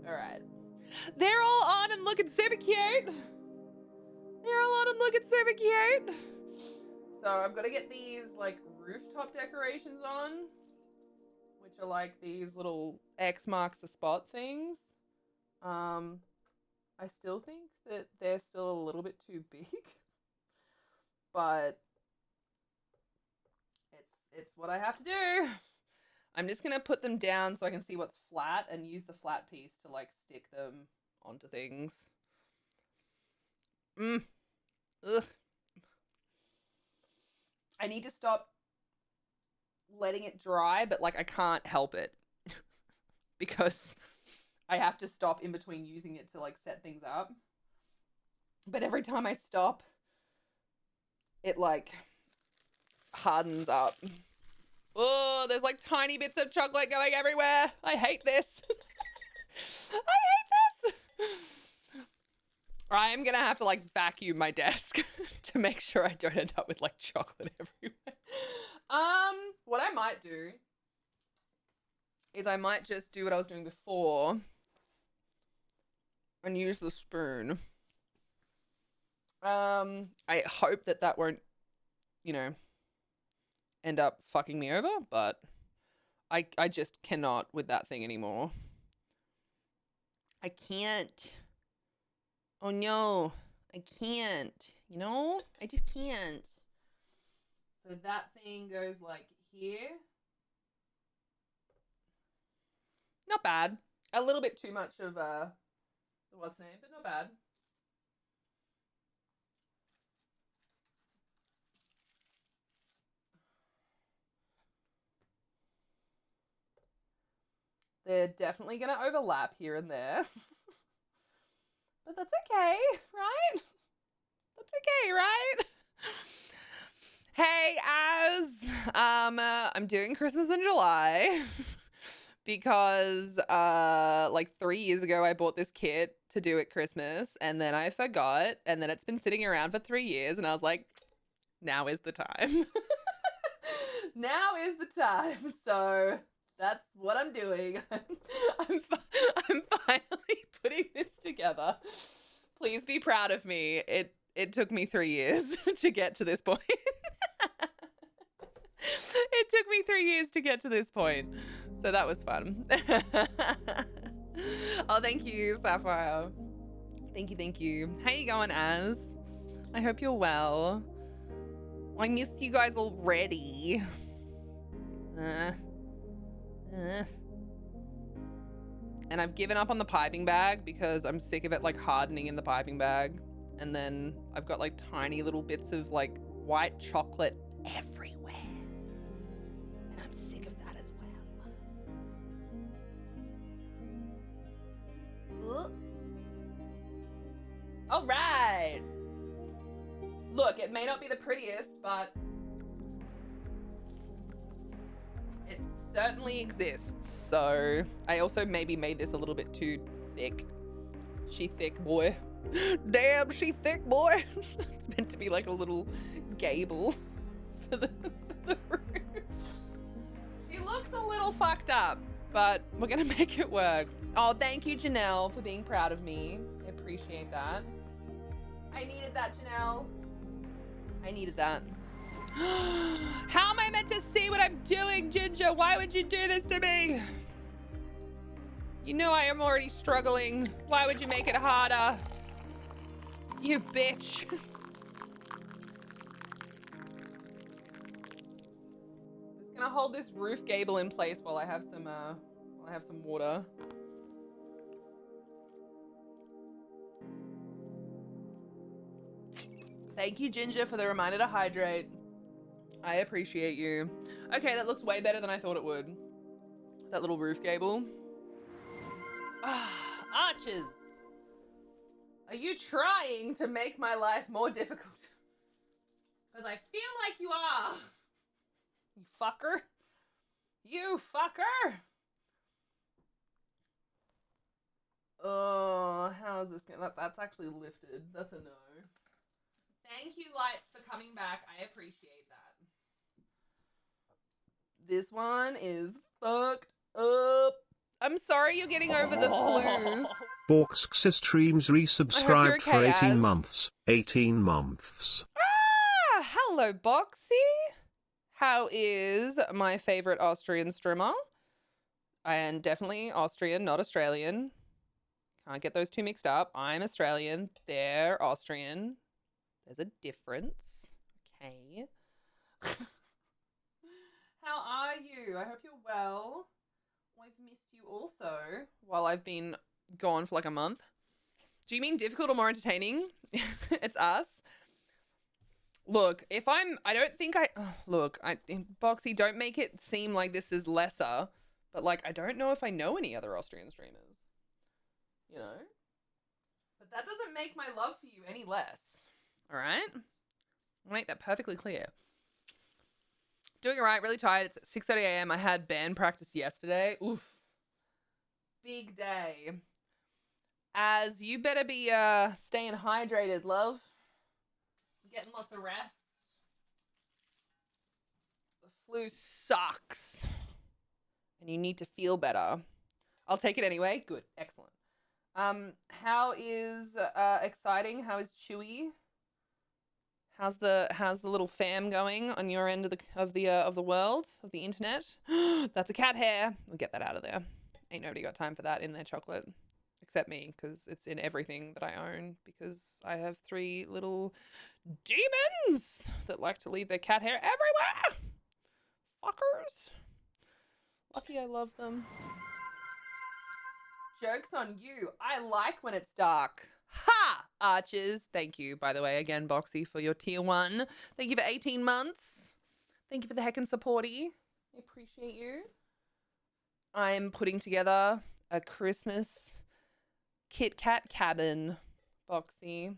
All right. They're all on and looking super cute. They're all on and looking super cute. So I've got to get these like rooftop decorations on, which are like these little X marks the spot things. I still think that they're still a little bit too big, but it's what I have to do. I'm just gonna put them down so I can see what's flat and use the flat piece to like stick them onto things. Ugh. I need to stop letting it dry, but like I can't help it because I have to stop in between using it to like set things up. But every time I stop, it like hardens up. Oh, there's like tiny bits of chocolate going everywhere. I hate this. I hate this. I am gonna have to like vacuum my desk to make sure I don't end up with like chocolate everywhere. What I might do is I might just do what I was doing before and use the spoon. I hope that won't, end up fucking me over, but I just cannot with that thing anymore. I can't. Oh no, I can't. I just can't. So that thing goes like here. Not bad. A little bit too much of what's name, but not bad. They're definitely going to overlap here and there. But that's okay, right? That's okay, right? Hey, I'm doing Christmas in July because like 3 years ago I bought this kit to do at Christmas and then I forgot and then it's been sitting around for 3 years and I was like, now is the time. Now is the time. So that's what I'm doing. I'm finally putting this together. Please be proud of me. It took me 3 years to get to this point. It took me 3 years to get to this point. So that was fun. Oh, thank you, Sapphire. Thank you. How you going, Az? I hope you're well. I missed you guys already. And I've given up on the piping bag because I'm sick of it like hardening in the piping bag. And then I've got like tiny little bits of like white chocolate everywhere. And I'm sick of that as well. All right. Look, it may not be the prettiest, but it certainly exists. So I also maybe made this a little bit too thick. She thick, boy. Damn, she thick, boy. It's meant to be like a little gable for the roof. She looks a little fucked up, but we're gonna make it work. Oh, thank you, Janelle, for being proud of me. I appreciate that. I needed that, Janelle. I needed that. How am I meant to see what I'm doing, Ginger? Why would you do this to me? You know I am already struggling. Why would you make it harder? You bitch. Just gonna hold this roof gable in place while I have some water. Thank you, Ginger, for the reminder to hydrate. I appreciate you. Okay, that looks way better than I thought it would. That little roof gable. Arches. Are you trying to make my life more difficult? Because I feel like you are. You fucker. You fucker. Oh, how is this gonna... That's actually lifted. That's a no. Thank you, lights, for coming back. I appreciate that. This one is fucked up. I'm sorry you're getting over the flu. Borksk streams resubscribed for 18 months. 18 months. Ah, hello, Boxy. How is my favorite Austrian streamer? And definitely Austrian, not Australian. Can't get those two mixed up. I'm Australian. They're Austrian. There's a difference. Okay. How are you? I hope you're well. I've missed you also while I've been gone for like a month. Do you mean difficult or more entertaining? It's us. Look, Boxy, don't make it seem like this is lesser, but like, I don't know if I know any other Austrian streamers, you know? But that doesn't make my love for you any less, all right? I'll make that perfectly clear. Doing all right, really tired. It's 6:30 a.m. I had band practice yesterday. Oof. Big day. As you better be staying hydrated, love. Getting lots of rest. The flu sucks. And you need to feel better. I'll take it anyway. Good. Excellent. How is exciting? How is Chewy? How's the little fam going on your end of the world, of the internet? That's a cat hair. We'll get that out of there. Ain't nobody got time for that in their chocolate. Except me, because it's in everything that I own, because I have 3 little demons that like to leave their cat hair everywhere. Fuckers. Lucky I love them. Joke's on you. I like when it's dark. Ha! Arches. Thank you, by the way, again, Boxy, for your tier 1. Thank you for 18 months. Thank you for the heckin' supporty. I appreciate you. I'm putting together a Christmas Kit Kat cabin, Boxy.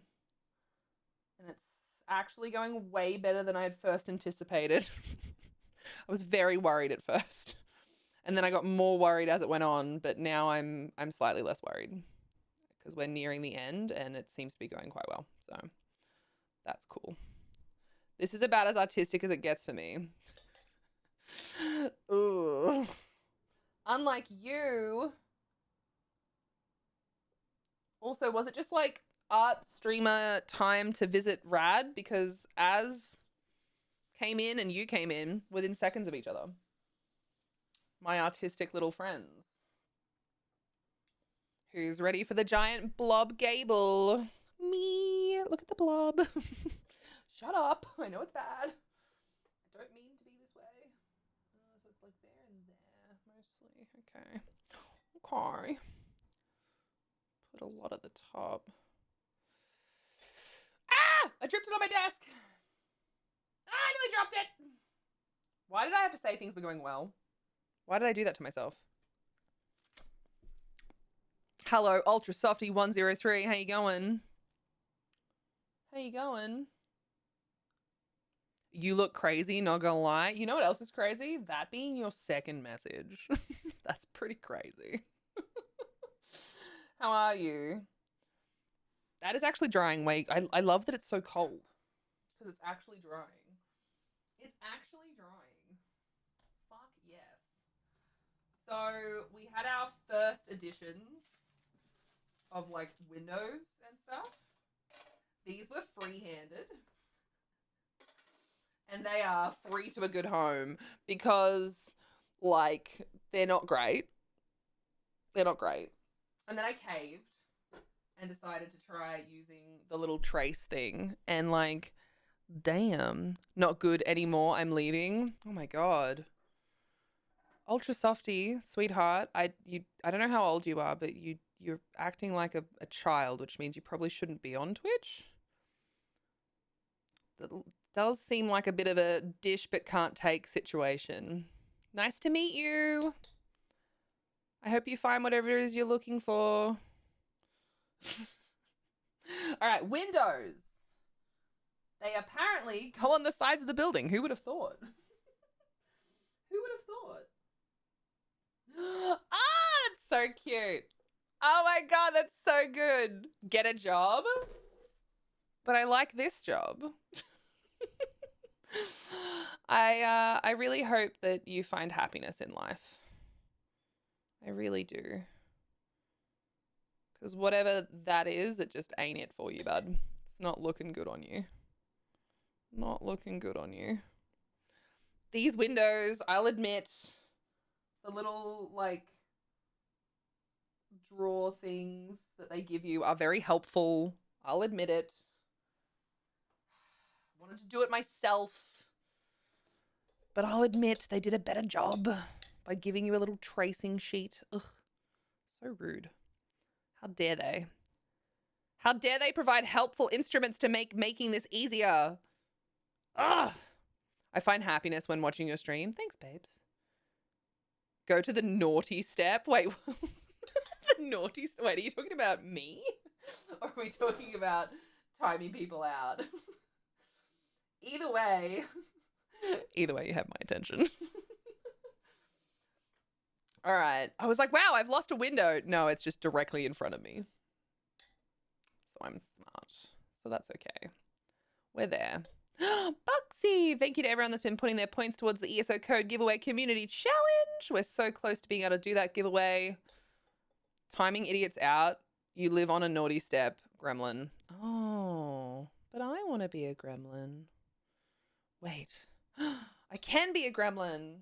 And it's actually going way better than I had first anticipated. I was very worried at first. And then I got more worried as it went on, but now I'm slightly less worried because we're nearing the end and it seems to be going quite well. So that's cool. This is about as artistic as it gets for me. Ooh. Unlike you. Also, was it just like art streamer time to visit Rad? Because Az came in and you came in within seconds of each other. My artistic little friends. Who's ready for the giant blob gable? Me. Look at the blob. Shut up. I know it's bad. I don't mean to be this way. So it's like there and there mostly. Okay. Okay. Put a lot at the top. Ah! I tripped it on my desk. Ah, I nearly dropped it. Why did I have to say things were going well? Why did I do that to myself? Hello, Ultra Softy 103. How you going? How you going? You look crazy, not gonna lie. You know what else is crazy? That being your second message. That's pretty crazy. How are you? That is actually drying. Wait, I love that it's so cold. Because it's actually drying. It's actually drying. Fuck yes. So we had our first editions of like windows and stuff. These were free-handed. And they are free to a good home because like they're not great. They're not great. And then I caved and decided to try using the little trace thing and like, damn, not good anymore. I'm leaving. Oh my God. Ultra Softy, sweetheart. I don't know how old you are, but you're acting like a child, which means you probably shouldn't be on Twitch. That does seem like a bit of a dish but can't take situation. Nice to meet you. I hope you find whatever it is you're looking for. All right, windows. They apparently go on the sides of the building. Who would have thought? Who would have thought? Ah, it's so cute. Oh my God, that's so good. Get a job? But I like this job. I really hope that you find happiness in life. I really do. Because whatever that is, it just ain't it for you, bud. It's not looking good on you. Not looking good on you. These windows, I'll admit, the little, like, drawer things that they give you are very helpful. I'll admit it. Wanted to do it myself. But I'll admit they did a better job by giving you a little tracing sheet. Ugh. So rude. How dare they? How dare they provide helpful instruments to make making this easier? Ugh. I find happiness when watching your stream. Thanks, babes. Go to the naughty step. Wait, the naughty step. Wait, are you talking about me? Or are we talking about timing people out? Either way, you have my attention. All right. I was like, wow, I've lost a window. No, it's just directly in front of me. So I'm smart. So that's okay. We're there. Buxy! Thank you to everyone that's been putting their points towards the ESO Code Giveaway Community Challenge. We're so close to being able to do that giveaway. Timing idiots out. You live on a naughty step, gremlin. Oh, but I want to be a gremlin. Wait. I can be a gremlin.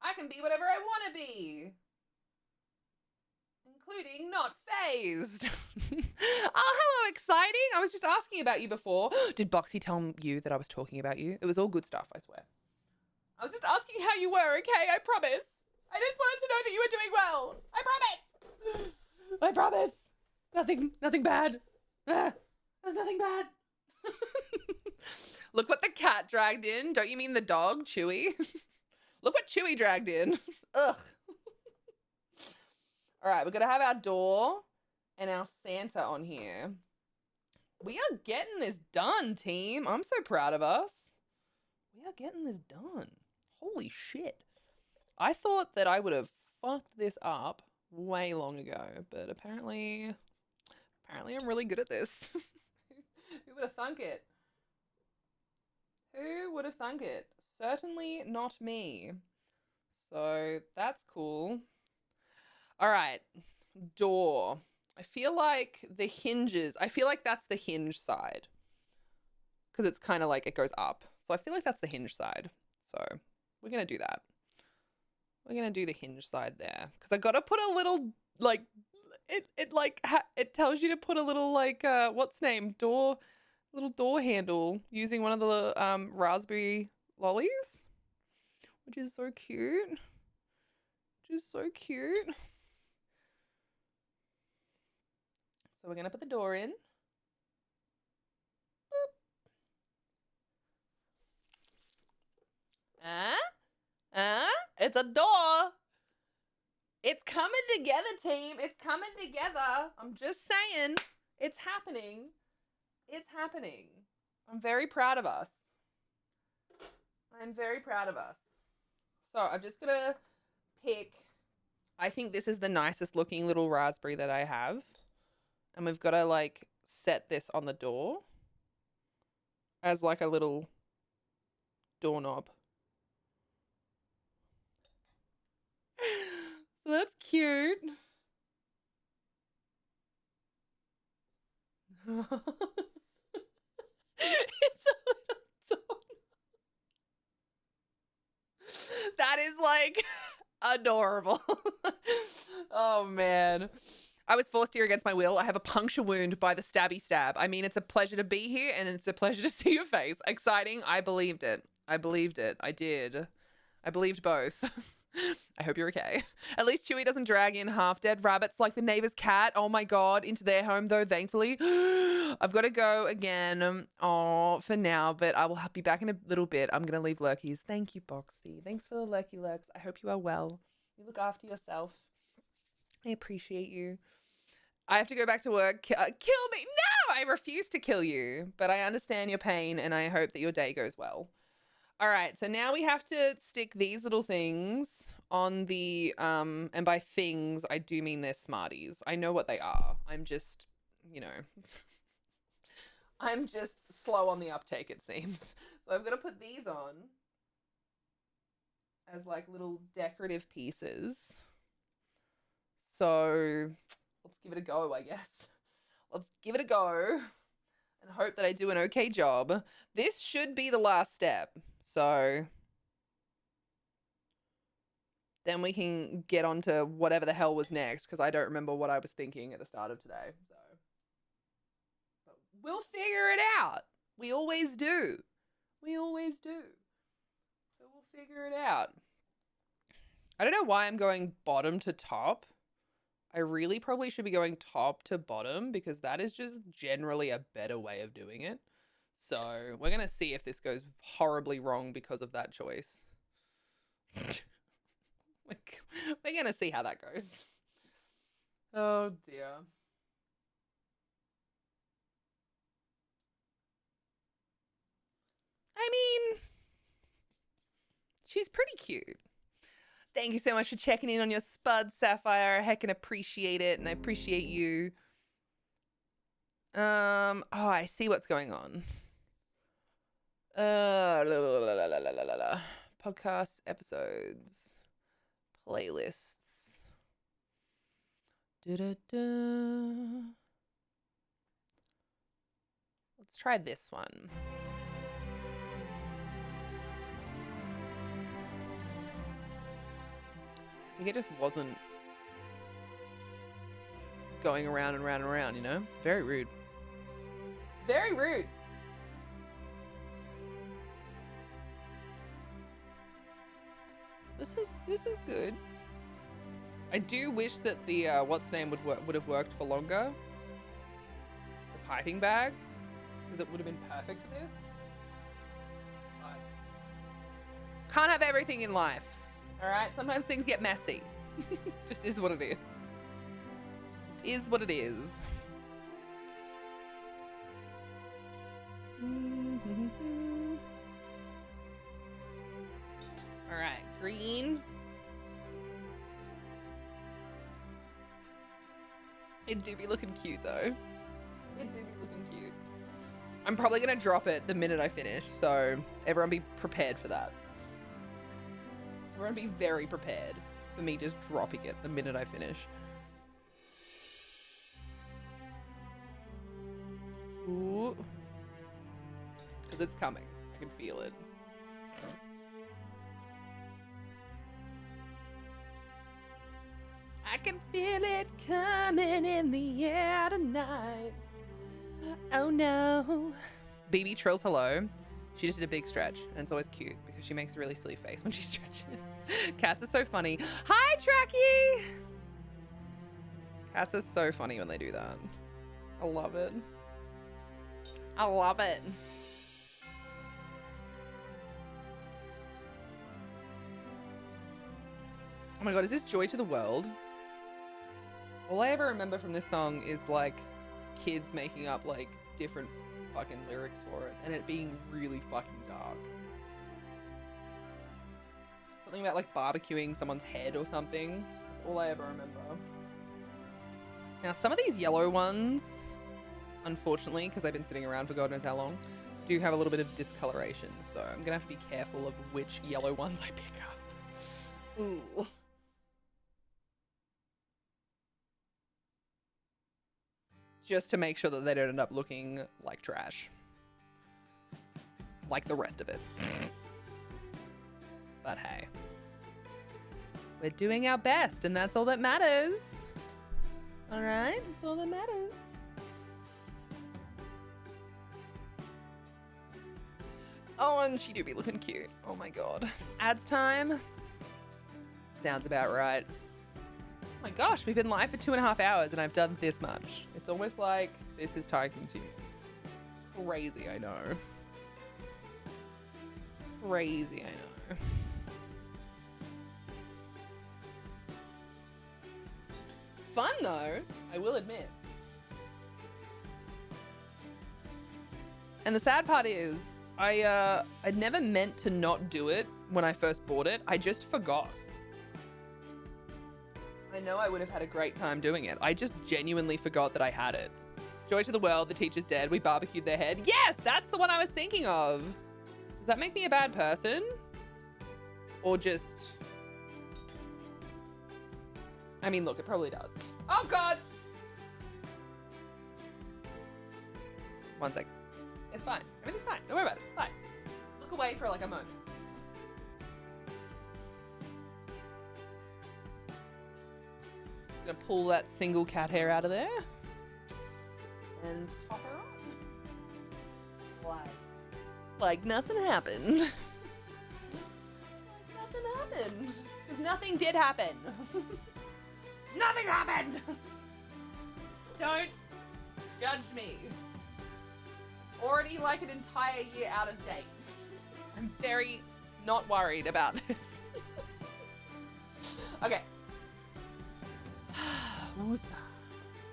I can be whatever I want to be. Including not phased. Oh, hello, exciting. I was just asking about you before. Did Boxy tell you that I was talking about you? It was all good stuff, I swear. I was just asking how you were, okay? I promise. I just wanted to know that you were doing well. I promise. I promise. Nothing bad. There's nothing bad. Look what the cat dragged in. Don't you mean the dog, Chewy? Look what Chewy dragged in. Ugh. All right, we're gonna have our door and our Santa on here. We are getting this done, team. I'm so proud of us. We are getting this done. Holy shit. I thought that I would have fucked this up way long ago, but apparently I'm really good at this. Who would have thunk it? Who would have thunk it? Certainly not me. So that's cool. All right, door. I feel like the hinges, I feel like that's the hinge side. Because it's kind of like it goes up. So I feel like that's the hinge side. So we're going to do that. We're going to do the hinge side there. Because I got to put a little, like, it tells you to put a little, like, what's name? Little door handle using one of the raspberry lollies. Which is so cute. Which is so cute. So we're going to put the door in. It's a door. It's coming together, team. It's coming together. I'm just saying. It's happening. It's happening. I'm very proud of us. I'm very proud of us. So I'm just going to pick, I think this is the nicest looking little raspberry that I have. And we've got to like set this on the door as like a little doorknob. So that's cute. It's a little doorknob. That is like adorable. Oh man. I was forced here against my will. I have a puncture wound by the stabby stab. I mean, it's a pleasure to be here and it's a pleasure to see your face. Exciting. I believed it. I believed it. I did. I believed both. I hope you're okay. At least Chewie doesn't drag in half-dead rabbits like the neighbor's cat. Oh my god, into their home though, thankfully. I've got to go again. Oh, for now, but I will be back in a little bit. I'm going to leave lurkies. Thank you, Boxy. Thanks for the lurky lurks. I hope you are well. You look after yourself. I appreciate you. I have to go back to work. Kill me. No, I refuse to kill you, but I understand your pain and I hope that your day goes well. All right, so now we have to stick these little things on the, and by things, I do mean they're Smarties. I know what they are. I'm just, you know, I'm just slow on the uptake, it seems. So I've got to put these on as like little decorative pieces. So let's give it a go, I guess. Let's give it a go and hope that I do an okay job. This should be the last step. So then we can get on to whatever the hell was next because I don't remember what I was thinking at the start of today. So but we'll figure it out. We always do. We always do. So we'll figure it out. I don't know why I'm going bottom to top. I really probably should be going top to bottom because that is just generally a better way of doing it. So we're going to see if this goes horribly wrong because of that choice. We're going to see how that goes. Oh dear. I mean, she's pretty cute. Thank you so much for checking in on your spud, Sapphire. I heckin' appreciate it, and I appreciate you. Oh, I see what's going on. Podcasts, episodes, playlists. Let's try this one. I think it just wasn't going around and round and round, you know? Very rude. Very rude. This is good. I do wish that the what's name would have worked for longer. The piping bag, because it would have been perfect for this. But can't have everything in life. All right, sometimes things get messy. Just is what it is. is what it is. All right, green. It do be looking cute though. It do be looking cute. I'm probably gonna drop it the minute I finish, so everyone be prepared for that. Everyone be very prepared for me just dropping it the minute I finish. Ooh. Because it's coming. I can feel it. I can feel it coming in the air tonight. Oh no. BB trills hello. She just did a big stretch, and it's always cute because she makes a really silly face when she stretches. Cats are so funny. Hi, Tracky! Cats are so funny when they do that. I love it. I love it. Oh my god, is this Joy to the World? All I ever remember from this song is like kids making up like different fucking lyrics for it and it being really fucking dark. Something about like barbecuing someone's head or something. That's all I ever remember. Now some of these yellow ones, unfortunately, because they've been sitting around for God knows how long, do have a little bit of discoloration. So I'm gonna have to be careful of which yellow ones I pick up. Ooh. Just to make sure that they don't end up looking like trash. Like the rest of it. But hey. We're doing our best and that's all that matters. Alright? That's all that matters. Oh, and she do be looking cute. Oh my god. Ads time? Sounds about right. Oh my gosh, we've been live for 2.5 hours and I've done this much. It's almost like this is time consuming. Crazy, I know. Crazy, I know. Fun though, I will admit. And the sad part is, I'd never meant to not do it when I first bought it. I just forgot. I know I would have had a great time doing it. I just genuinely forgot that I had it. Joy to the World, the teacher's dead, we barbecued their head. Yes, that's the one I was thinking of. Does that make me a bad person? Or just... I mean, look, it probably does. Oh God! One sec. It's fine. Everything's fine. Don't worry about it. It's fine. Look away for like a moment. Gonna pull that single cat hair out of there and pop her on. Like nothing happened. Like nothing happened. Because nothing did happen. Nothing happened. Don't judge me. Already like an entire year out of date. I'm very not worried about this. Okay. Woosah.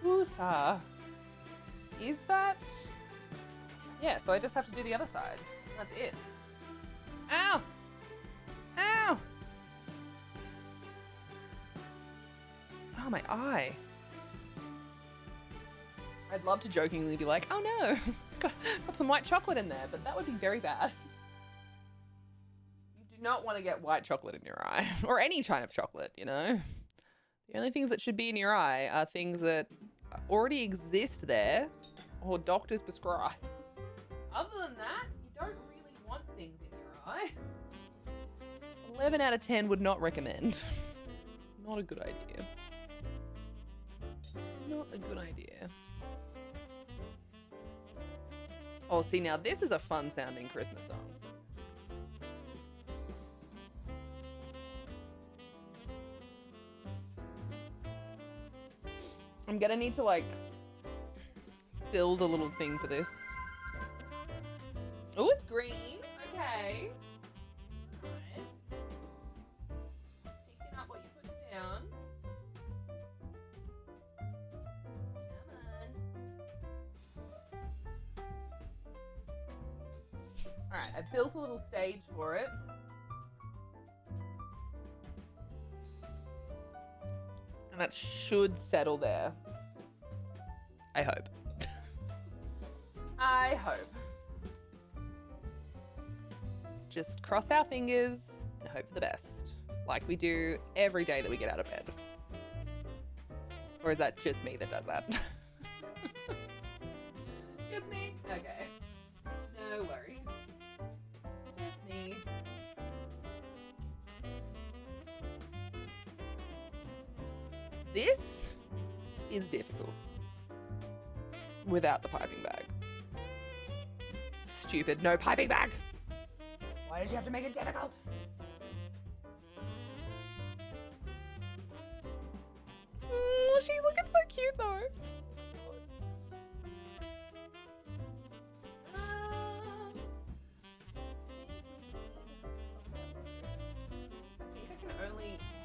Woosah. Is that... Yeah, so I just have to do the other side. That's it. Ow! Ow! Oh, my eye. I'd love to jokingly be like, oh no, got some white chocolate in there, but that would be very bad. You do not want to get white chocolate in your eye, or any kind of chocolate, you know? The only things that should be in your eye are things that already exist there or doctors prescribe. Other than that, you don't really want things in your eye. 11 out of 10 would not recommend. Not a good idea. Not a good idea. Oh, see, now this is a fun sounding Christmas song. I'm gonna need to like build a little thing for this. Oh, it's green. Okay. Alright. Picking up what you put down. Alright, I built a little stage for it. And that should settle there. I hope. I hope. Just cross our fingers and hope for the best. Like we do every day that we get out of bed. Or is that just me that does that? Just me? Okay. No worries. Just me. This is difficult without the piping bag. Stupid, no piping bag. Why did you have to make it difficult? Oh, she's looking so cute though.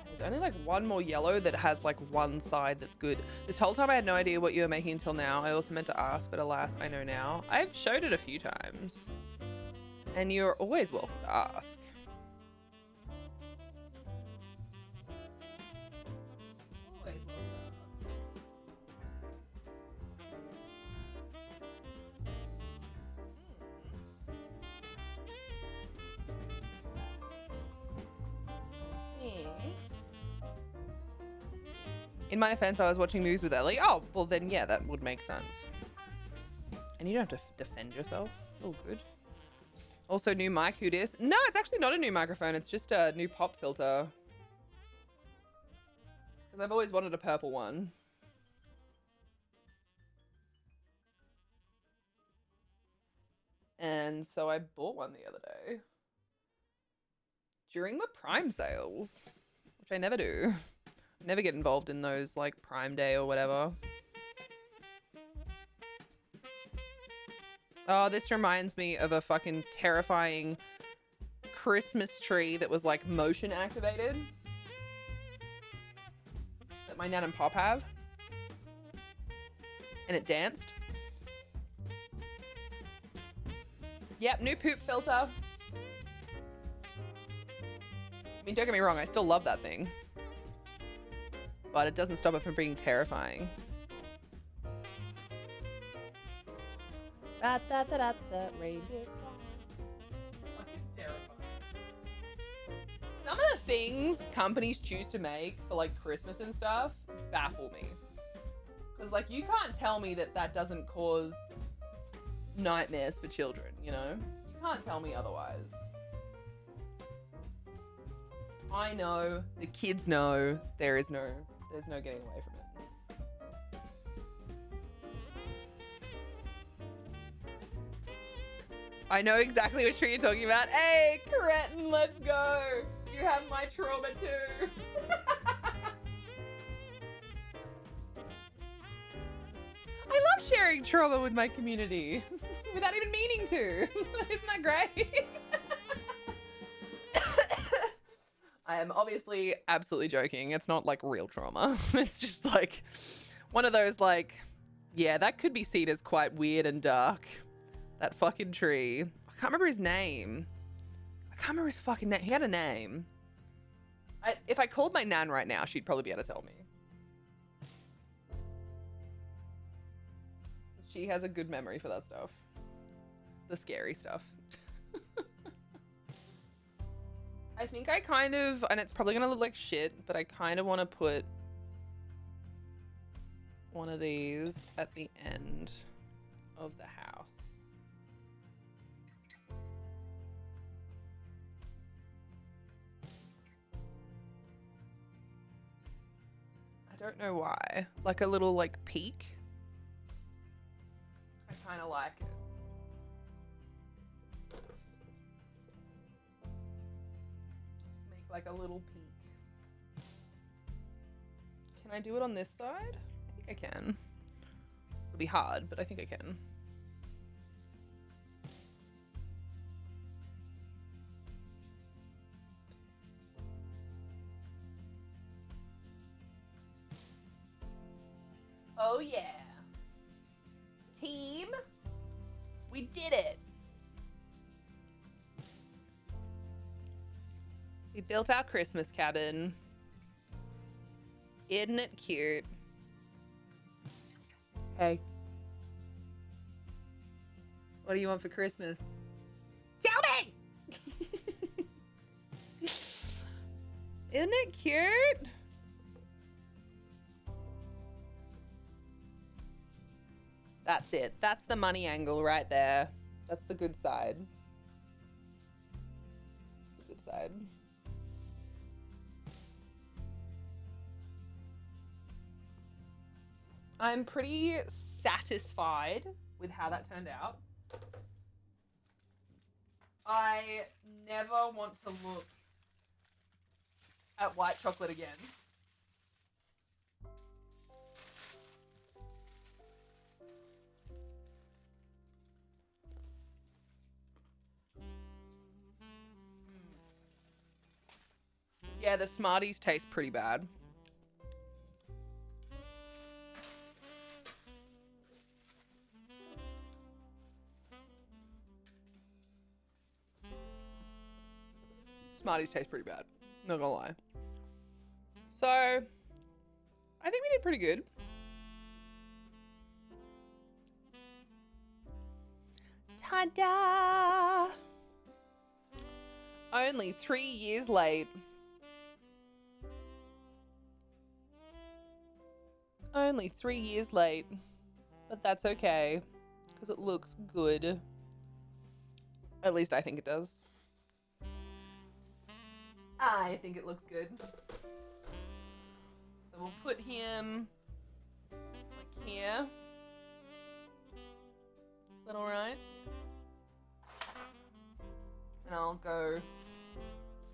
There's only like one more yellow that has like one side that's good. This whole time I had no idea what you were making until now. I also meant to ask, but alas, I know now. I've showed it a few times. And you're always welcome to ask. Always welcome to ask. In my defense, I was watching news with Ellie. Oh, well then, yeah, that would make sense. And you don't have to defend yourself. It's all good. Also, new mic. Who dis? No, it's actually not a new microphone. It's just a new pop filter. Because I've always wanted a purple one. And so I bought one the other day. During the Prime sales. Which I never do. I never get involved in those, like, Prime Day or whatever. Oh, this reminds me of a fucking terrifying Christmas tree that was, like, motion activated. That my nan and pop have. And it danced. Yep, new poop filter. I mean, don't get me wrong, I still love that thing. But it doesn't stop it from being terrifying. Reindeer fucking terrifying. Some of the things companies choose to make for like Christmas and stuff baffle me. Because like you can't tell me that that doesn't cause nightmares for children, you know? You can't tell me otherwise. I know, the kids know, there's no getting away from it. I know exactly which tree you're talking about. Hey, cretin, let's go. You have my trauma too. I love sharing trauma with my community without even meaning to. Isn't that great? I am obviously absolutely joking. It's not like real trauma. It's just like one of those like, yeah, that could be seen as quite weird and dark. That fucking tree. I can't remember his name. I can't remember his fucking name. He had a name. If I called my nan right now, she'd probably be able to tell me. She has a good memory for that stuff. The scary stuff. I think I kind of, and it's probably gonna look like shit, but I kind of want to put one of these at the end of the house. I don't know why. Like a little like peak. I kind of like it. Like a little peak. Can I do it on this side? I think I can. It'll be hard, but I think I can. Oh yeah. Team, we did it. We built our Christmas cabin. Isn't it cute? Hey. What do you want for Christmas? Tell me! Isn't it cute? That's it. That's the money angle right there. That's the good side. That's the good side. I'm pretty satisfied with how that turned out. I never want to look at white chocolate again. Yeah, the Smarties taste pretty bad. Smarties taste pretty bad. Not gonna lie. So, I think we did pretty good. Ta-da! Only 3 years late. Only 3 years late. But that's okay. Because it looks good. At least I think it does. I think it looks good. So we'll put him like here. Is that alright? And I'll go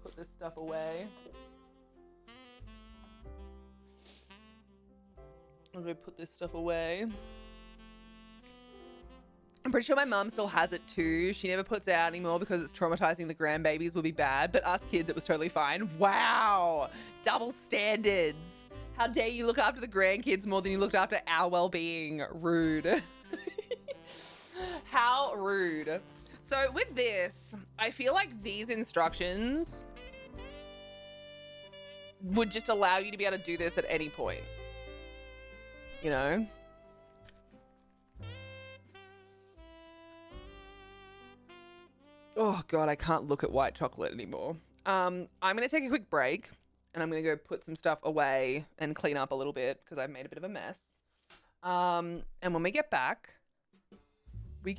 put this stuff away. I'll go put this stuff away. I'm pretty sure my mum still has it too. She never puts it out anymore because it's traumatizing. The grandbabies will be bad, but us kids, it was totally fine. Wow. Double standards. How dare you look after the grandkids more than you looked after our well-being. Rude. How rude. So with this, I feel like these instructions would just allow you to be able to do this at any point. You know? Oh God, I can't look at white chocolate anymore. I'm gonna take a quick break and I'm gonna go put some stuff away and clean up a little bit because I've made a bit of a mess. And when we get back. But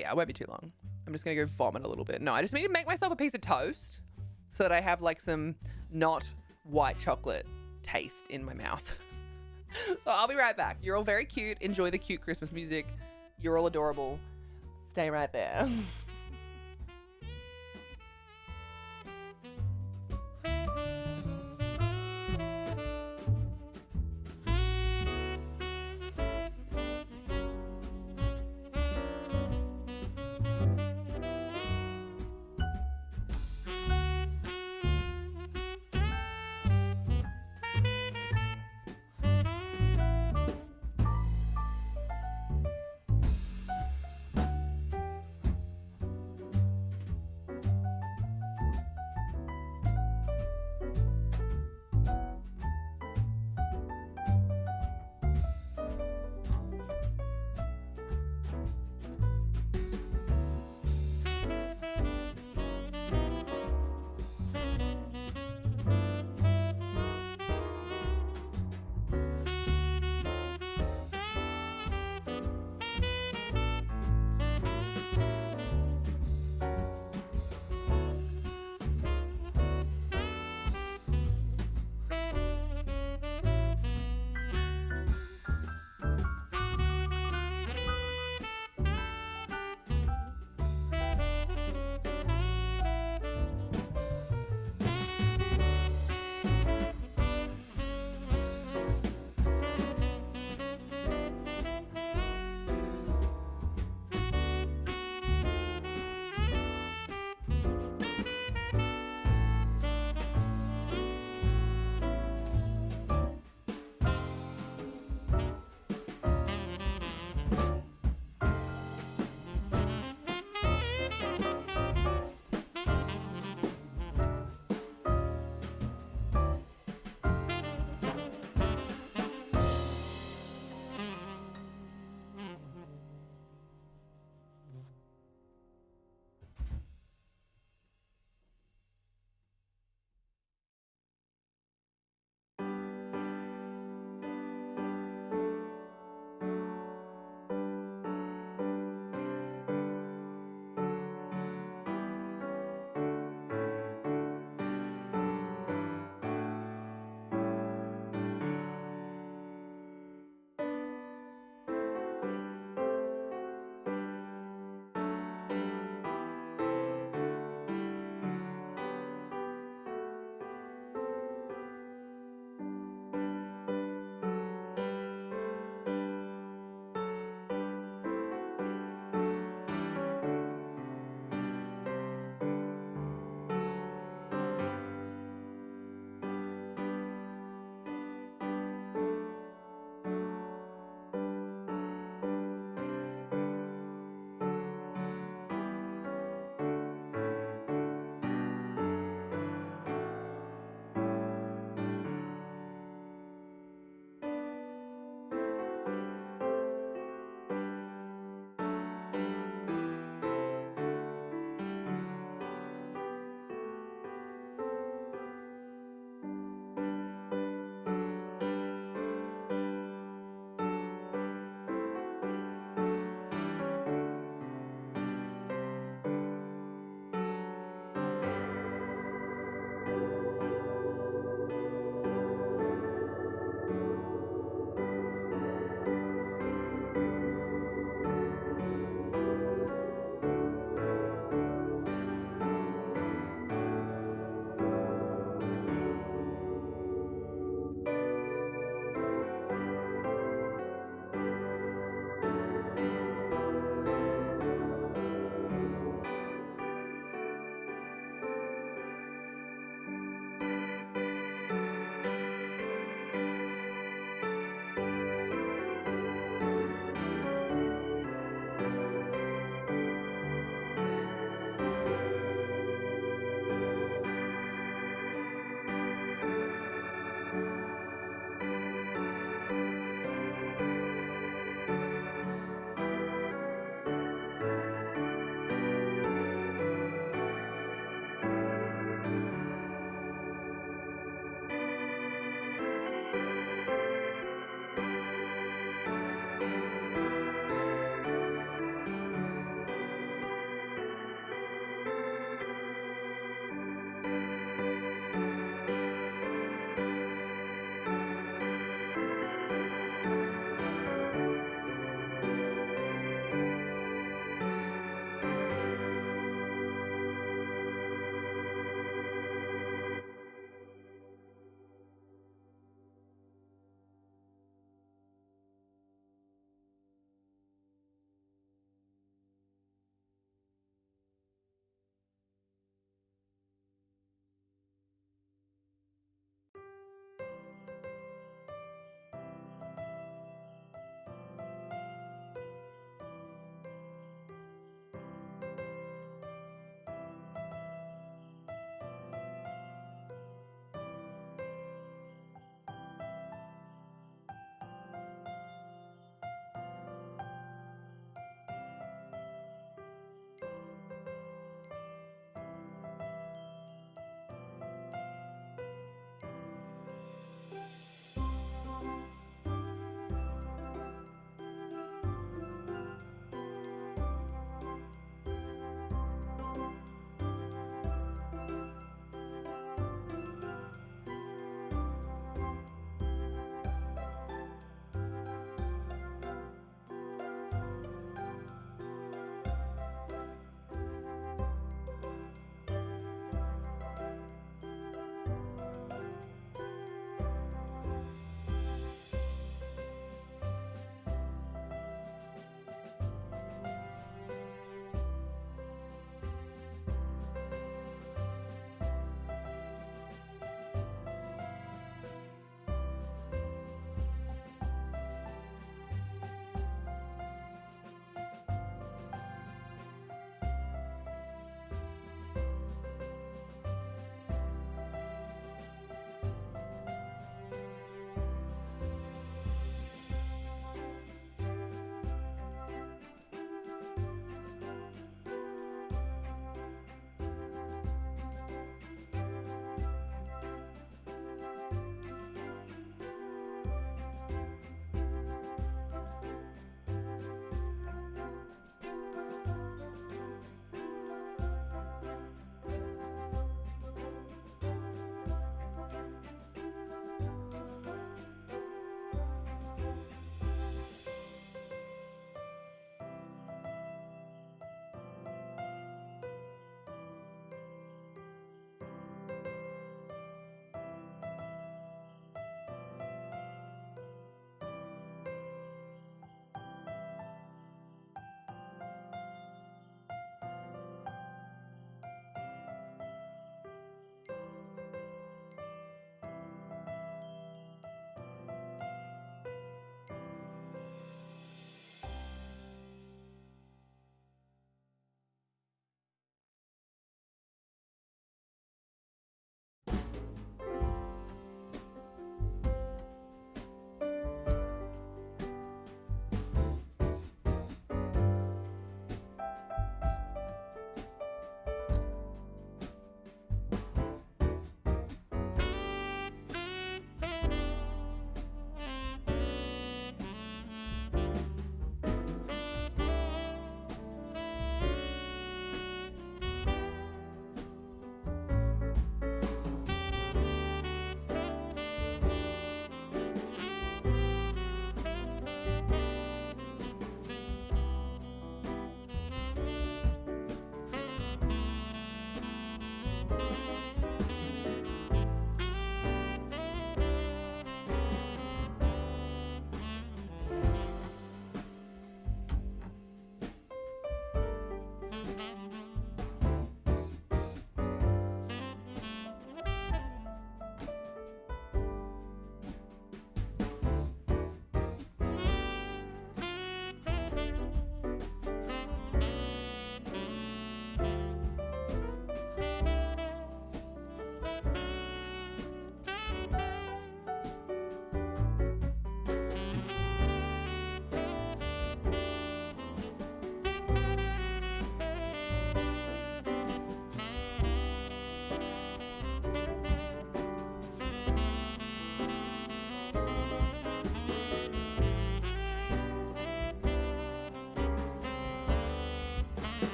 yeah, it won't be too long. I'm just gonna go vomit a little bit. No, I just need to make myself a piece of toast so that I have like some not white chocolate taste in my mouth. So I'll be right back. You're all very cute. Enjoy the cute Christmas music. You're all adorable. Stay right there.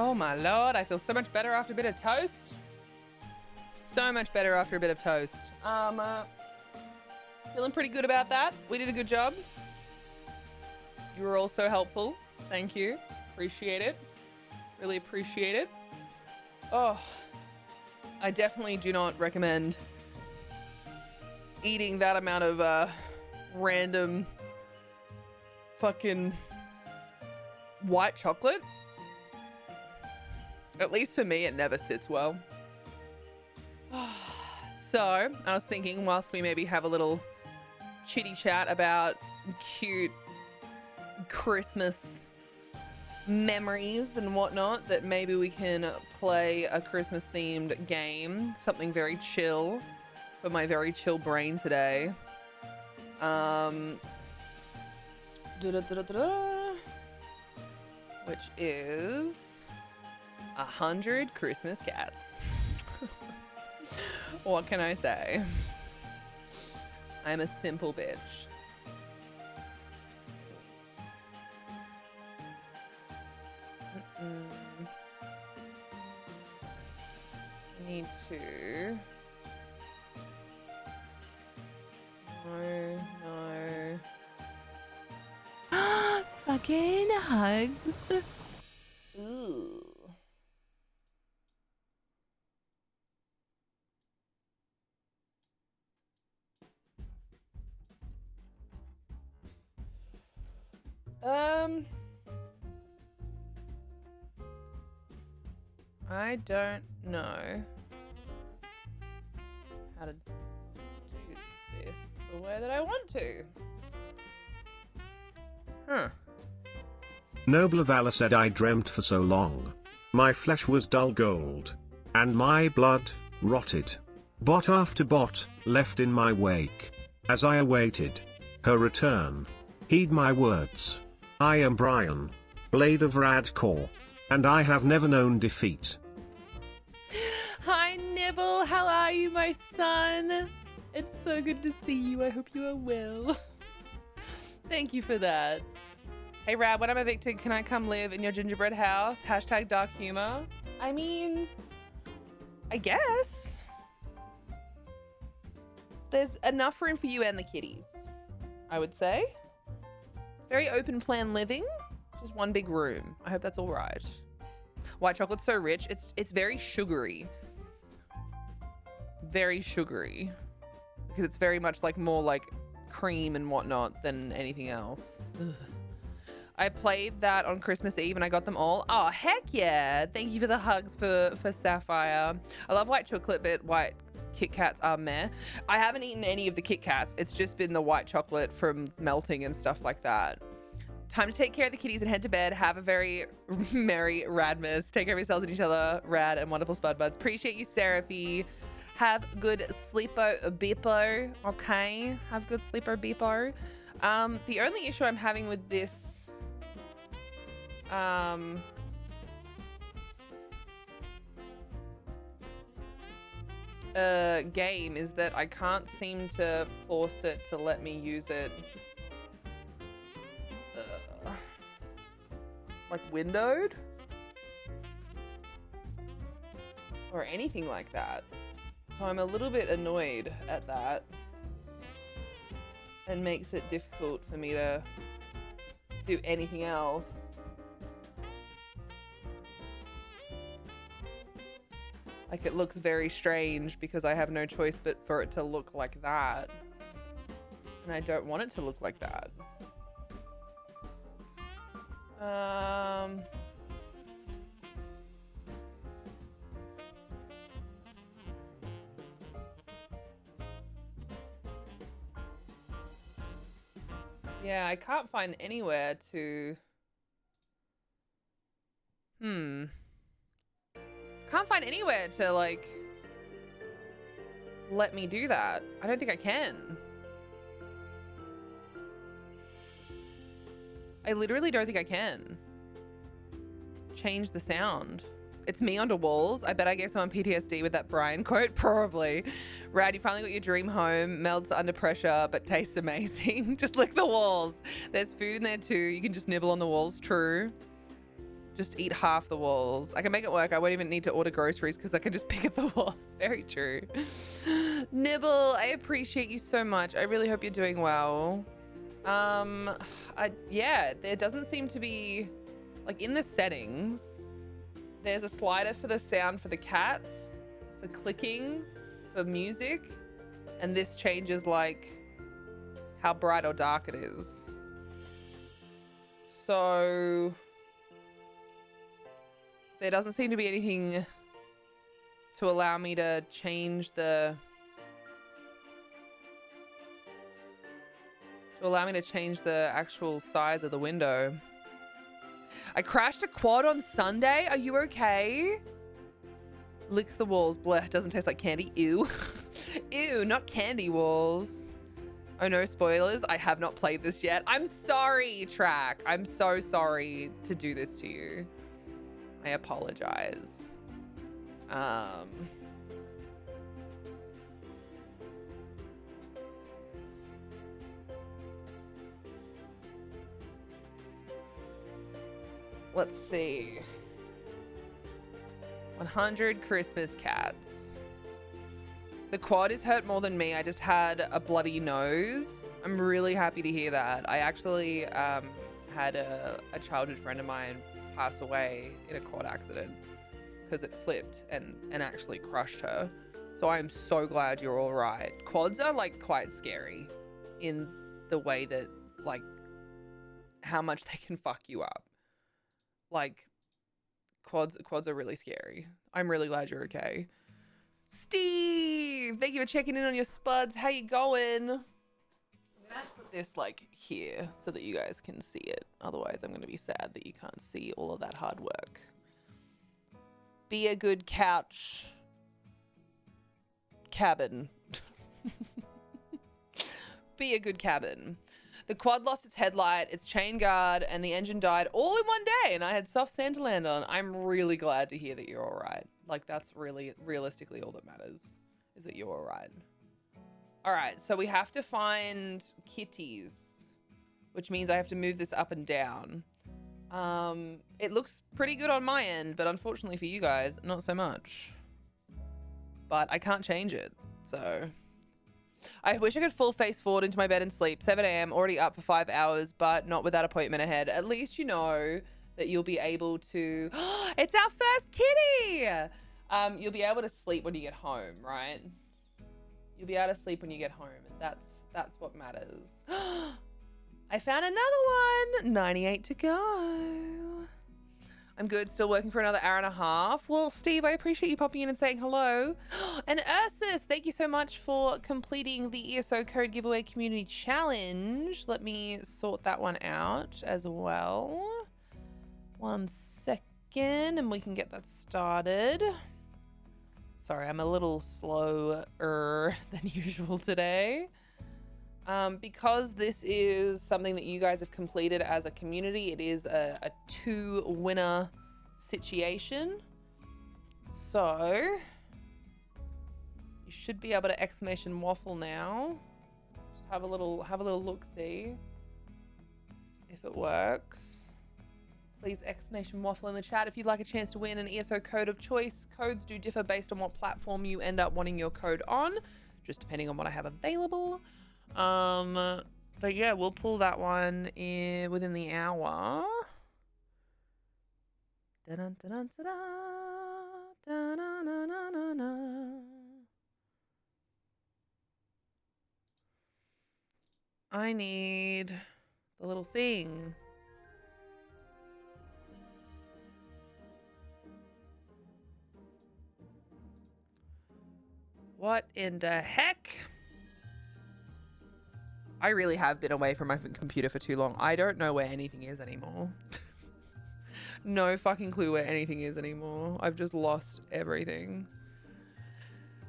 Oh my lord, I feel so much better after a bit of toast. So much better after a bit of toast. Feeling pretty good about that. We did a good job. You were also helpful. Thank you. Appreciate it. Really appreciate it. Oh, I definitely do not recommend eating that amount of random fucking white chocolate. At least for me, it never sits well. So I was thinking, whilst we maybe have a little chitty chat about cute Christmas memories and whatnot, that maybe we can play a Christmas themed game, something very chill for my very chill brain today. Which is 100 Christmas cats. What can I say? I'm a simple bitch. Need to. No. Fucking hugs. Ooh. I don't know how to do this the way that I want to. Huh. Noble Valor said, I dreamt for so long. My flesh was dull gold. And my blood, rotted. Bot after bot, left in my wake. As I awaited her return. Heed my words. I am Brian, Blade of Radcore. And I have never known defeat. Hi, Nibble. How are you, my son? It's so good to see you. I hope you are well. Thank you for that. Hey, Rad, when I'm evicted, can I come live in your gingerbread house? Hashtag dark humor. I mean, I guess. There's enough room for you and the kitties, I would say. Very open plan living. Just one big room. I hope that's all right. White chocolate's so rich. It's very sugary. Very sugary. Because it's very much like more like cream and whatnot than anything else. Ugh. I played that on Christmas Eve and I got them all. Oh, heck yeah. Thank you for the hugs for Sapphire. I love white chocolate, but white Kit Kats are meh. I haven't eaten any of the Kit Kats. It's just been the white chocolate from melting and stuff like that. Time to take care of the kitties and head to bed. Have a very merry RADmas. Take care of yourselves and each other. Rad and wonderful Spud Buds. Appreciate you, Seraphy. Have good sleepo beepo. Okay. Have good sleepo beepo. The only issue I'm having with this game is that I can't seem to force it to let me use it like windowed or anything like that. So I'm a little bit annoyed at that and makes it difficult for me to do anything else. Like, it looks very strange because I have no choice but for it to look like that. And I don't want it to look like that. Yeah, I can't find anywhere to... Can't find anywhere to, like, let me do that. I don't think I can. I literally don't think I can. Change the sound. It's me onto walls. I bet I gave someone PTSD with that Brian quote. Probably. Rad, you finally got your dream home. Melts under pressure, but tastes amazing. Just lick the walls. There's food in there too. You can just nibble on the walls. True. Just eat half the walls. I can make it work. I won't even need to order groceries because I can just pick up the walls. Very true. Nibble, I appreciate you so much. I really hope you're doing well. Yeah, there doesn't seem to be, like, in the settings, there's a slider for the sound for the cats, for clicking, for music, and this changes, like, how bright or dark it is. So there doesn't seem to be anything to allow me to change the actual size of the window. I crashed a quad on Sunday. Are you okay? Licks the walls. Bleh, doesn't taste like candy. Ew. Ew, not candy walls. Oh no, spoilers. I have not played this yet. I'm sorry, Track. I'm so sorry to do this to you. I apologize. Let's see. 100 Christmas cats. The quad is hurt more than me. I just had a bloody nose. I'm really happy to hear that. I actually had a childhood friend of mine pass away in a quad accident because it flipped and actually crushed her. So I'm so glad you're all right. Quads are like quite scary in the way that like how much they can fuck you up. Like quads are really scary. I'm really glad you're okay. Steve, thank you for checking in on your spuds. How you going? I'm gonna put this like here so that you guys can see it. Otherwise, I'm gonna be sad that you can't see all of that hard work. Be a good couch cabin. Be a good cabin. The quad lost its headlight, its chain guard, and the engine died all in one day, and I had soft sand to land on. I'm really glad to hear that you're all right. Like, that's really, realistically all that matters, is that you're all right. All right, so we have to find kitties, which means I have to move this up and down. It looks pretty good on my end, but unfortunately for you guys, not so much. But I can't change it, so... I wish I could full face forward into my bed and sleep. 7 a.m. already up for 5 hours, but not with that appointment ahead. At least you know that you'll be able to... It's our first kitty! You'll be able to sleep when you get home, right? You'll be able to sleep when you get home, and that's what matters. I found another one! 98 to go. I'm good, still working for another hour and a half. Well, Steve, I appreciate you popping in and saying hello. And Ursus, thank you so much for completing the ESO Code Giveaway Community Challenge. Let me sort that one out as well. 1 second, and we can get that started. Sorry, I'm a little slower than usual today. Because this is something that you guys have completed as a community, it is a 2-winner situation. So you should be able to exclamation waffle now. Just have a little look, see if it works. Please exclamation waffle in the chat if you'd like a chance to win an ESO code of choice. Codes do differ based on what platform you end up wanting your code on, just depending on what I have available. But yeah, we'll pull that one in within the hour. I need the little thing. What in the heck? I really have been away from my computer for too long. I don't know where anything is anymore. No fucking clue where anything is anymore. I've just lost everything.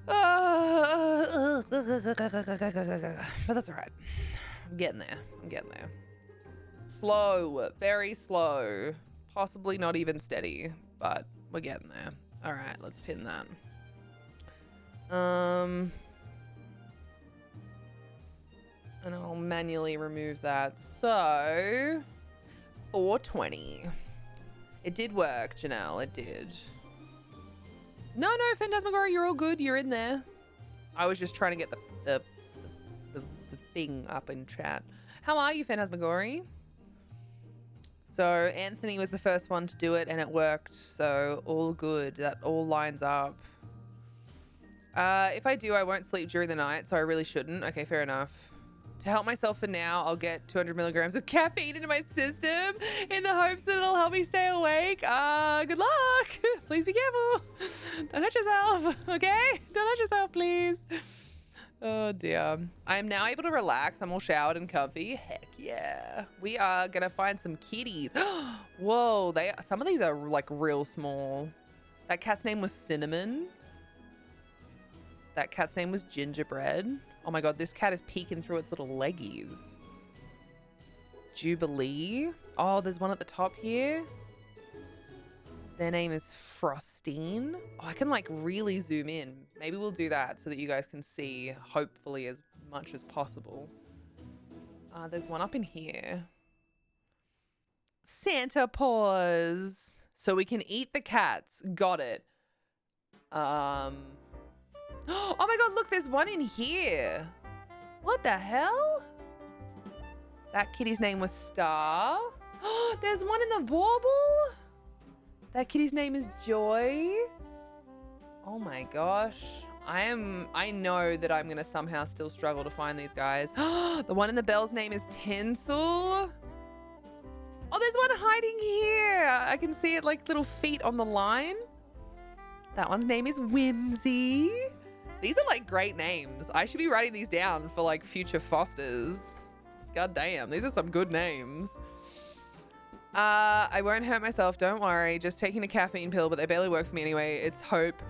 But that's all right. I'm getting there. I'm getting there. Slow. Very slow. Possibly not even steady, but we're getting there. All right, let's pin that. And I'll manually remove that. So, 420. It did work, Janelle. It did. No, Phantasmagoria, you're all good. You're in there. I was just trying to get the thing up in chat. How are you, Phantasmagoria? So Anthony was the first one to do it and it worked. So all good. That all lines up. If I do, I won't sleep during the night, so I really shouldn't. Okay, fair enough. To help myself for now, I'll get 200 milligrams of caffeine into my system in the hopes that it'll help me stay awake. Good luck. Please be careful. Don't hurt yourself, okay? Don't hurt yourself, please. Oh dear. I am now able to relax. I'm all showered and comfy. Heck yeah. We are gonna find some kitties. Whoa, some of these are like real small. That cat's name was Cinnamon. That cat's name was Gingerbread. Oh my God, this cat is peeking through its little leggies. Jubilee. Oh, there's one at the top here. Their name is Frostine. Oh, I can like really zoom in. Maybe we'll do that so that you guys can see hopefully as much as possible. There's one up in here. Santa paws. So we can eat the cats. Got it. Oh my God, look, there's one in here. What the hell? That kitty's name was Star. Oh, there's one in the bauble. That kitty's name is Joy. Oh my gosh. I know that I'm gonna somehow still struggle to find these guys. The one in the bell's name is Tinsel. Oh, there's one hiding here. I can see it like little feet on the line. That one's name is Whimsy. These are like great names. I should be writing these down for like future fosters. God damn, these are some good names. I won't hurt myself, don't worry. Just taking a caffeine pill, but they barely work for me anyway. It's hope,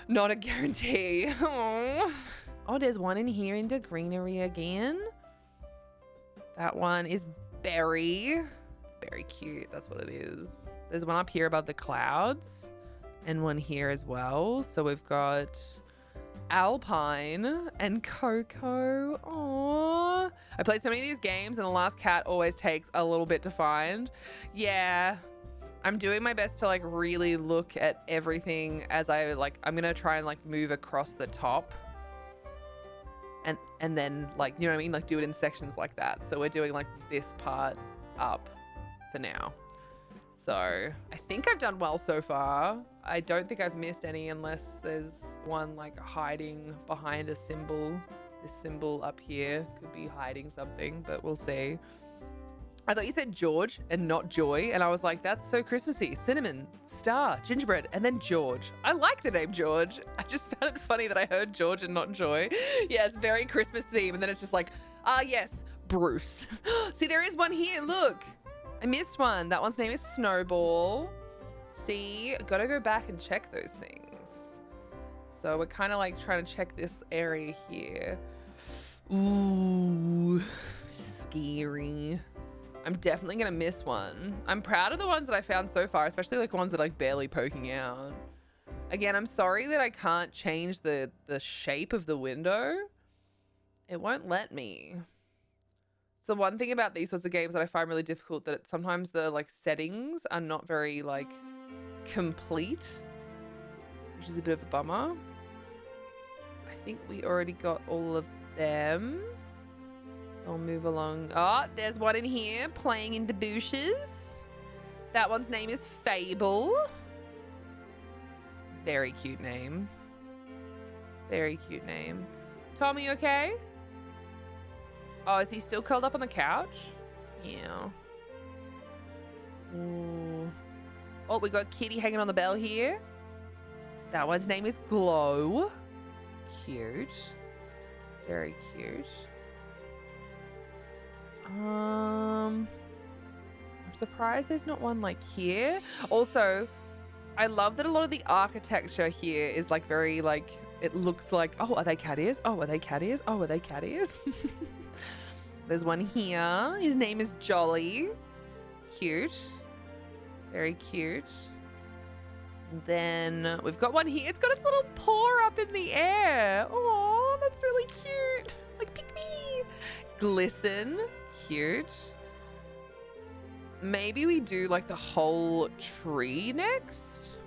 not a guarantee. Oh, there's one in here in the greenery again. That one is Berry. It's very cute, that's what it is. There's one up here above the clouds and one here as well. So we've got Alpine and Coco. Aww. I played so many of these games and the last cat always takes a little bit to find. Yeah, I'm doing my best to like really look at everything as I'm gonna try and like move across the top and then like, you know what I mean? Like do it in sections like that. So we're doing like this part up for now. So I think I've done well so far. I don't think I've missed any unless there's one like hiding behind a symbol. This symbol up here could be hiding something, but we'll see. I thought you said George and not Joy. And I was like, that's so Christmassy. Cinnamon, Star, Gingerbread, and then George. I like the name George. I just found it funny that I heard George and not Joy. Yes, very Christmas theme. And then it's just like, yes, Bruce. See, there is one here, look. I missed one. That one's name is Snowball. See, gotta go back and check those things. So we're kind of like trying to check this area here. Ooh, scary. I'm definitely gonna miss one. I'm proud of the ones that I found so far, especially like ones that are like barely poking out. Again, I'm sorry that I can't change the shape of the window. It won't let me. So one thing about these sorts of games that I find really difficult, that sometimes the like settings are not very like complete, which is a bit of a bummer. I think we already got all of them. So I'll move along. Oh, there's one in here playing in the bushes. That one's name is Fable. Very cute name. Very cute name. Tom, are you okay? Oh, is he still curled up on the couch? Yeah. Ooh. Oh, we got Kitty hanging on the bell here. That one's name is Glow. Cute. Very cute. I'm surprised there's not one like here. Also, I love that a lot of the architecture here is like very like, it looks like, oh, are they cat ears? Oh, are they cat ears? Oh, are they cat ears? There's one here. His name is Jolly. Cute. Very cute. Then we've got one here. It's got its little paw up in the air. Oh, that's really cute. Like, pick me. Glisten. Cute. maybe we do like the whole tree next.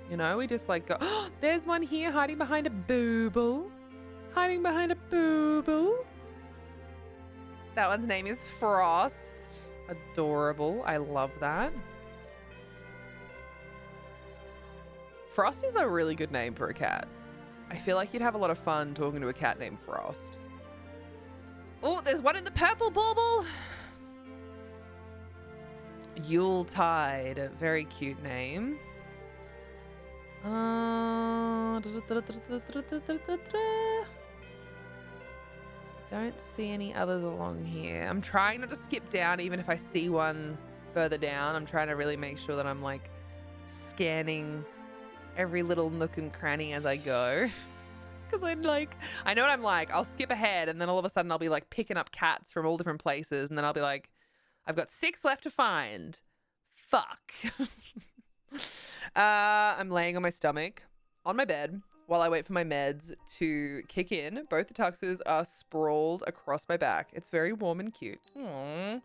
You know, we just like go, oh, there's one here hiding behind a booble. Hiding behind a booble. That one's name is Frost. Adorable. I love that. Frost is a really good name for a cat. I feel like you'd have a lot of fun talking to a cat named Frost. Oh, there's one in the purple bauble. Yuletide. Very cute name. Don't see any others along here. I'm trying not to skip down even if I see one further down. I'm trying to really make sure that I'm like scanning every little nook and cranny as I go. Because I'm like, I know what I'm like. I'll skip ahead and then all of a sudden I'll be like picking up cats from all different places. And then I'll be like, I've got 6 left to find. Fuck. I'm laying on my stomach on my bed while I wait for my meds to kick in. Both the tuxes are sprawled across my back. It's very warm and cute. Aww.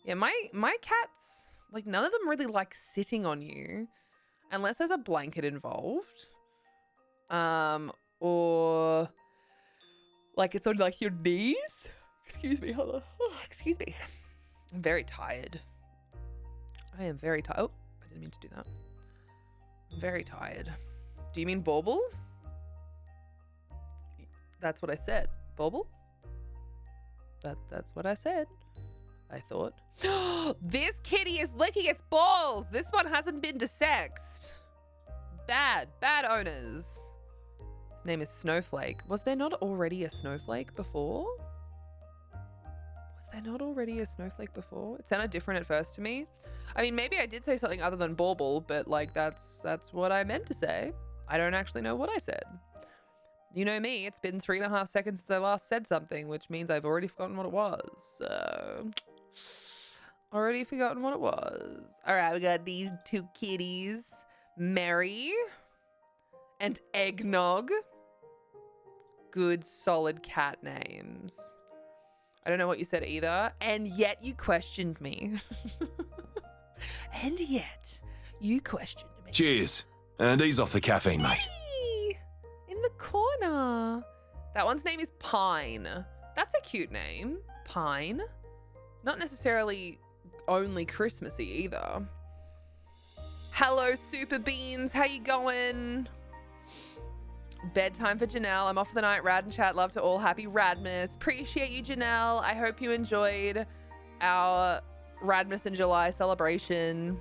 Yeah, my cats, like none of them really like sitting on you unless there's a blanket involved. Or like it's on like your knees. Excuse me, hold on. Oh, excuse me. I'm very tired. I am very tired. Oh, I didn't mean to do that. I'm very tired. Do you mean bauble? That's what I said. Bauble? That's what I said. I thought. This kitty is licking its balls. This one hasn't been desexed. Bad owners. His name is Snowflake. Was there not already a snowflake before? Was there not already a snowflake before? It sounded different at first to me. I mean, maybe I did say something other than bauble, but like that's what I meant to say. I don't actually know what I said. You know me, it's been 3.5 seconds since I last said something, which means I've already forgotten what it was. So, already forgotten what it was. All right, we got these 2 kitties, Mary and Eggnog. Good, solid cat names. I don't know what you said either. And yet you questioned me. And yet you questioned me. Cheers. And ease off the caffeine, mate. Hey, in the corner. That one's name is Pine. That's a cute name. Pine. Not necessarily only Christmassy either. Hello, Super Beans. How you going? Bedtime for Janelle. I'm off for the night. Rad and chat. Love to all. Happy RADmas. Appreciate you, Janelle. I hope you enjoyed our RADmas in July celebration.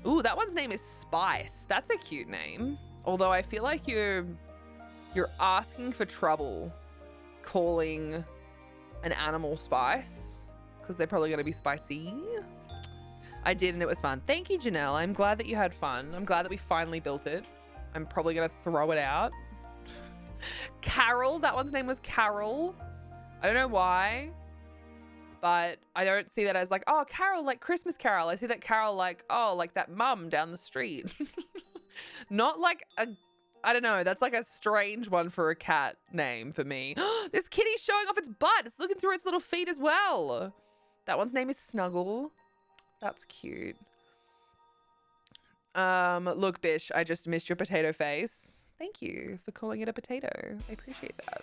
Ooh, that one's name is Spice. That's a cute name. Although I feel like you're asking for trouble calling an animal Spice because they're probably going to be spicy. I did and it was fun. Thank you, Janelle. I'm glad that you had fun. I'm glad that we finally built it. I'm probably going to throw it out. Carol. That one's name was Carol. I don't know why, but I don't see that as like, oh, Carol, like Christmas Carol. I see that Carol like, oh, like that mum down the street. Not like a, I don't know. That's like a strange one for a cat name for me. This kitty's showing off its butt. It's looking through its little feet as well. That one's name is Snuggle. That's cute. Look, Bish, I just missed your potato face. Thank you for calling it a potato. I appreciate that.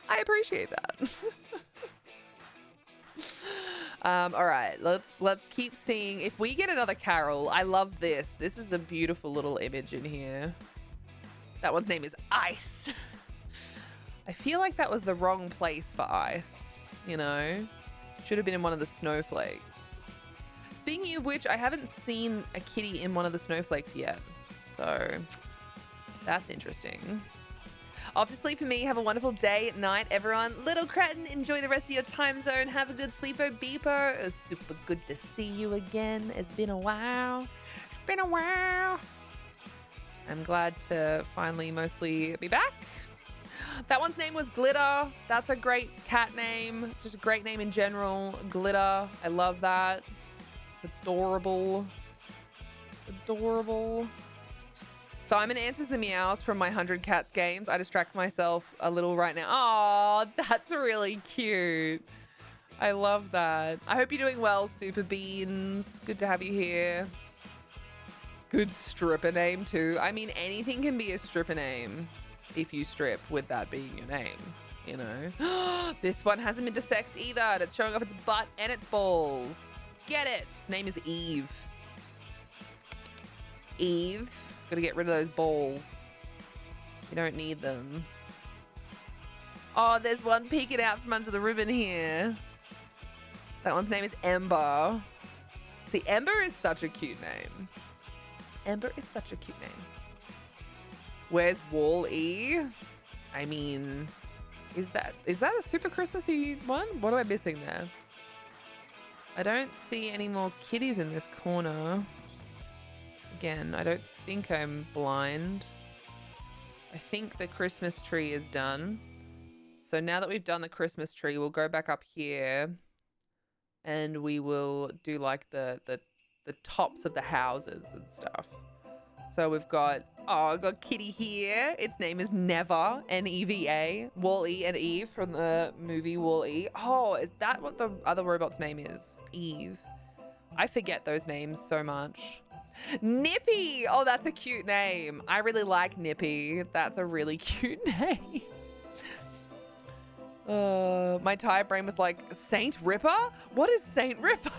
I appreciate that. All right, let's keep seeing if we get another Carol. I love this. This is a beautiful little image in here. That one's name is Ice. I feel like that was the wrong place for Ice, you know? Should have been in one of the snowflakes. Speaking of which, I haven't seen a kitty in one of the snowflakes yet. So that's interesting. Off to sleep for me. Have a wonderful day, night, everyone. Little Cretin, enjoy the rest of your time zone. Have a good sleepo beeper. It was super good to see you again. It's been a while. It's been a while. I'm glad to finally mostly be back. That one's name was Glitter. That's a great cat name. It's just a great name in general. Glitter. I love that. It's adorable. Adorable. Simon answers the meows from my 100 Cats games. I distract myself a little right now. Oh, that's really cute. I love that. I hope you're doing well, Super Beans. Good to have you here. Good stripper name too. I mean, anything can be a stripper name if you strip with that being your name, you know? This one hasn't been desexed either. It's showing off its butt and its balls. Get it. Its name is Eve. Eve. Gotta get rid of those balls. You don't need them. Oh, there's one peeking out from under the ribbon here. That one's name is Ember. See, Ember is such a cute name. Ember is such a cute name. Where's Wall-E? I mean, is that a super Christmassy one? What am I missing there? I don't see any more kitties in this corner. Again, I don't think I'm blind. I think the Christmas tree is done. So now that we've done the Christmas tree, we'll go back up here and we will do like the tops of the houses and stuff. So we've got, I've got kitty here. Its name is Neva, N-E-V-A. Wall-E and Eve from the movie Wall-E. Oh, is that what the other robot's name is? Eve. I forget those names so much. Nippy. Oh, that's a cute name. I really like Nippy. That's a really cute name. My tired brain was like, Saint Ripper? What is Saint Ripper?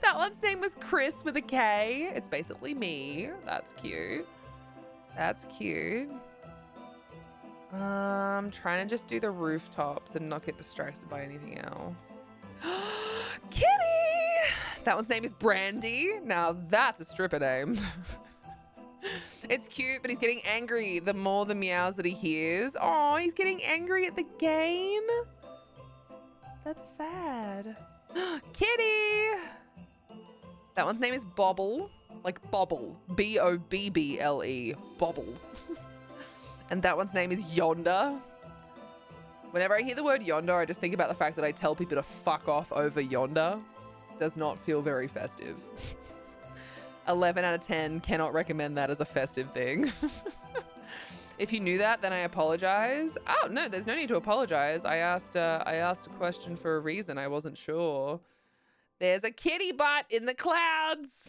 That one's name was Chris with a K. It's basically me. That's cute. That's cute. I'm trying to just do the rooftops and not get distracted by anything else. Kitty! That one's name is Brandy. Now that's a stripper name. It's cute, but he's getting angry the more the meows that he hears. Oh, he's getting angry at the game. That's sad. Kitty! That one's name is Bobble. Like Bobble. B-O-B-B-L-E. Bobble. And that one's name is Yonder. Whenever I hear the word yonder, I just think about the fact that I tell people to fuck off over yonder. Does not feel very festive. 11 out of 10, cannot recommend that as a festive thing. If you knew that, then I apologize. Oh, no, there's no need to apologize. I asked a question for a reason. I wasn't sure. There's a kitty butt in the clouds.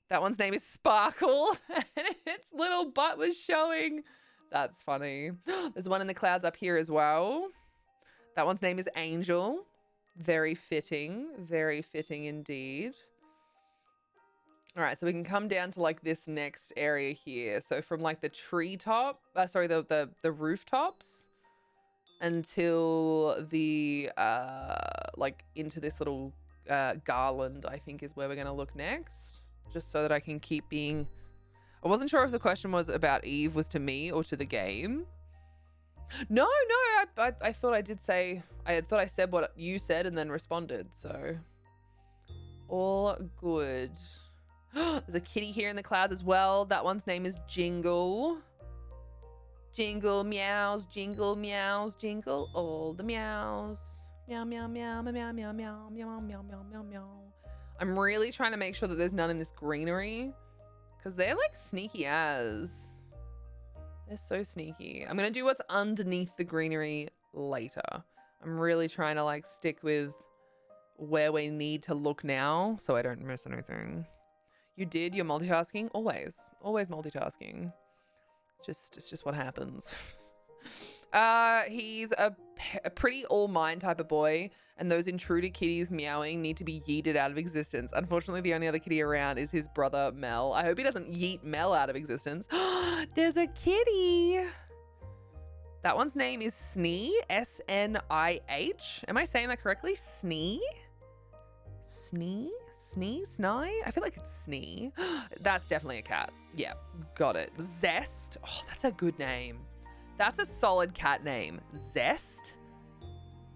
That one's name is Sparkle, and its little butt was showing. That's funny. There's one in the clouds up here as well. That one's name is Angel. Very fitting indeed. All right, so we can come down to like this next area here. So from like the treetop, the rooftops until the like into this little garland, I think is where we're gonna look next. Just so that I can keep being. I wasn't sure if the question was about Eve was to me or to the game. No, I thought I did say, I thought I said what you said and then responded, so all good. There's a kitty here in the clouds as well. That one's name is Jingle. Jingle meows, jingle meows, jingle all the meows. Meow, meow, meow, meow, meow, meow, meow, meow, meow, meow, meow, meow. I'm really trying to make sure that there's none in this greenery because they're like sneaky as. They're so sneaky. I'm going to do what's underneath the greenery later. I'm really trying to like stick with where we need to look now so I don't miss anything. You did, you're multitasking? Always multitasking. It's just what happens. He's a pretty all mine type of boy, and those intruder kitties meowing need to be yeeted out of existence. Unfortunately, the only other kitty around is his brother Mel. I hope he doesn't yeet Mel out of existence. There's a kitty. That one's name is Snee, S-N-I-H. Am I saying that correctly? Snee? Snee? Snee? Snye? I feel like it's Snee. That's definitely a cat. Yeah, got it. Zest. Oh, that's a good name. That's a solid cat name. Zest?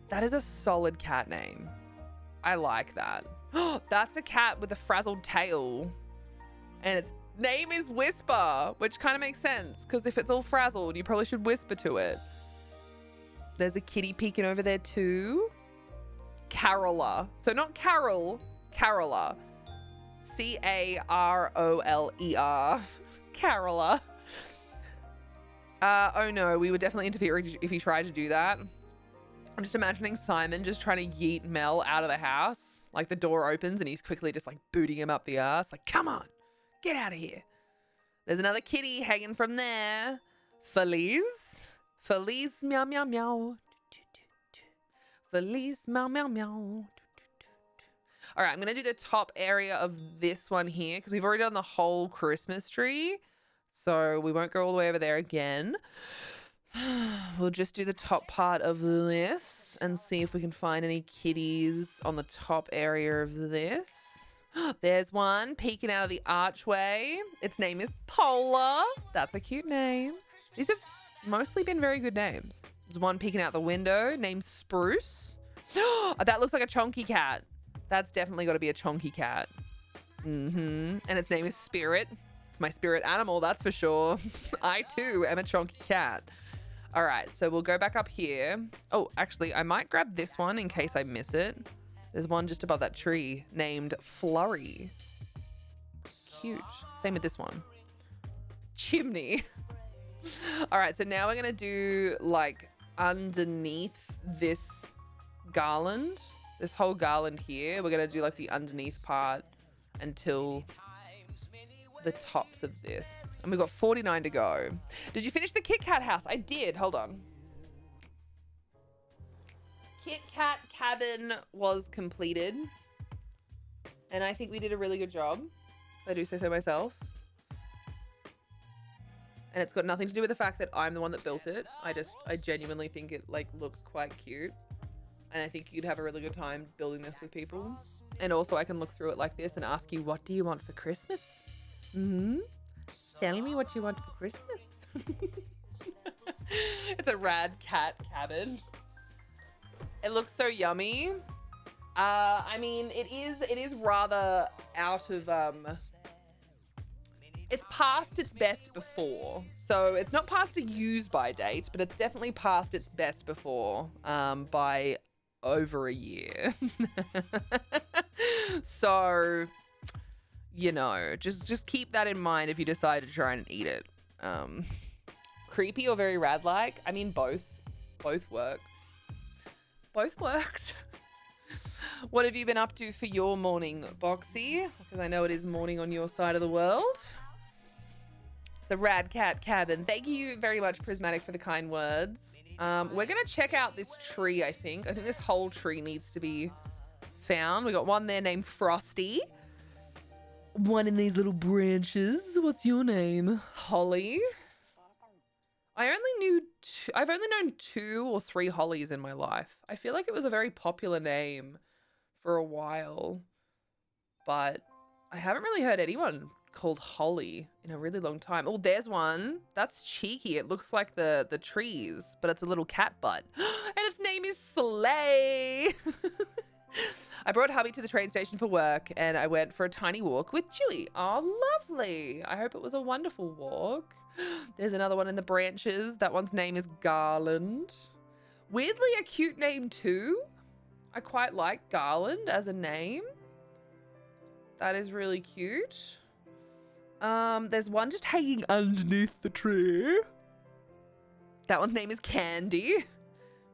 That is a solid cat name. I like that. That's a cat with a frazzled tail. And its name is Whisper, which kind of makes sense because if it's all frazzled, you probably should whisper to it. There's a kitty peeking over there too. Carola. So not Carol, Carola. C-A-R-O-L-E-R. Carola. Oh no, we would definitely interfere if he tried to do that. I'm just imagining Simon just trying to yeet Mel out of the house. Like the door opens and he's quickly just like booting him up the ass. Like, come on, get out of here. There's another kitty hanging from there. Feliz. Feliz meow meow meow. Feliz meow meow meow. All right, I'm going to do the top area of this one here because we've already done the whole Christmas tree. So we won't go all the way over there again. We'll just do the top part of this and see if we can find any kitties on the top area of this. There's one peeking out of the archway. Its name is Polar. That's a cute name. These have mostly been very good names. There's one peeking out the window named Spruce. That looks like a chonky cat. That's definitely got to be a chonky cat. And its name is Spirit. It's my spirit animal, that's for sure. I too am a chonky cat. All right, so we'll go back up here. Oh, actually, I might grab this one in case I miss it. There's one just above that tree named Flurry. Cute. Same with this one. Chimney. All right, so now we're going to do like underneath this garland, this whole garland here. We're going to do like the underneath part until the tops of this. And we've got 49 to go. Did you finish the Kit Kat house? I did. Hold on. Kit Kat cabin was completed. And I think we did a really good job. I do say so myself. And it's got nothing to do with the fact that I'm the one that built it. I genuinely think it like looks quite cute. And I think you'd have a really good time building this with people. And also I can look through it like this and ask you, what do you want for Christmas? Tell me what you want for Christmas. It's a rad cat cabin. It looks so yummy. I mean, it is rather out of it's past its best before. So it's not past a use by date, but it's definitely past its best before by over a year. So, you know, just keep that in mind if you decide to try and eat it. Creepy or very rad-like? I mean, both works. Both works. What have you been up to for your morning, Boxy? Because I know it is morning on your side of the world. It's a rad cat cabin. Thank you very much, Prismatic, for the kind words. We're going to check out this tree, I think. I think this whole tree needs to be found. We got one there named Frosty. One in these little branches. What's your name? Holly. I've only known 2 or 3 Hollies in my life. I feel like it was a very popular name for a while, but I haven't really heard anyone called Holly in a really long time. Oh, there's one. That's cheeky. It looks like the trees, but it's a little cat butt. And its name is Slay. I brought hubby to the train station for work and I went for a tiny walk with Chewy. Oh, lovely. I hope it was a wonderful walk. There's another one in the branches. That one's name is Garland. Weirdly a cute name too. I quite like Garland as a name. That is really cute. There's one just hanging underneath the tree. That one's name is Candy.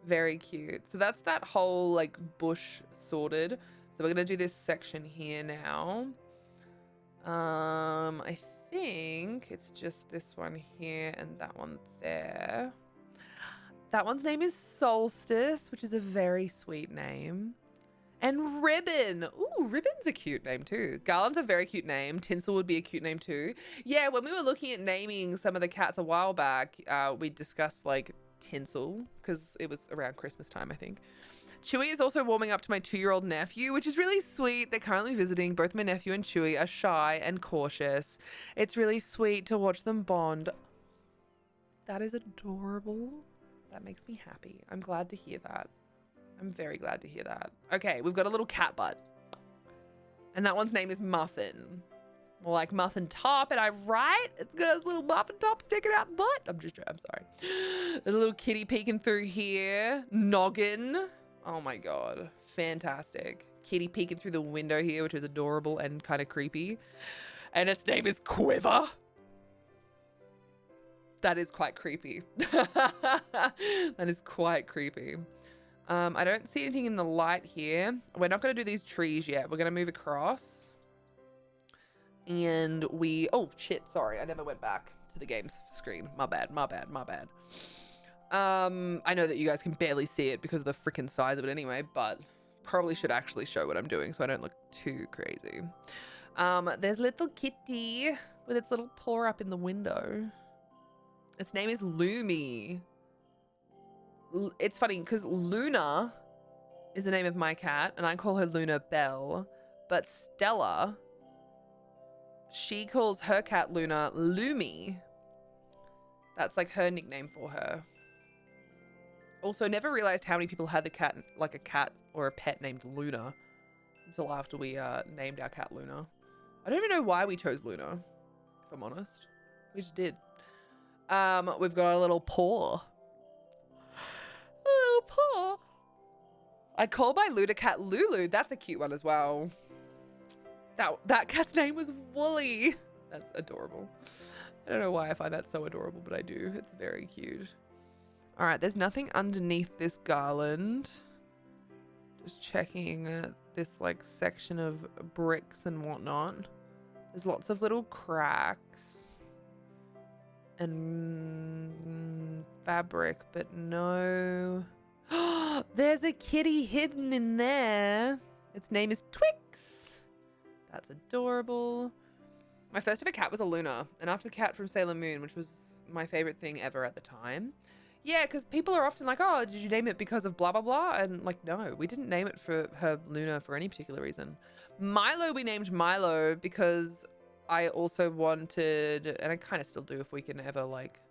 Very cute. So that's that whole like bush sorted. So we're gonna do this section here now. I think it's just this one here and that one there. That one's name is Solstice, which is a very sweet name. And Ribbon. Ooh, Ribbon's a cute name too. Garland's a very cute name. Tinsel would be a cute name too. Yeah, when we were looking at naming some of the cats a while back, we discussed like Tinsel because it was around Christmas time, I think. Chewy is also warming up to my 2-year-old nephew, which is really sweet. They're currently visiting. Both my nephew and Chewy are shy and cautious. It's really sweet to watch them bond. That is adorable. That makes me happy. I'm glad to hear that. I'm very glad to hear that. Okay, we've got a little cat butt. And that one's name is Muffin. More like muffin top, and I'm right. It's got a little muffin top sticking out the butt. I'm sorry. There's a little kitty peeking through here. Noggin. Oh my God. Fantastic. Kitty peeking through the window here, which is adorable and kind of creepy. And its name is Quiver. That is quite creepy. That is quite creepy. I don't see anything in the light here. We're not going to do these trees yet. We're going to move across. And oh shit, sorry. I never went back to the game's screen. My bad. I know that you guys can barely see it because of the freaking size of it anyway, but probably should actually show what I'm doing so I don't look too crazy. There's little kitty with its little paw up in the window. Its name is Lumi. It's funny because Luna is the name of my cat and I call her Luna Bell, but Stella, she calls her cat Luna Lumi. That's like her nickname for her. Also, never realized how many people had the cat, like a cat or a pet named Luna, until after we named our cat Luna. I don't even know why we chose Luna, if I'm honest. We just did. We've got a little paw. A little paw. I call my Luna cat Lulu. That's a cute one as well. That cat's name was Wooly. That's adorable. I don't know why I find that so adorable, but I do. It's very cute. All right, there's nothing underneath this garland. Just checking this like section of bricks and whatnot. There's lots of little cracks and fabric, but no. There's a kitty hidden in there. Its name is Twix. That's adorable. My first ever cat was a Luna, and after the cat from Sailor Moon, which was my favorite thing ever at the time. Yeah, because people are often like, oh, did you name it because of blah, blah, blah? And like, no, we didn't name it for her Luna for any particular reason. Milo, we named Milo because I also wanted, and I kind of still do if we can ever like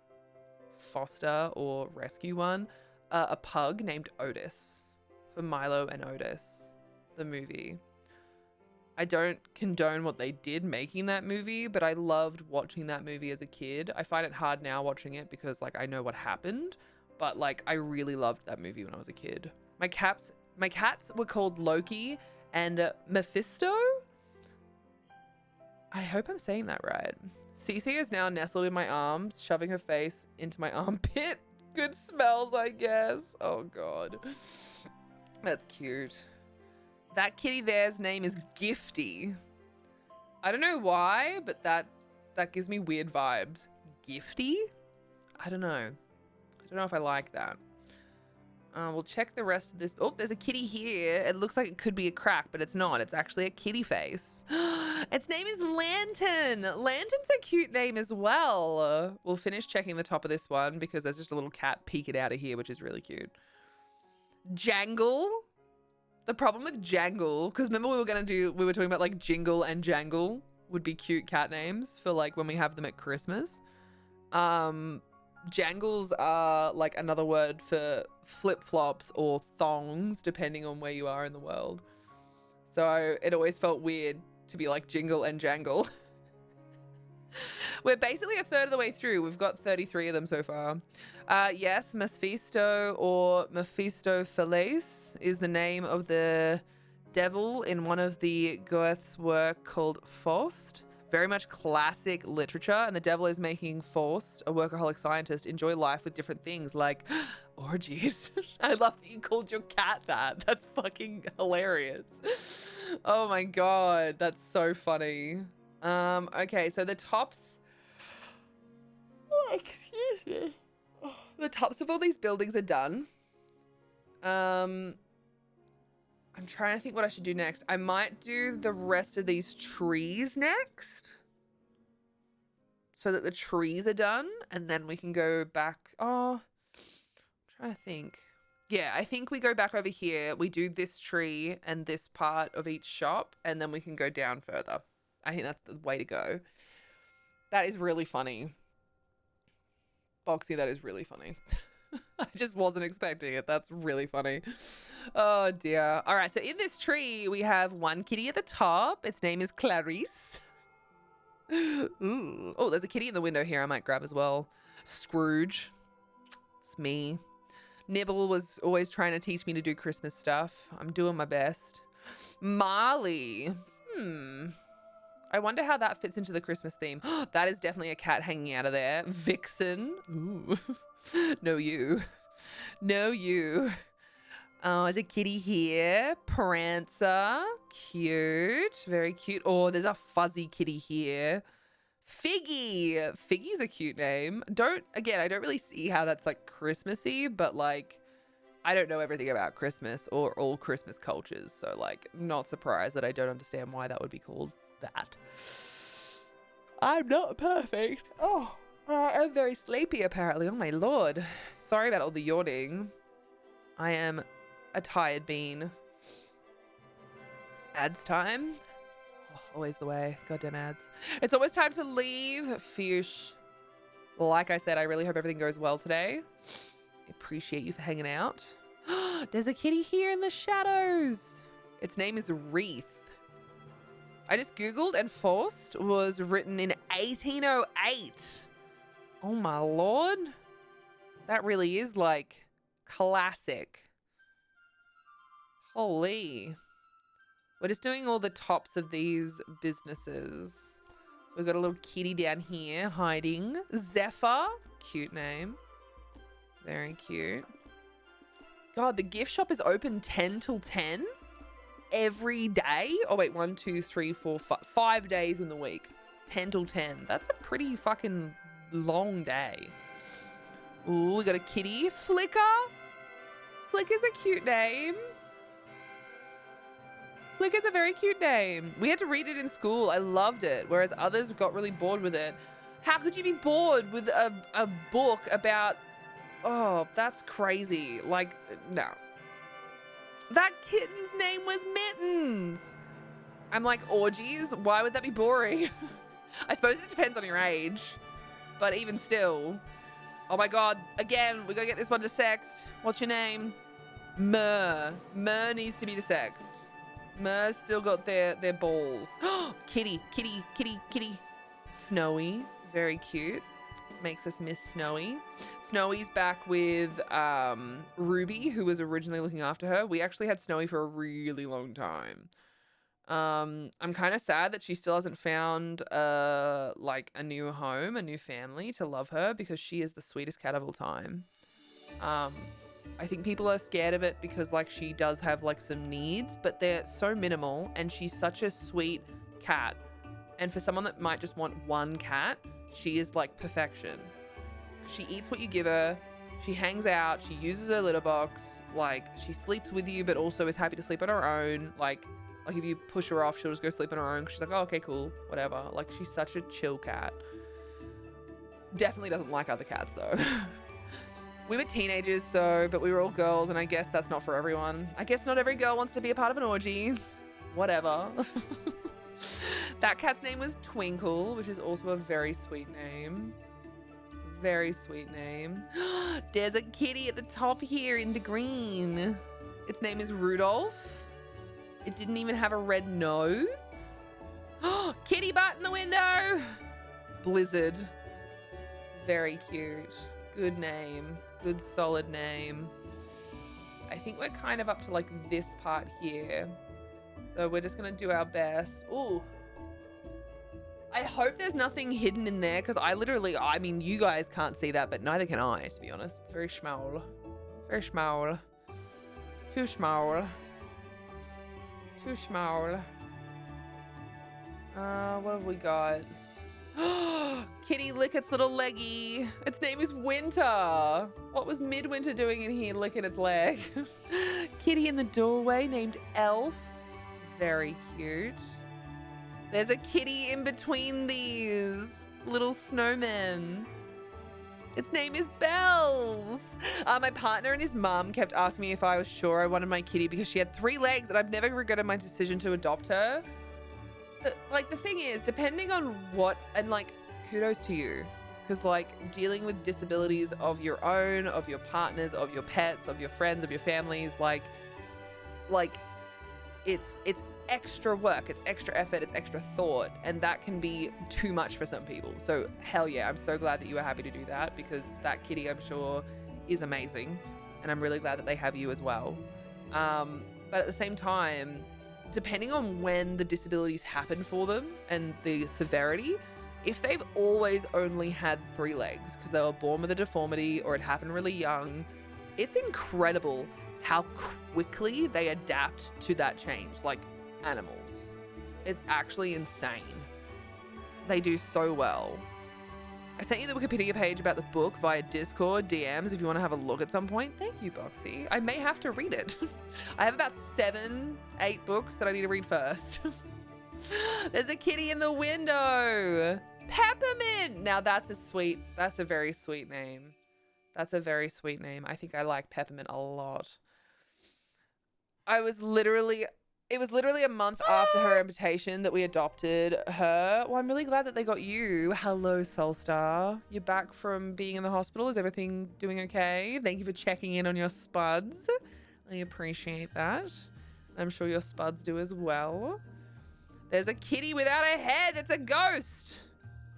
foster or rescue one, a pug named Otis for Milo and Otis, the movie. I don't condone what they did making that movie, but I loved watching that movie as a kid. I find it hard now watching it because like I know what happened, but like I really loved that movie when I was a kid. My cats were called Loki and Mephisto. I hope I'm saying that right. Cece is now nestled in my arms, shoving her face into my armpit. Good smells, I guess. Oh God. That's cute. That kitty there's name is Gifty. I don't know why, but that gives me weird vibes. Gifty? I don't know. I don't know if I like that. We'll check the rest of this. Oh, there's a kitty here. It looks like it could be a crack, but it's not. It's actually a kitty face. Its name is Lantern. Lantern's a cute name as well. We'll finish checking the top of this one because there's just a little cat peeking out of here, which is really cute. Jangle. The problem with Jangle, because remember we were talking about like Jingle and Jangle would be cute cat names for like when we have them at Christmas. Jangles are like another word for flip-flops or thongs, depending on where you are in the world. So it always felt weird to be like Jingle and Jangle. We're basically a third of the way through. We've got 33 of them so far. Yes, Mephisto or Mephistopheles is the name of the devil in one of the Goethe's work called Faust. Very much classic literature, and the devil is making Faust, a workaholic scientist, enjoy life with different things like orgies. I love that you called your cat that. That's fucking hilarious. Oh my God, that's so funny. Okay, so the tops. Oh, excuse me. Oh, the tops of all these buildings are done. I'm trying to think what I should do next. I might do the rest of these trees next, so that the trees are done, and then we can go back. Oh, I'm trying to think. Yeah, I think we go back over here. We do this tree and this part of each shop, and then we can go down further. I think that's the way to go. That is really funny. Boxy, that is really funny. I just wasn't expecting it. That's really funny. Oh dear. All right, so in this tree, we have one kitty at the top. Its name is Clarice. Ooh. Oh, there's a kitty in the window here I might grab as well. Scrooge. It's me. Nibble was always trying to teach me to do Christmas stuff. I'm doing my best. Marley. I wonder how that fits into the Christmas theme. That is definitely a cat hanging out of there. Vixen. Ooh. No, you. No, you. Oh, there's a kitty here. Prancer. Cute. Very cute. Oh, there's a fuzzy kitty here. Figgy. Figgy's a cute name. I don't really see how that's like Christmassy, but like, I don't know everything about Christmas or all Christmas cultures. So like, not surprised that I don't understand why that would be called that. I'm not perfect. Oh, I'm very sleepy apparently. Oh my Lord. Sorry about all the yawning. I am a tired bean. Ads time. Oh, always the way. Goddamn ads. It's almost time to leave. Pheesh. Like I said, I really hope everything goes well today. I appreciate you for hanging out. There's a kitty here in the shadows. Its name is Wreath. I just Googled and Faust was written in 1808. Oh my Lord. That really is like classic. Holy. We're just doing all the tops of these businesses. So we've got a little kitty down here hiding. Zephyr. Cute name. Very cute. God, the gift shop is open 10 till 10 every day. Oh, wait. 1, 2, 3, 4, 5. 5 days in the week. 10 till 10. That's a pretty fucking long day. Ooh, we got a kitty. Flicker. Flicker's a cute name. Flicker's a very cute name. We had to read it in school. I loved it, whereas others got really bored with it. How could you be bored with a book about... Oh, that's crazy. Like, no. That kitten's name was Mittens. I'm like, orgies? Why would that be boring? I suppose it depends on your age. But even still... Oh my God. Again, we gotta get this one desexed. What's your name? Myrrh. Myrrh needs to be desexed. Myrrh's still got their balls. Kitty, kitty, kitty, kitty. Snowy. Very cute. Makes us miss Snowy. Snowy's back with Ruby, who was originally looking after her. We actually had Snowy for a really long time. I'm kind of sad that she still hasn't found like a new home, a new family to love her, because she is the sweetest cat of all time. I think people are scared of it because like she does have like some needs, but they're so minimal, and she's such a sweet cat. And for someone that might just want one cat, she is like perfection. She eats what you give her. She hangs out. She uses her litter box. Like, she sleeps with you, but also is happy to sleep on her own. Like if you push her off, she'll just go sleep on her own. She's like, oh, okay, cool, whatever. Like, she's such a chill cat. Definitely doesn't like other cats though. We were teenagers, but we were all girls, and I guess that's not for everyone. I guess not every girl wants to be a part of an orgy. Whatever. That cat's name was Twinkle, which is also a very sweet name. Very sweet name. There's a kitty at the top here in the green. Its name is Rudolph. It didn't even have a red nose. Kitty butt in the window. Blizzard. Very cute. Good name. Good solid name. I think we're kind of up to like this part here. So we're just gonna do our best. Ooh. I hope there's nothing hidden in there, because I mean, you guys can't see that, but neither can I, to be honest. It's very small. Very small. Too small. Too small. What have we got? Kitty lick its little leggy. Its name is Winter. What was Midwinter doing in here licking its leg? Kitty in the doorway named Elf. Very cute. There's a kitty in between these little snowmen. Its name is Bells. My partner and his mum kept asking me if I was sure I wanted my kitty because she had 3 legs, and I've never regretted my decision to adopt her. Like, the thing is, depending on what, and like, kudos to you, because like dealing with disabilities of your own, of your partners, of your pets, of your friends, of your families, like it's extra work, it's extra effort, it's extra thought, and that can be too much for some people. So hell yeah, I'm so glad that you were happy to do that, because that kitty, I'm sure, is amazing, and I'm really glad that they have you as well. But at the same time, depending on when the disabilities happen for them and the severity, if they've always only had 3 legs because they were born with a deformity or it happened really young, it's incredible how quickly they adapt to that change, like animals. It's actually insane. They do so well. I sent you the Wikipedia page about the book via Discord DMs if you want to have a look at some point. Thank you, Boxy. I may have to read it. I have about 7, 8 books that I need to read first. There's a kitty in the window. Peppermint. Now that's a very sweet name. That's a very sweet name. I think I like Peppermint a lot. It was literally a month after her invitation that we adopted her. Well, I'm really glad that they got you. Hello, Soulstar. You're back from being in the hospital. Is everything doing okay? Thank you for checking in on your spuds. I appreciate that. I'm sure your spuds do as well. There's a kitty without a head. It's a ghost.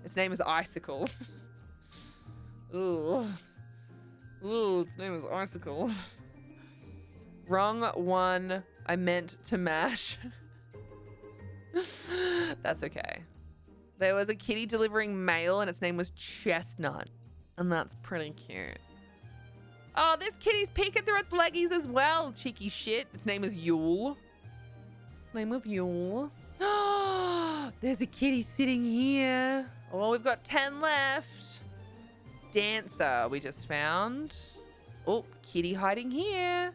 Its name is Icicle. Ooh. Ooh, its name is Icicle. Wrong one. I meant to mash. That's okay. There was a kitty delivering mail and its name was Chestnut. And that's pretty cute. Oh, this kitty's peeking through its leggies as well. Cheeky shit. Its name is Yule. Its name was Yule. There's a kitty sitting here. Oh, we've got 10 left. Dancer we just found. Oh, kitty hiding here.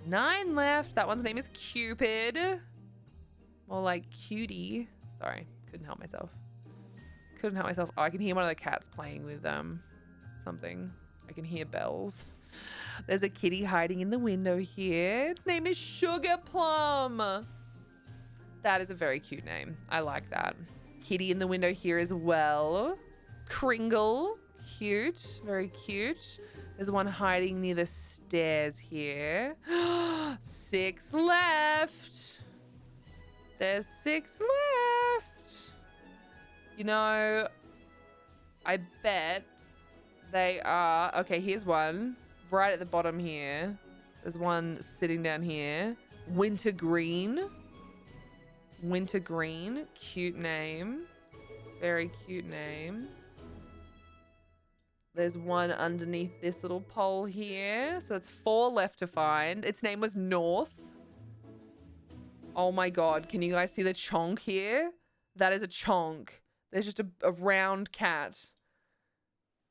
9 left. That one's name is Cupid. More like cutie. Sorry, couldn't help myself. Couldn't help myself. Oh, I can hear one of the cats playing with something. I can hear bells. There's a kitty hiding in the window here. Its name is Sugar Plum. That is a very cute name. I like that. Kitty in the window here as well. Kringle. Cute. Very cute. There's one hiding near the stairs here. 6 left. There's 6 left. You know, I bet they are... Okay, here's one. Right at the bottom here. There's one sitting down here. Wintergreen. Wintergreen. Cute name. Very cute name. There's one underneath this little pole here. So it's 4 left to find. Its name was North. Oh my God. Can you guys see the chonk here? That is a chonk. There's just a round cat.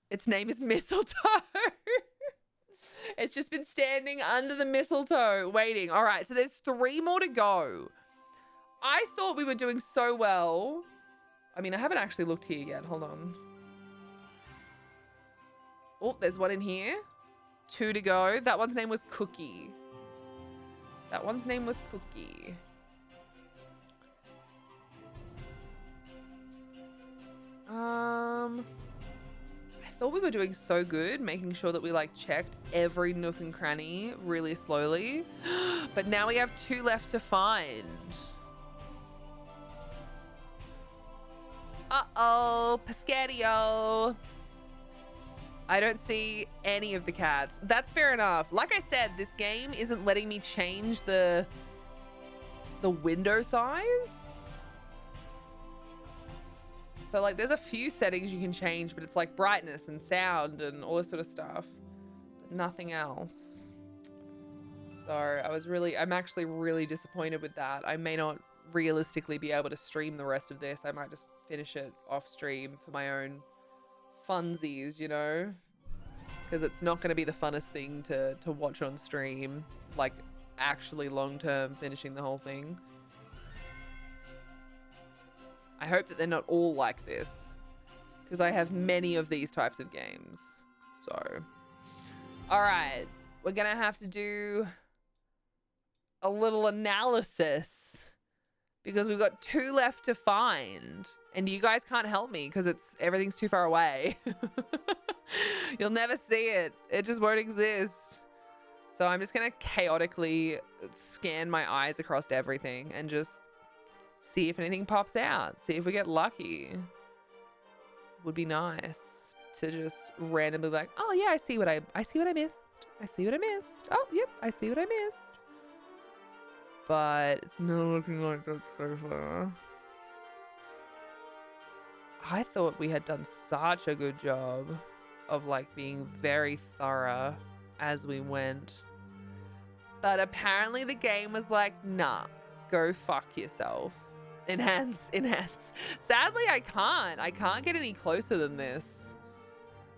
Its name is Mistletoe. It's just been standing under the mistletoe waiting. All right. So there's 3 more to go. I thought we were doing so well. I mean, I haven't actually looked here yet. Hold on. Oh, there's one in here. 2 to go. That one's name was Cookie. That one's name was Cookie. I thought we were doing so good, making sure that we like checked every nook and cranny really slowly. But now we have 2 left to find. Uh-oh, Pescatio. I don't see any of the cats. That's fair enough. Like I said, this game isn't letting me change the window size. So like there's a few settings you can change, but it's like brightness and sound and all this sort of stuff, but nothing else. So I'm actually really disappointed with that. I may not realistically be able to stream the rest of this. I might just finish it off stream for my own funsies, you know, because it's not going to be the funnest thing to watch on stream, like actually long term finishing the whole thing. I hope that they're not all like this, because I have many of these types of games. So all right, we're gonna have to do a little analysis because we've got 2 left to find. And you guys can't help me because everything's too far away. You'll never see it. It just won't exist. So I'm just going to chaotically scan my eyes across everything and just see if anything pops out. See if we get lucky. Would be nice to just randomly be like, oh yeah, I see what I missed. I see what I missed. Oh, yep, I see what I missed. But it's not looking like that so far. I thought we had done such a good job of like being very thorough as we went. But apparently the game was like, nah, go fuck yourself. Enhance. Sadly, I can't get any closer than this.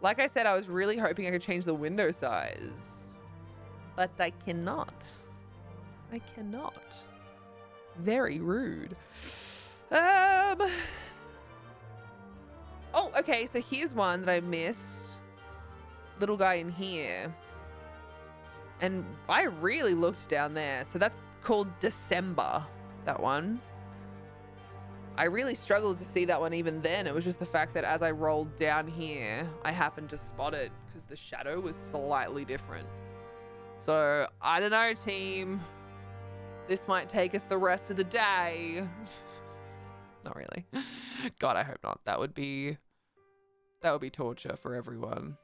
Like I said, I was really hoping I could change the window size, but I cannot. Very rude. Oh, okay, so here's one that I missed. Little guy in here. And I really looked down there. So that's called December, that one. I really struggled to see that one even then. It was just the fact that as I rolled down here, I happened to spot it because the shadow was slightly different. So I don't know, team. This might take us the rest of the day. Not really. God, I hope not. That would be torture for everyone.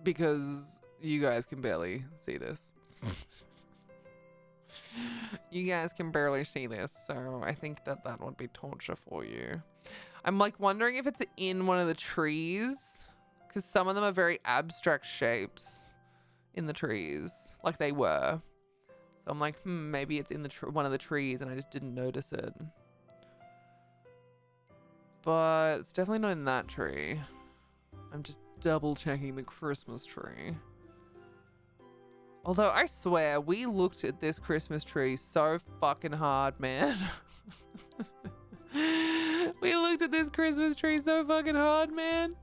Because you guys can barely see this. You guys can barely see this, so I think that would be torture for you. I'm like wondering if it's in one of the trees, because some of them are very abstract shapes in the trees, like they were. So I'm like, maybe it's in the one of the trees and I just didn't notice it. But it's definitely not in that tree. I'm just double checking the Christmas tree. Although I swear we looked at this Christmas tree so fucking hard, man. We looked at this Christmas tree so fucking hard, man.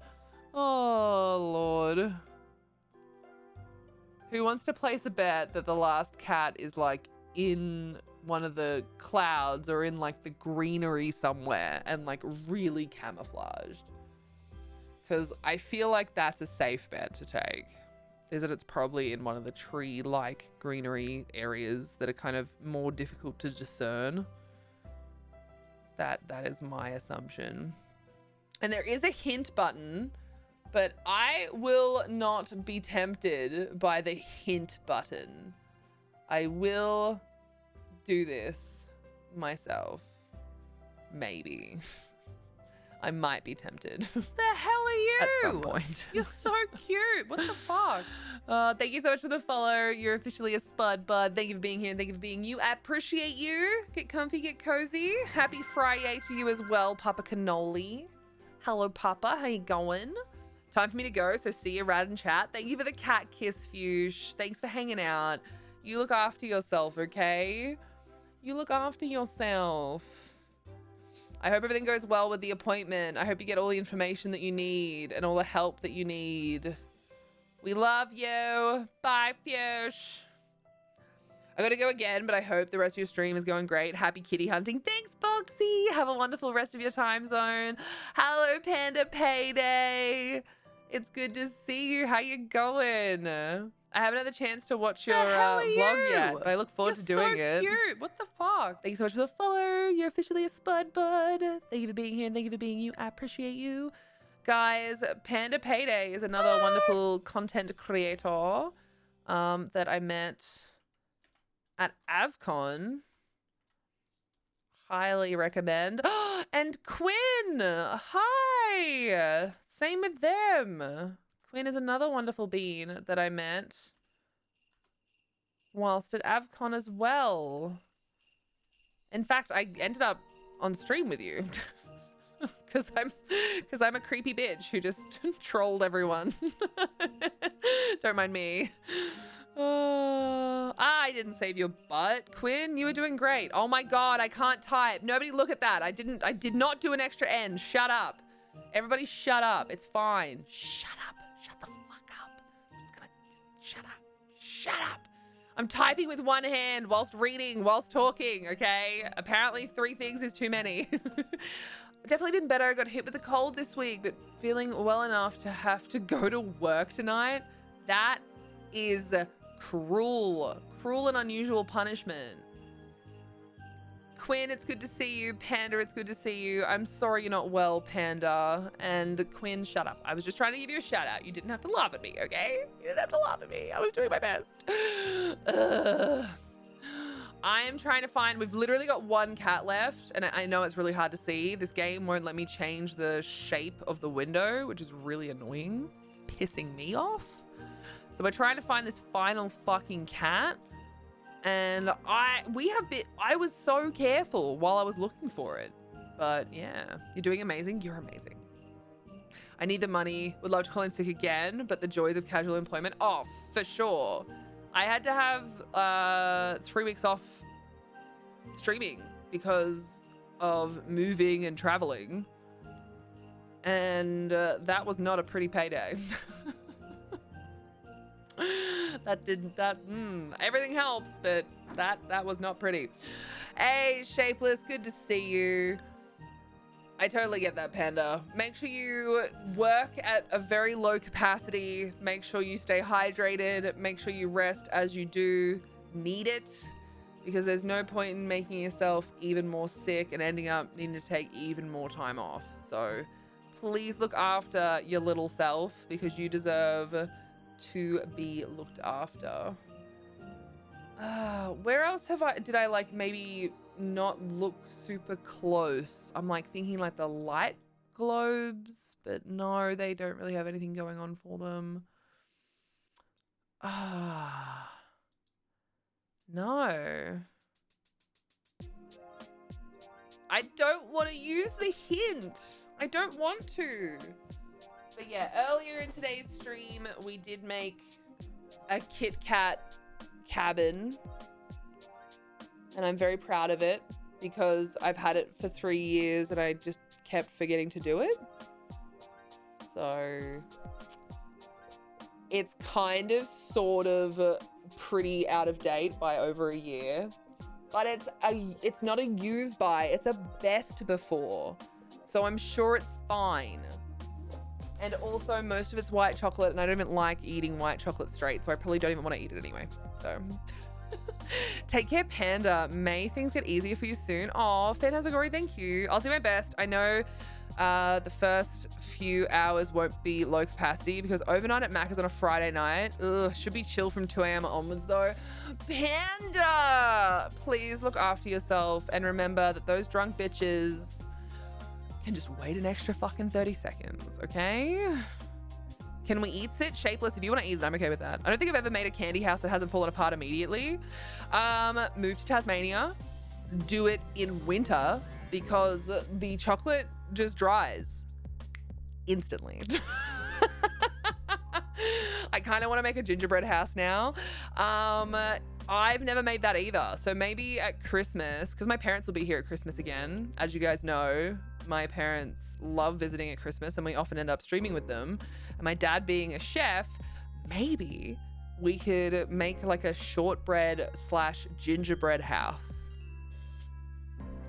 Oh, Lord. Who wants to place a bet that the last cat is like in one of the clouds or in like the greenery somewhere and like really camouflaged? Because I feel like that's a safe bet to take. Is that it's probably in one of the tree-like greenery areas that are kind of more difficult to discern. That is my assumption. And there is a hint button, but I will not be tempted by the hint button. I will do this myself. Maybe. I might be tempted. The hell are you? At some point. You're so cute. What the fuck? Thank you so much for the follow. You're officially a spud, bud. Thank you for being here and thank you for being you. I appreciate you. Get comfy, get cozy. Happy Friday to you as well, Papa Cannoli. Hello, Papa. How you going? Time for me to go, so see you rad and chat. Thank you for the cat kiss, Fuge. Thanks for hanging out. You look after yourself, okay? You look after yourself. I hope everything goes well with the appointment. I hope you get all the information that you need and all the help that you need. We love you. Bye, Fuge. I gotta go again, but I hope the rest of your stream is going great. Happy kitty hunting. Thanks, Boxy. Have a wonderful rest of your time zone. Hello, Panda Payday. It's good to see you. How you going? I haven't had the chance to watch your vlog yet, but I look forward to doing it. You're so cute. What the fuck? Thank you so much for the follow. You're officially a spud, bud. Thank you for being here and thank you for being you. I appreciate you. Guys, Panda Payday is another wonderful content creator that I met at AvCon. Highly recommend. And Quinn, hi. Same with them. Quinn is another wonderful bean that I met whilst at AvCon as well. In fact, I ended up on stream with you because I'm a creepy bitch who just trolled everyone. Don't mind me. I didn't save your butt, Quinn. You were doing great. Oh my God, I can't type. Nobody look at that. I did not do an extra N. Shut up. Everybody shut up. It's fine. Shut up. Shut the fuck up. I'm just gonna shut up. Shut up. I'm typing with one hand whilst reading, whilst talking, okay? Apparently 3 things is too many. Definitely been better. I got hit with a cold this week, but feeling well enough to have to go to work tonight. That is cruel. Cruel and unusual punishment. Quinn, it's good to see you. Panda, it's good to see you. I'm sorry you're not well, Panda. And Quinn, shut up. I was just trying to give you a shout out. You didn't have to laugh at me, okay? You didn't have to laugh at me. I was doing my best. I am trying to find, we've literally got 1 cat left, and I know it's really hard to see. This game won't let me change the shape of the window, which is really annoying. It's pissing me off. So we're trying to find this final fucking cat. And I was so careful while I was looking for it. But yeah, you're doing amazing. You're amazing. I need the money. Would love to call in sick again, but the joys of casual employment. Oh, for sure. I had to have 3 weeks off streaming because of moving and traveling. And that was not a pretty payday. Everything helps, but that was not pretty. Hey, Shapeless, good to see you. I totally get that, Panda. Make sure you work at a very low capacity. Make sure you stay hydrated. Make sure you rest as you do need it, because there's no point in making yourself even more sick and ending up needing to take even more time off. So please look after your little self, because you deserve to be looked after. Where else did I like maybe not look super close? I'm like thinking like the light globes, but no, they don't really have anything going on for them. No. I don't want to use the hint. I don't want to. But yeah, earlier in today's stream, we did make a Kit Kat cabin. And I'm very proud of it because I've had it for 3 years and I just kept forgetting to do it. So it's kind of sort of pretty out of date by over a year, but it's not a use by, it's a best before. So I'm sure it's fine. And also most of it's white chocolate and I don't even like eating white chocolate straight, so I probably don't even want to eat it anyway. So take care, Panda. May things get easier for you soon. Oh, Phantasmagory, thank you. I'll do my best. I know the first few hours won't be low capacity because overnight at Macca's on a Friday night. Ugh, should be chill from 2 a.m. onwards though. Panda, please look after yourself and remember that those drunk bitches can just wait an extra fucking 30 seconds, okay? Can we eat it? Shapeless, if you want to eat it, I'm okay with that. I don't think I've ever made a candy house that hasn't fallen apart immediately. Move to Tasmania. Do it in winter because the chocolate just dries instantly. I kind of want to make a gingerbread house now. I've never made that either. So maybe at Christmas, because my parents will be here at Christmas again. As you guys know, my parents love visiting at Christmas and we often end up streaming with them. And my dad being a chef, maybe we could make like a shortbread / gingerbread house.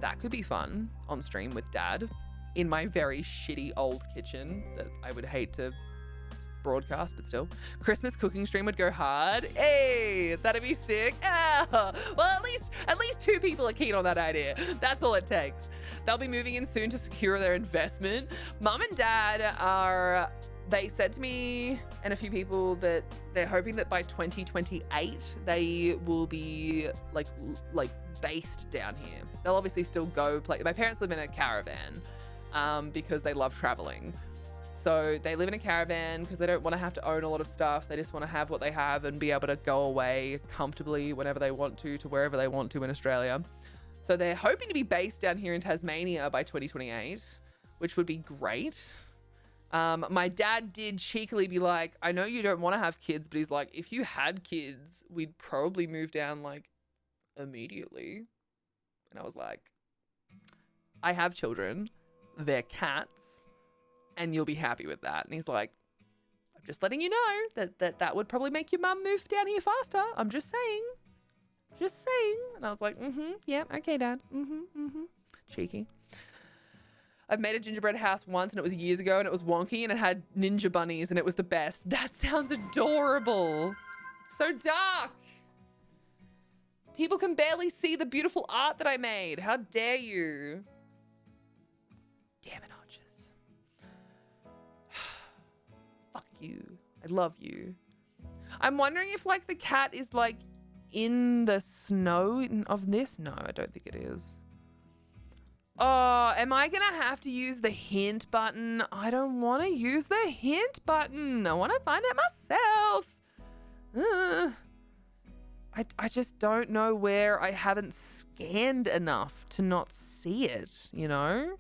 That could be fun on stream with Dad in my very shitty old kitchen that I would hate to broadcast, but still. Christmas cooking stream would go hard. Hey, that'd be sick. Well, at least 2 people are keen on that idea. That's all it takes. They'll be moving in soon to secure their investment. Mum and Dad they said to me and a few people that they're hoping that by 2028 they will be like based down here. They'll obviously still go play. My parents live in a caravan because they love traveling. So they live in a caravan because they don't want to have to own a lot of stuff. They just want to have what they have and be able to go away comfortably whenever they want to wherever they want to in Australia. So they're hoping to be based down here in Tasmania by 2028, which would be great. My dad did cheekily be like, I know you don't want to have kids, but he's like, if you had kids, we'd probably move down like immediately. And I was like, I have children, they're cats, and you'll be happy with that. And he's like, I'm just letting you know that would probably make your mum move down here faster. I'm just saying. And I was like, yeah, okay, Dad. Cheeky. I've made a gingerbread house once and it was years ago and it was wonky and it had ninja bunnies and it was the best. That sounds adorable. So dark. People can barely see the beautiful art that I made. How dare you? Damn it, Archers. Fuck you. I love you. I'm wondering if like the cat is like in the snow of this. No, I don't think it is. Oh, am I gonna have to use the hint button? I don't want to use the hint button. I want to find it myself. I just don't know where I haven't scanned enough to not see it, you know?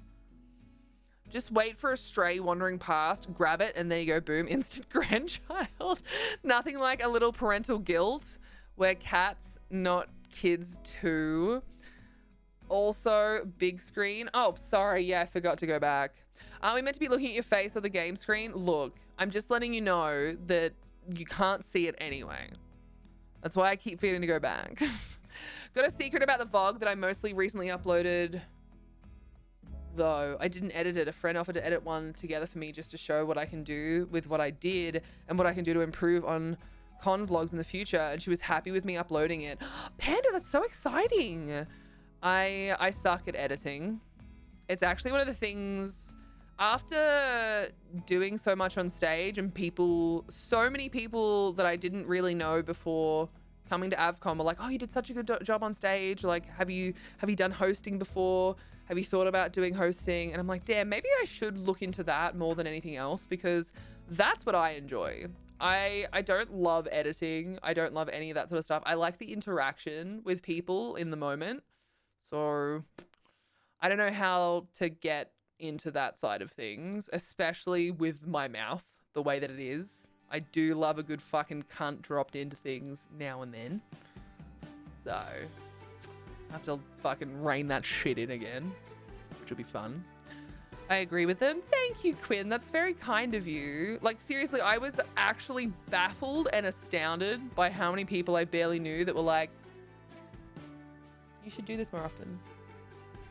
Just wait for a stray wandering past, grab it, and there you go, boom, instant grandchild. Nothing like a little parental guilt. We're cats, not kids too. Also, big screen. Oh, sorry, yeah, I forgot to go back. Are we meant to be looking at your face or the game screen? Look, I'm just letting you know that you can't see it anyway. That's why I keep feeling to go back. Got a secret about the vlog that I mostly recently uploaded, though. I didn't edit it. A friend offered to edit one together for me just to show what I can do with what I did and what I can do to improve on con vlogs in the future. And she was happy with me uploading it. Panda, that's so exciting. I suck at editing. It's actually one of the things, after doing so much on stage and so many people that I didn't really know before coming to AvCon were like, oh, you did such a good job on stage. Like, have you done hosting before? Have you thought about doing hosting? And I'm like, damn, maybe I should look into that more than anything else, because that's what I enjoy. I don't love editing. I don't love any of that sort of stuff. I like the interaction with people in the moment. So I don't know how to get into that side of things, especially with my mouth the way that it is. I do love a good fucking cunt dropped into things now and then. So I have to fucking rein that shit in again, which will be fun. I agree with them. Thank you, Quinn. That's very kind of you. Like, seriously, I was actually baffled and astounded by how many people I barely knew that were like, you should do this more often.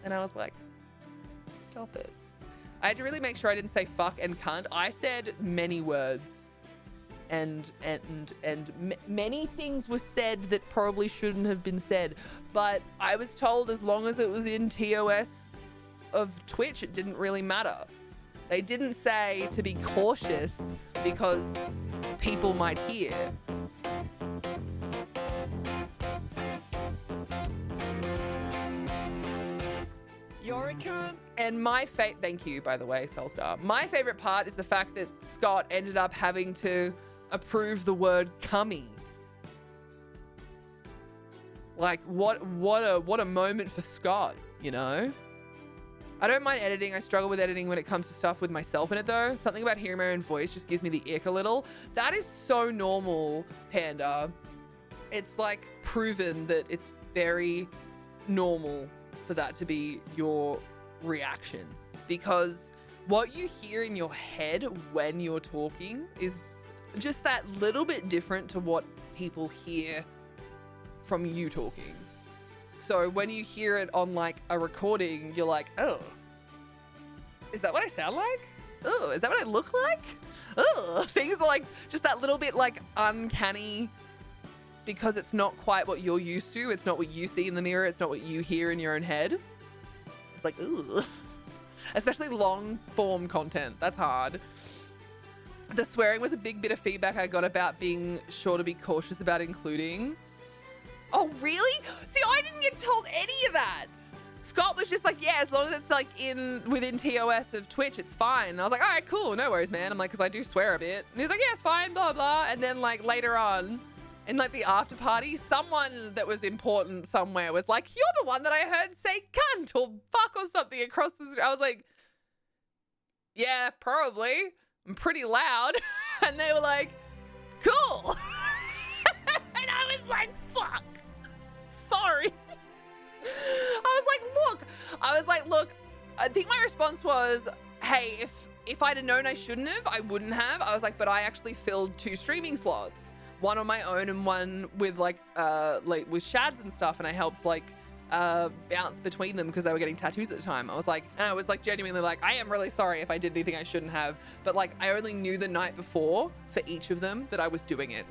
And I was like, stop it. I had to really make sure I didn't say fuck and cunt. I said many words, and many things were said that probably shouldn't have been said. But I was told as long as it was in TOS of Twitch, it didn't really matter. They didn't say to be cautious because people might hear. You're a cunt. And thank you, by the way, Soulstar. My favorite part is the fact that Scott ended up having to approve the word cummy. Like, what a moment for Scott, you know? I don't mind editing. I struggle with editing when it comes to stuff with myself in it, though. Something about hearing my own voice just gives me the ick a little. That is so normal, Panda. It's like proven that it's very normal for that to be your reaction, because what you hear in your head when you're talking is just that little bit different to what people hear from you talking. So when you hear it on like a recording, you're like, oh, is that what I sound like? Oh, is that what I look like? Oh, things are like just that little bit like uncanny, because it's not quite what you're used to. It's not what you see in the mirror. It's not what you hear in your own head. It's like, ooh. Especially long form content. That's hard. The swearing was a big bit of feedback I got about being sure to be cautious about including. Oh, really? See, I didn't get told any of that. Scott was just like, yeah, as long as it's like within TOS of Twitch, it's fine. And I was like, all right, cool. No worries, man. I'm like, because I do swear a bit. And he's like, yeah, it's fine, blah, blah. And then like later on, in like the after party, someone that was important somewhere was like, you're the one that I heard say cunt or fuck or something across the street. I was like, yeah, probably. I'm pretty loud. And they were like, cool. And I was like, fuck. Sorry. I was like, look, I think my response was, hey, if I'd have known I shouldn't have, I wouldn't have. I was like, but I actually filled 2 streaming slots. One on my own and one with like with shads and stuff, and I helped like bounce between them because they were getting tattoos at the time. I was like genuinely like, I am really sorry if I did anything I shouldn't have, but like I only knew the night before for each of them that I was doing it.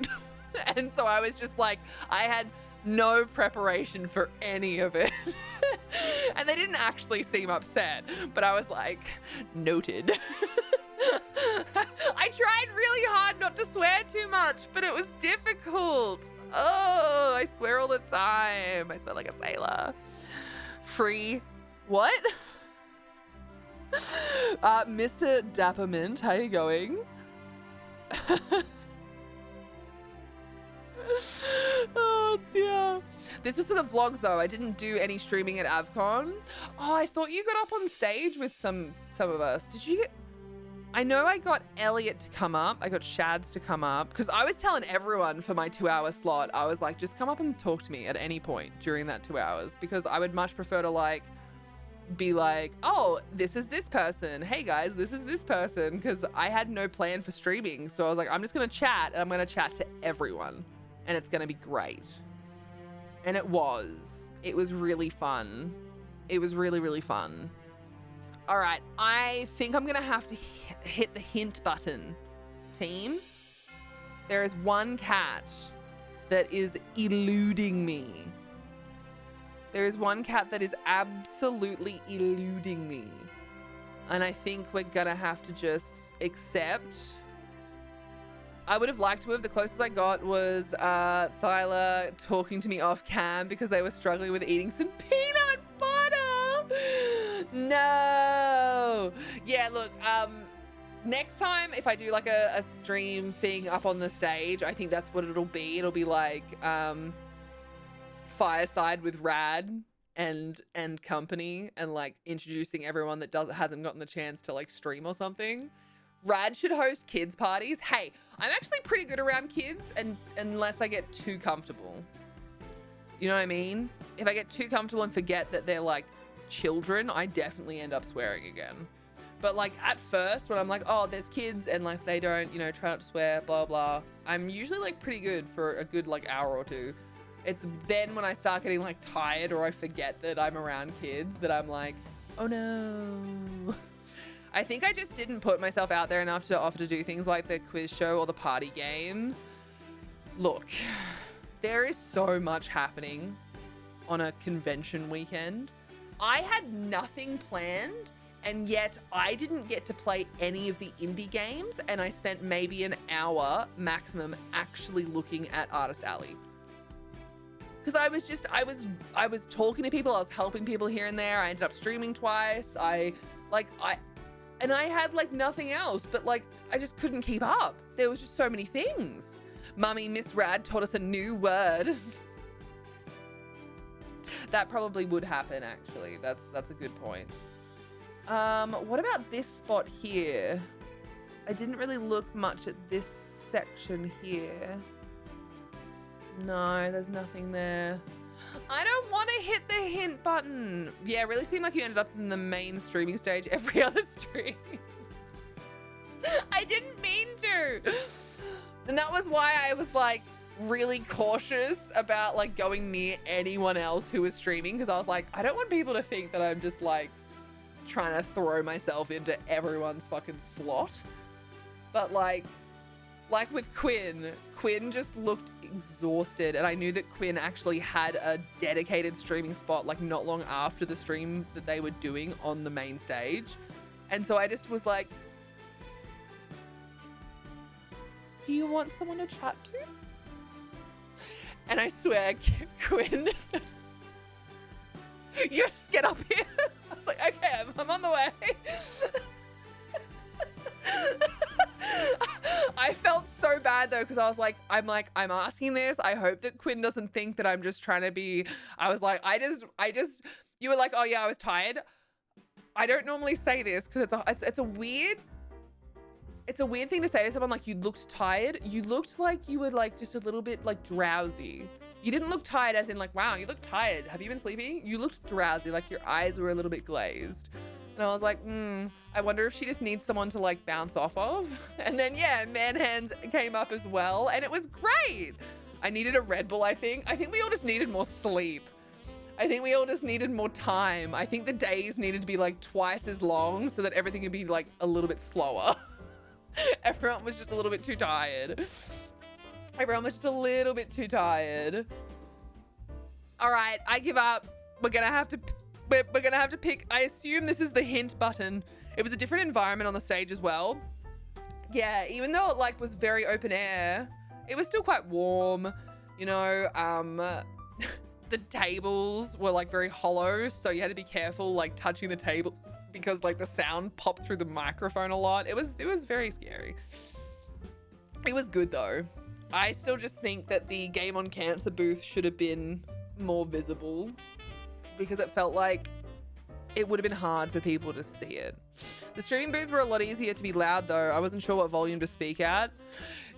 And so I was just like, I had no preparation for any of it. And they didn't actually seem upset, but I was like, noted. I tried really hard not to swear too much, but it was difficult. Oh, I swear all the time. I swear like a sailor. Free. What? Mr. Dappermint, how you going? Oh dear. This was for the vlogs though. I didn't do any streaming at AvCon. Oh, I thought you got up on stage with some of us. Did you get... I know I got Elliot to come up. I got Shads to come up because I was telling everyone for my 2-hour slot, I was like, just come up and talk to me at any point during that 2 hours because I would much prefer to like be like, oh, this is this person. Hey guys, this is this person. Because I had no plan for streaming. So I was like, I'm just going to chat and I'm going to chat to everyone and it's going to be great. And it was really fun. It was really, really fun. All right, I think I'm gonna have to hit the hint button, team. There is one cat that is eluding me. There is one cat that is absolutely eluding me. And I think we're gonna have to just accept. I would have liked to have, the closest I got was Thyla talking to me off cam because they were struggling with eating some peanut butter. No. Yeah, look, next time if I do like a stream thing up on the stage, I think that's what it'll be. It'll be like fireside with Rad and company and like introducing everyone that hasn't gotten the chance to like stream or something. Rad should host kids parties. Hey, I'm actually pretty good around kids and unless I get too comfortable. You know what I mean? If I get too comfortable and forget that they're like children, I definitely end up swearing again. But like at first when I'm like, oh, there's kids and like they don't, you know, try not to swear, blah, blah. I'm usually like pretty good for a good like hour or two. It's then when I start getting like tired or I forget that I'm around kids that I'm like, oh no. I think I just didn't put myself out there enough to offer to do things like the quiz show or the party games. Look, there is so much happening on a convention weekend. I had nothing planned and yet I didn't get to play any of the indie games and I spent maybe an hour maximum actually looking at Artist Alley. Because I was talking to people, I was helping people here and there. I ended up streaming twice. And I had like nothing else, but like I just couldn't keep up. There was just so many things. Mummy, Miss Rad taught us a new word. That probably would happen actually. That's a good point. What about this spot here? I didn't really look much at this section here. No, there's nothing there. I don't want to hit the hint button. Yeah, it really seemed like you ended up in the main streaming stage every other stream. I didn't mean to. And that was why I was like really cautious about like going near anyone else who was streaming because I was like, I don't want people to think that I'm just like trying to throw myself into everyone's fucking slot. But like with Quinn just looked exhausted and I knew that Quinn actually had a dedicated streaming spot like not long after the stream that they were doing on the main stage. And so I just was like, do you want someone to chat to? And I swear, Quinn, you just get up here. I was like, okay, I'm on the way. I felt so bad though because I was like, I'm asking this. I hope that Quinn doesn't think that I'm just trying to be. I was like, I just. You were like, oh yeah, I was tired. I don't normally say this because it's a weird thing to say to someone. Like you looked tired. You looked like you were like just a little bit like drowsy. You didn't look tired as in like, wow, you look tired. Have you been sleeping? You looked drowsy, like your eyes were a little bit glazed. And I was like, I wonder if she just needs someone to like bounce off of. And then yeah, Man Hands came up as well and it was great. I needed a Red Bull, I think. I think we all just needed more sleep. I think we all just needed more time. I think the days needed to be like twice as long so that everything would be like a little bit slower. Everyone was just a little bit too tired. Everyone was just a little bit too tired. All right, I give up. We're gonna have to pick. I assume this is the hint button. It was a different environment on the stage as well. Yeah, even though it like was very open air, it was still quite warm. You know, the tables were like very hollow, so you had to be careful like touching the tables because like the sound popped through the microphone a lot. It was very scary. It was good though. I still just think that the Game on Cancer booth should have been more visible because it felt like it would have been hard for people to see it. The streaming booths were a lot easier to be loud though. I wasn't sure what volume to speak at.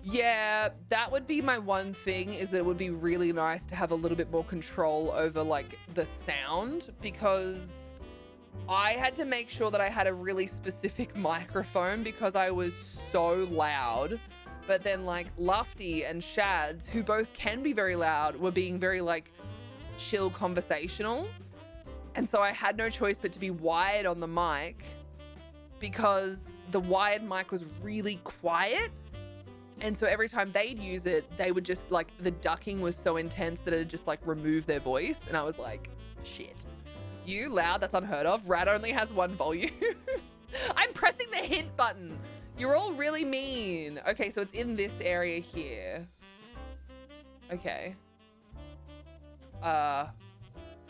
Yeah, that would be my one thing, is that it would be really nice to have a little bit more control over like the sound, because I had to make sure that I had a really specific microphone because I was so loud. But then like Lufty and Shads, who both can be very loud, were being very like chill conversational. And so I had no choice but to be wired on the mic, because the wired mic was really quiet. And so every time they'd use it, they would just like, the ducking was so intense that it'd just like remove their voice. And I was like, shit. You loud? That's unheard of. Rad only has one volume. I'm pressing the hint button. You're all really mean. Okay, so it's in this area here. Okay. I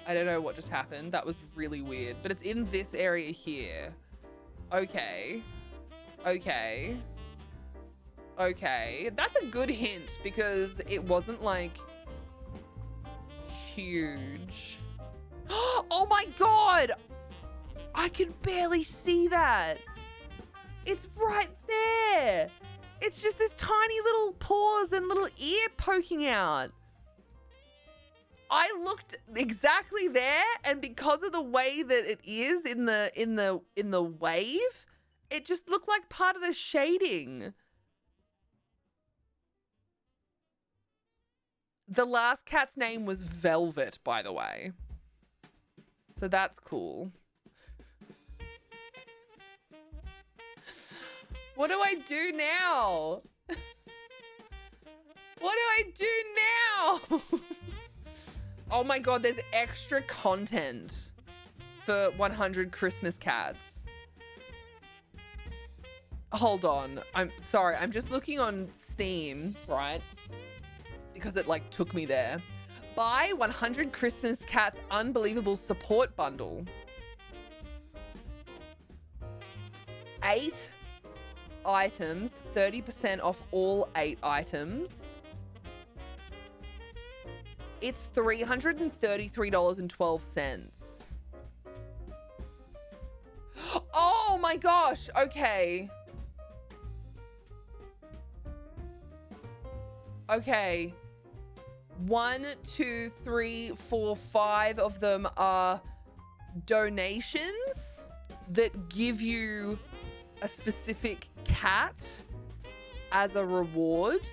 don't know what just happened. That was really weird. But it's in this area here. Okay. Okay. Okay. That's a good hint because it wasn't like huge. Oh my God. I can barely see that. It's right there. It's just this tiny little paws and little ear poking out. I looked exactly there, and because of the way that it is in the wave, it just looked like part of the shading. The last cat's name was Velvet, by the way. So that's cool. What do I do now? What do I do now? Oh my God, there's extra content for 100 Christmas cats. Hold on. I'm sorry. I'm just looking on Steam, right? Because it like took me there. Buy 100 Christmas cats unbelievable support bundle. 8 items, 30% off all 8 items. It's $333.12. Oh my gosh. Okay. Okay. 1, 2, 3, 4, 5 of them are donations that give you a specific cat as a reward.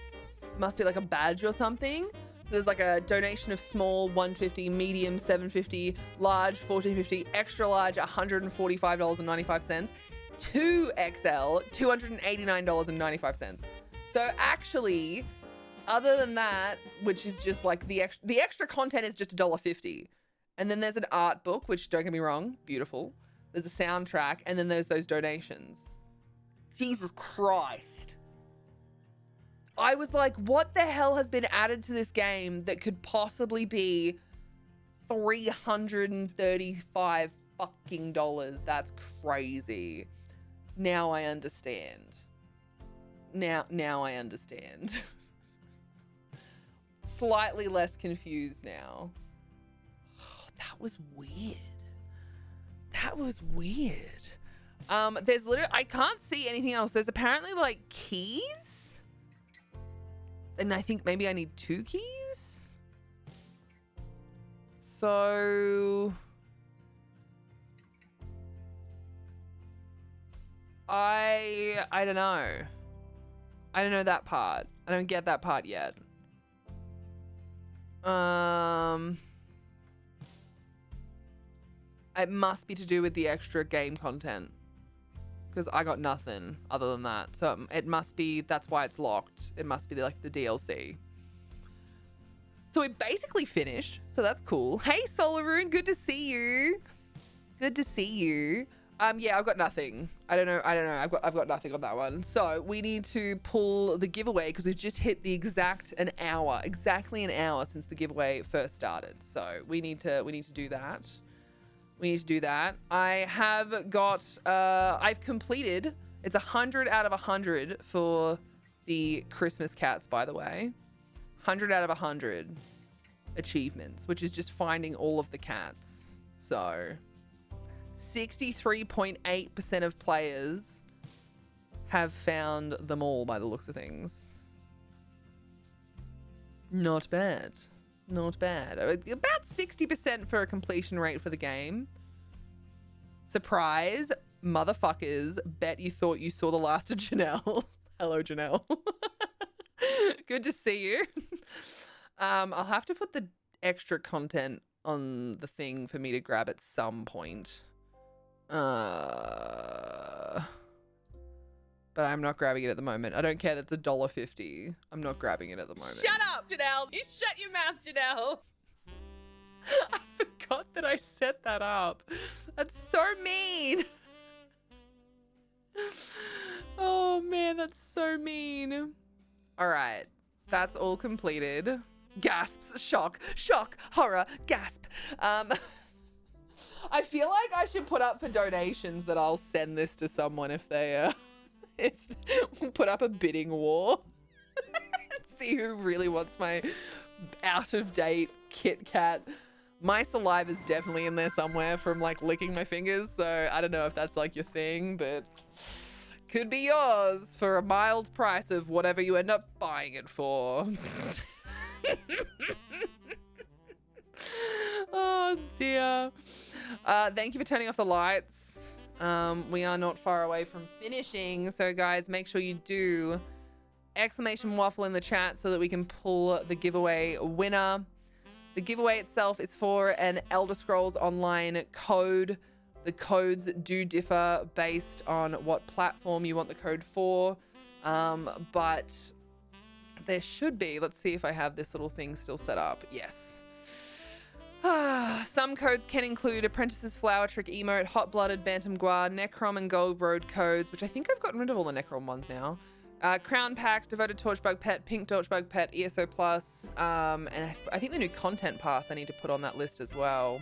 Must be like a badge or something. There's like a donation of small, $150, medium, $7.50, large, $14.50, extra large, $145.95, 2XL, $289.95. So actually, other than that, which is just like the extra content is just $1.50. And then there's an art book, which don't get me wrong, beautiful. There's a soundtrack, and then there's those donations. Jesus Christ. I was like, what the hell has been added to this game that could possibly be $335 fucking dollars? That's crazy. Now I understand. Now I understand. Slightly less confused now. That was weird. That was weird. There's literally, I can't see anything else. There's apparently like keys. And I think maybe I need 2 keys. So I don't know. I don't know that part. I don't get that part yet. It must be to do with the extra game content, because I got nothing other than that. So it must be, that's why it's locked. It must be like the DLC. So we basically finished. So that's cool. Hey, Solaroon, good to see you. Good to see you. Yeah, I've got nothing. I don't know. I've got nothing on that one. So we need to pull the giveaway because we've just hit the exactly an hour since the giveaway first started. So we need to do that. We need to do that. I have got, I've completed, it's 100 out of 100 for the Christmas cats, by the way. 100 out of 100 achievements, which is just finding all of the cats. So 63.8% of players have found them all by the looks of things. Not bad. Not bad. About 60% for a completion rate for the game. Surprise, motherfuckers. Bet you thought you saw the last of Janelle. Hello, Janelle. Good to see you. I'll have to put the extra content on the thing for me to grab at some point. But I'm not grabbing it at the moment. I don't care that's $1.50. I'm not grabbing it at the moment. Shut up, Janelle. You shut your mouth, Janelle. I forgot that I set that up. That's so mean. Oh man, that's so mean. All right, that's all completed. Gasps, shock, horror, gasp. I feel like I should put up for donations that I'll send this to someone if they put up a bidding war. See who really wants my out of date Kit Kat. My saliva is definitely in there somewhere from like licking my fingers, so I don't know if that's like your thing, but could be yours for a mild price of whatever you end up buying it for. Oh dear. Thank you for turning off the lights. We are not far away from finishing, so guys, make sure you do exclamation waffle in the chat so that we can pull the giveaway winner. The giveaway itself is for an Elder Scrolls Online code. The codes do differ based on what platform you want the code for, but there should be. Let's see if I have this little thing still set up. Yes. Some codes can include Apprentice's Flower Trick emote, Hot Blooded, Bantam Gua, Necrom, and Gold Road codes, which I think I've gotten rid of all the Necrom ones now. Crown Packs, Devoted Torchbug Pet, Pink Torchbug Pet, ESO Plus, and I think the new Content Pass I need to put on that list as well.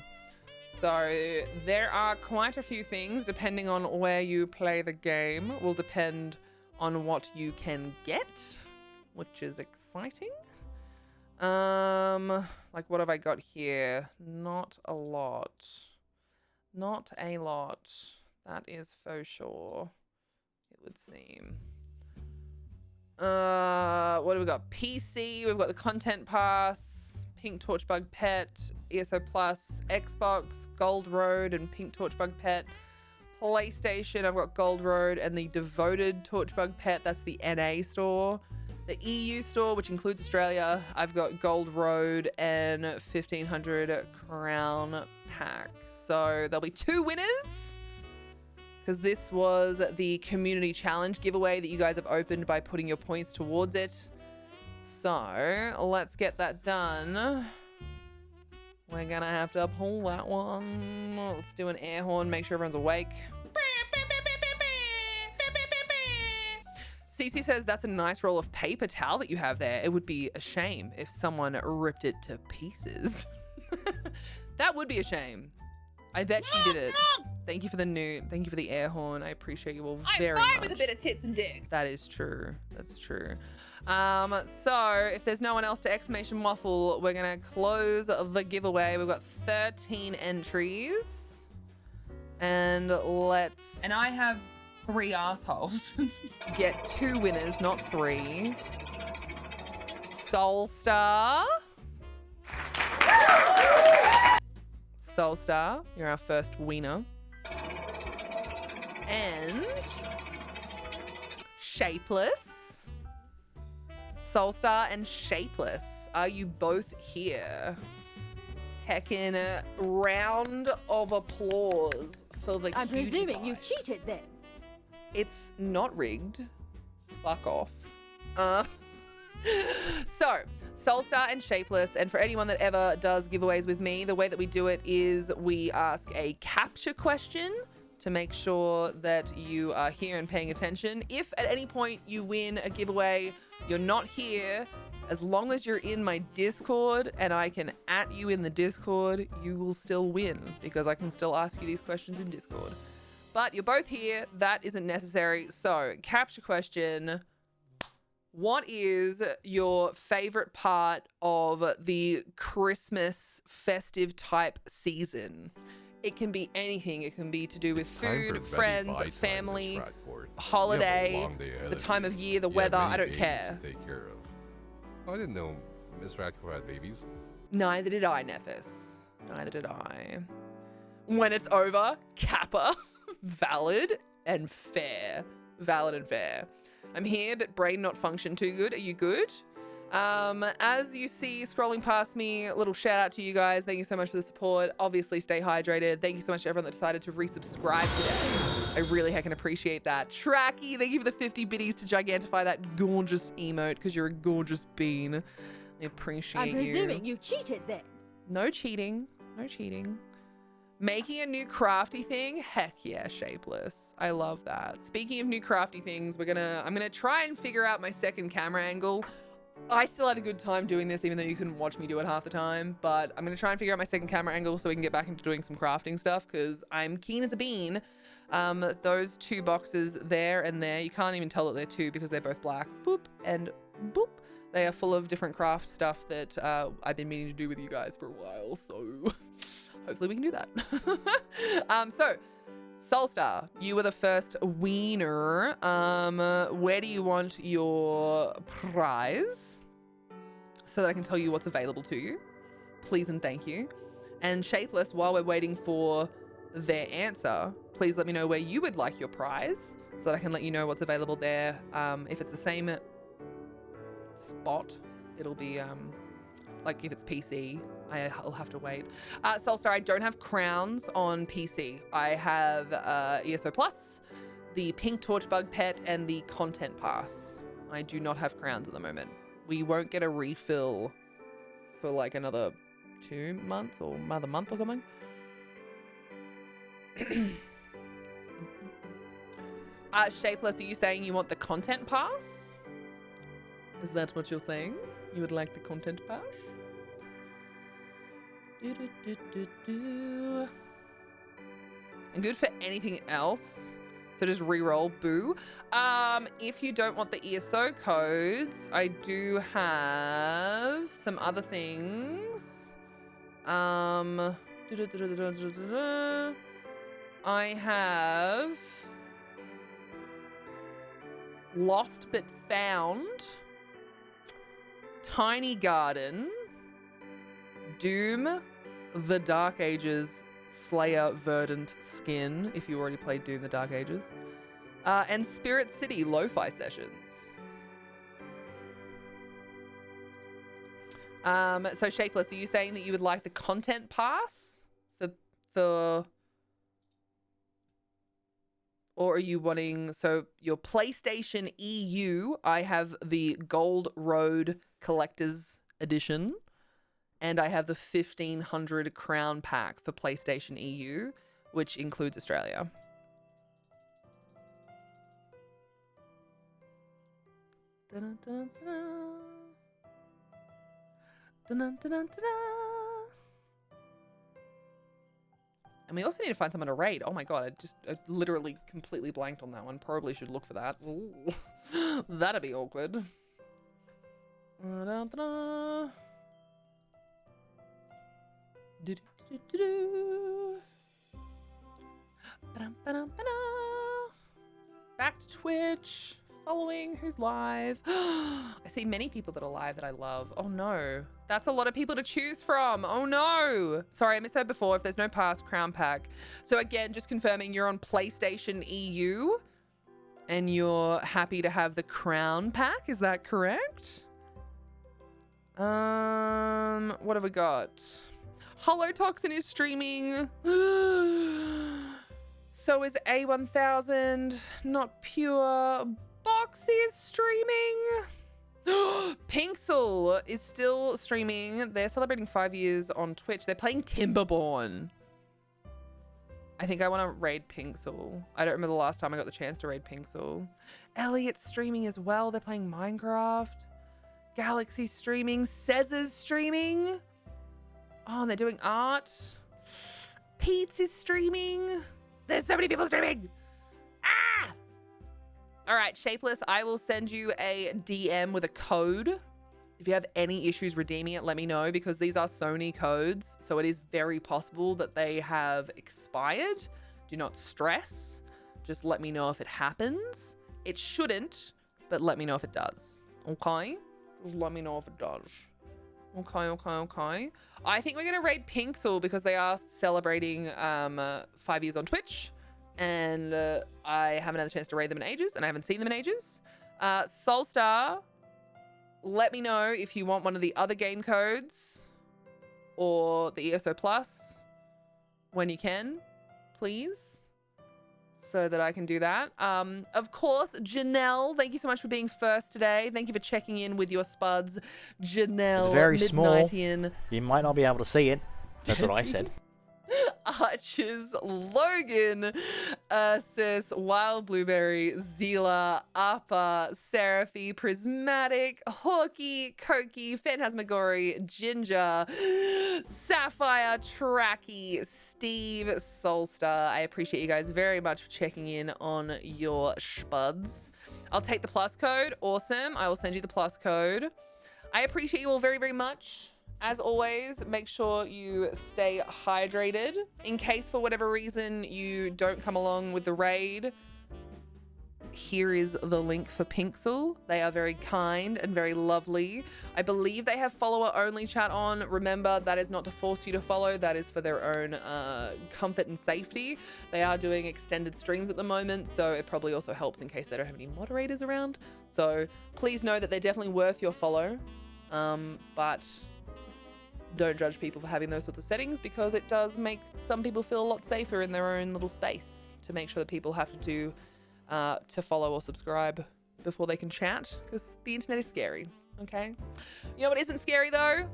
So there are quite a few things depending on where you play the game. Will depend on what you can get, which is exciting. Like what have I got here? Not a lot. Not a lot. That is for sure, it would seem. What have we got? PC, we've got the Content Pass, Pink Torchbug Pet, ESO Plus, Xbox, Gold Road, and Pink Torchbug Pet. PlayStation, I've got Gold Road and the Devoted Torchbug Pet. That's the NA store. The EU store, which includes Australia, I've got Gold Road and 1500 Crown Pack. So there'll be 2 winners, because this was the community challenge giveaway that you guys have opened by putting your points towards it. So let's get that done. We're gonna have to pull that one. Let's do an air horn, make sure everyone's awake. Cece says, that's a nice roll of paper towel that you have there. It would be a shame if someone ripped it to pieces. That would be a shame. I bet she did it. Thank you for the newt. Thank you for the air horn. I appreciate you all very much. I'm fine with a bit of tits and dick. That is true. That's true. So if there's no one else to exclamation waffle, we're gonna close the giveaway. We've got 13 entries, and let's. And I have 3 assholes. Get 2 winners, not 3. Soulstar. Soulstar, you're our first winner. And Shapeless. Soulstar and Shapeless, are you both here? Heckin' round of applause for the I'm cutie presuming pie. you cheated then. It's not rigged. Fuck off. So, Soulstar and Shapeless, and for anyone that ever does giveaways with me, the way that we do it is we ask a capture question to make sure that you are here and paying attention. If at any point you win a giveaway, you're not here, as long as you're in my Discord and I can @ you in the Discord, you will still win, because I can still ask you these questions in Discord. But you're both here, that isn't necessary. So, capture question, What is your favorite part of the Christmas festive type season? It can be anything. It can be to do with food, friends, family, holiday, the time of year, the weather. I don't care. Take care of. Oh, I didn't know Miss Radcliffe had babies. Neither did I, Nephis. Neither did I. When it's over, Kappa. Valid and fair. Valid and fair. I'm here, but brain not function too good. Are you good? As you see scrolling past me, a little shout out to you guys. Thank you so much for the support. Obviously, stay hydrated. Thank you so much to everyone that decided to resubscribe today. I really heckin' appreciate that. Tracky, thank you for the 50 biddies to gigantify that gorgeous emote because you're a gorgeous bean. I appreciate you. I'm presuming you cheated then. No cheating. No cheating. Making a new crafty thing? Heck yeah, Shapeless. I love that. Speaking of new crafty things, I'm gonna try and figure out my second camera angle. I still had a good time doing this, even though you couldn't watch me do it half the time. But I'm gonna try and figure out my second camera angle so we can get back into doing some crafting stuff because I'm keen as a bean. Those two boxes there and there, you can't even tell that they're two because they're both black. Boop and boop. They are full of different craft stuff that I've been meaning to do with you guys for a while. So hopefully we can do that. So Soulstar, you were the first wiener. Where do you want your prize? So that I can tell you what's available to you. Please and thank you. And Shapeless, while we're waiting for their answer, please let me know where you would like your prize so that I can let you know what's available there. If it's the same spot, it'll be like if it's PC, I'll have to wait. Soulstar, I don't have crowns on PC. I have ESO Plus, the Pink Torchbug Pet, and the Content Pass. I do not have crowns at the moment. We won't get a refill for like another 2 months or another month or something. Shapeless, are you saying you want the Content Pass? Is that what you're saying? You would like the Content Pass? And good for anything else. So just re-roll, boo. If you don't want the ESO codes, I do have some other things. I have Lost But Found, Tiny Garden, Doom, The Dark Ages, Slayer Verdant Skin, if you already played Doom The Dark Ages, and Spirit City Lo-Fi Sessions. So Shapeless, are you saying that you would like the Content Pass for or are you wanting, so your PlayStation EU, I have the Gold Road Collector's Edition, and I have the 1500 crown pack for PlayStation EU, which includes Australia. And we also need to find someone to raid. Oh my god, I literally completely blanked on that one. Probably should look for that. Ooh. That'd be awkward. Back to Twitch. Following, who's live? I see many people that are live that I love. Oh no, that's a lot of people to choose from. Oh no. Sorry, I misheard before. If there's no past crown pack. So again, just confirming you're on PlayStation EU and you're happy to have the crown pack. Is that correct? What have we got? Holotoxin is streaming. So is A1000. Not pure. Box is streaming. Pinxel is still streaming. They're celebrating 5 years on Twitch. They're playing Timberborn. I think I want to raid Pinxel. I don't remember the last time I got the chance to raid Pinxel. Elliot's streaming as well. They're playing Minecraft. Galaxy's streaming. Cez's streaming. Oh, and they're doing art. Pete's is streaming. There's so many people streaming. Ah! All right, Shapeless, I will send you a DM with a code. If you have any issues redeeming it, let me know, because these are Sony codes. So it is very possible that they have expired. Do not stress. Just let me know if it happens. It shouldn't, but let me know if it does. Okay? Just let me know if it does. Okay. I think we're going to raid Pinxel because they are celebrating 5 years on Twitch. And I haven't had a chance to raid them in ages, and I haven't seen them in ages. Soulstar, let me know if you want one of the other game codes or the ESO Plus when you can, please, so that I can do that. Of course, Janelle, thank you so much for being first today. Thank you for checking in with your spuds. Janelle, It's very small. Midnightian. You might not be able to see it. That's what I said. Arches, Logan, Ursus, Wild Blueberry, Zila, Appa, Seraphy, Prismatic, Hawkey, Koki, Phantasmagory, Ginger, Sapphire, Tracky, Steve, Soulstar. I appreciate you guys very much for checking in on your spuds. I'll take the plus code. Awesome. I will send you the plus code. I appreciate you all very, very much. As always, make sure you stay hydrated. In case for whatever reason you don't come along with the raid, here is the link for Pinxel. They are very kind and very lovely. I believe they have follower only chat on. Remember, that is not to force you to follow. That is for their own comfort and safety. They are doing extended streams at the moment, so it probably also helps in case they don't have any moderators around. So please know that they're definitely worth your follow. But don't judge people for having those sorts of settings, because it does make some people feel a lot safer in their own little space, to make sure that people have to do to follow or subscribe before they can chat, because the internet is scary. Okay, you know what isn't scary though?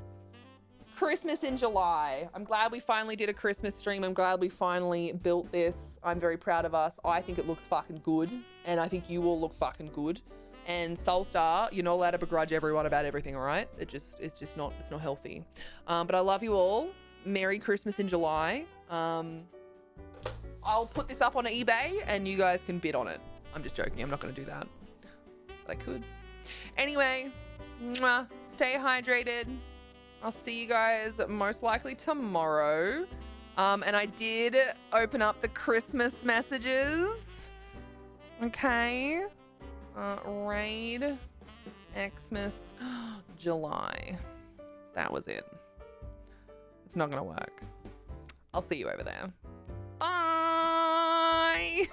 Christmas in July. I'm glad we finally did a Christmas stream. I'm glad we finally built this. I'm very proud of us. I think it looks fucking good, and I think you all look fucking good. And Soulstar, you're not allowed to begrudge everyone about everything, all right? It's not healthy. But I love you all. Merry Christmas in July. I'll put this up on eBay and you guys can bid on it. I'm just joking. I'm not going to do that, but I could. Anyway, mwah, stay hydrated. I'll see you guys most likely tomorrow. And I did open up the Christmas messages. Okay. Raid, Xmas, July. That was it. It's not gonna work. I'll see you over there. Bye.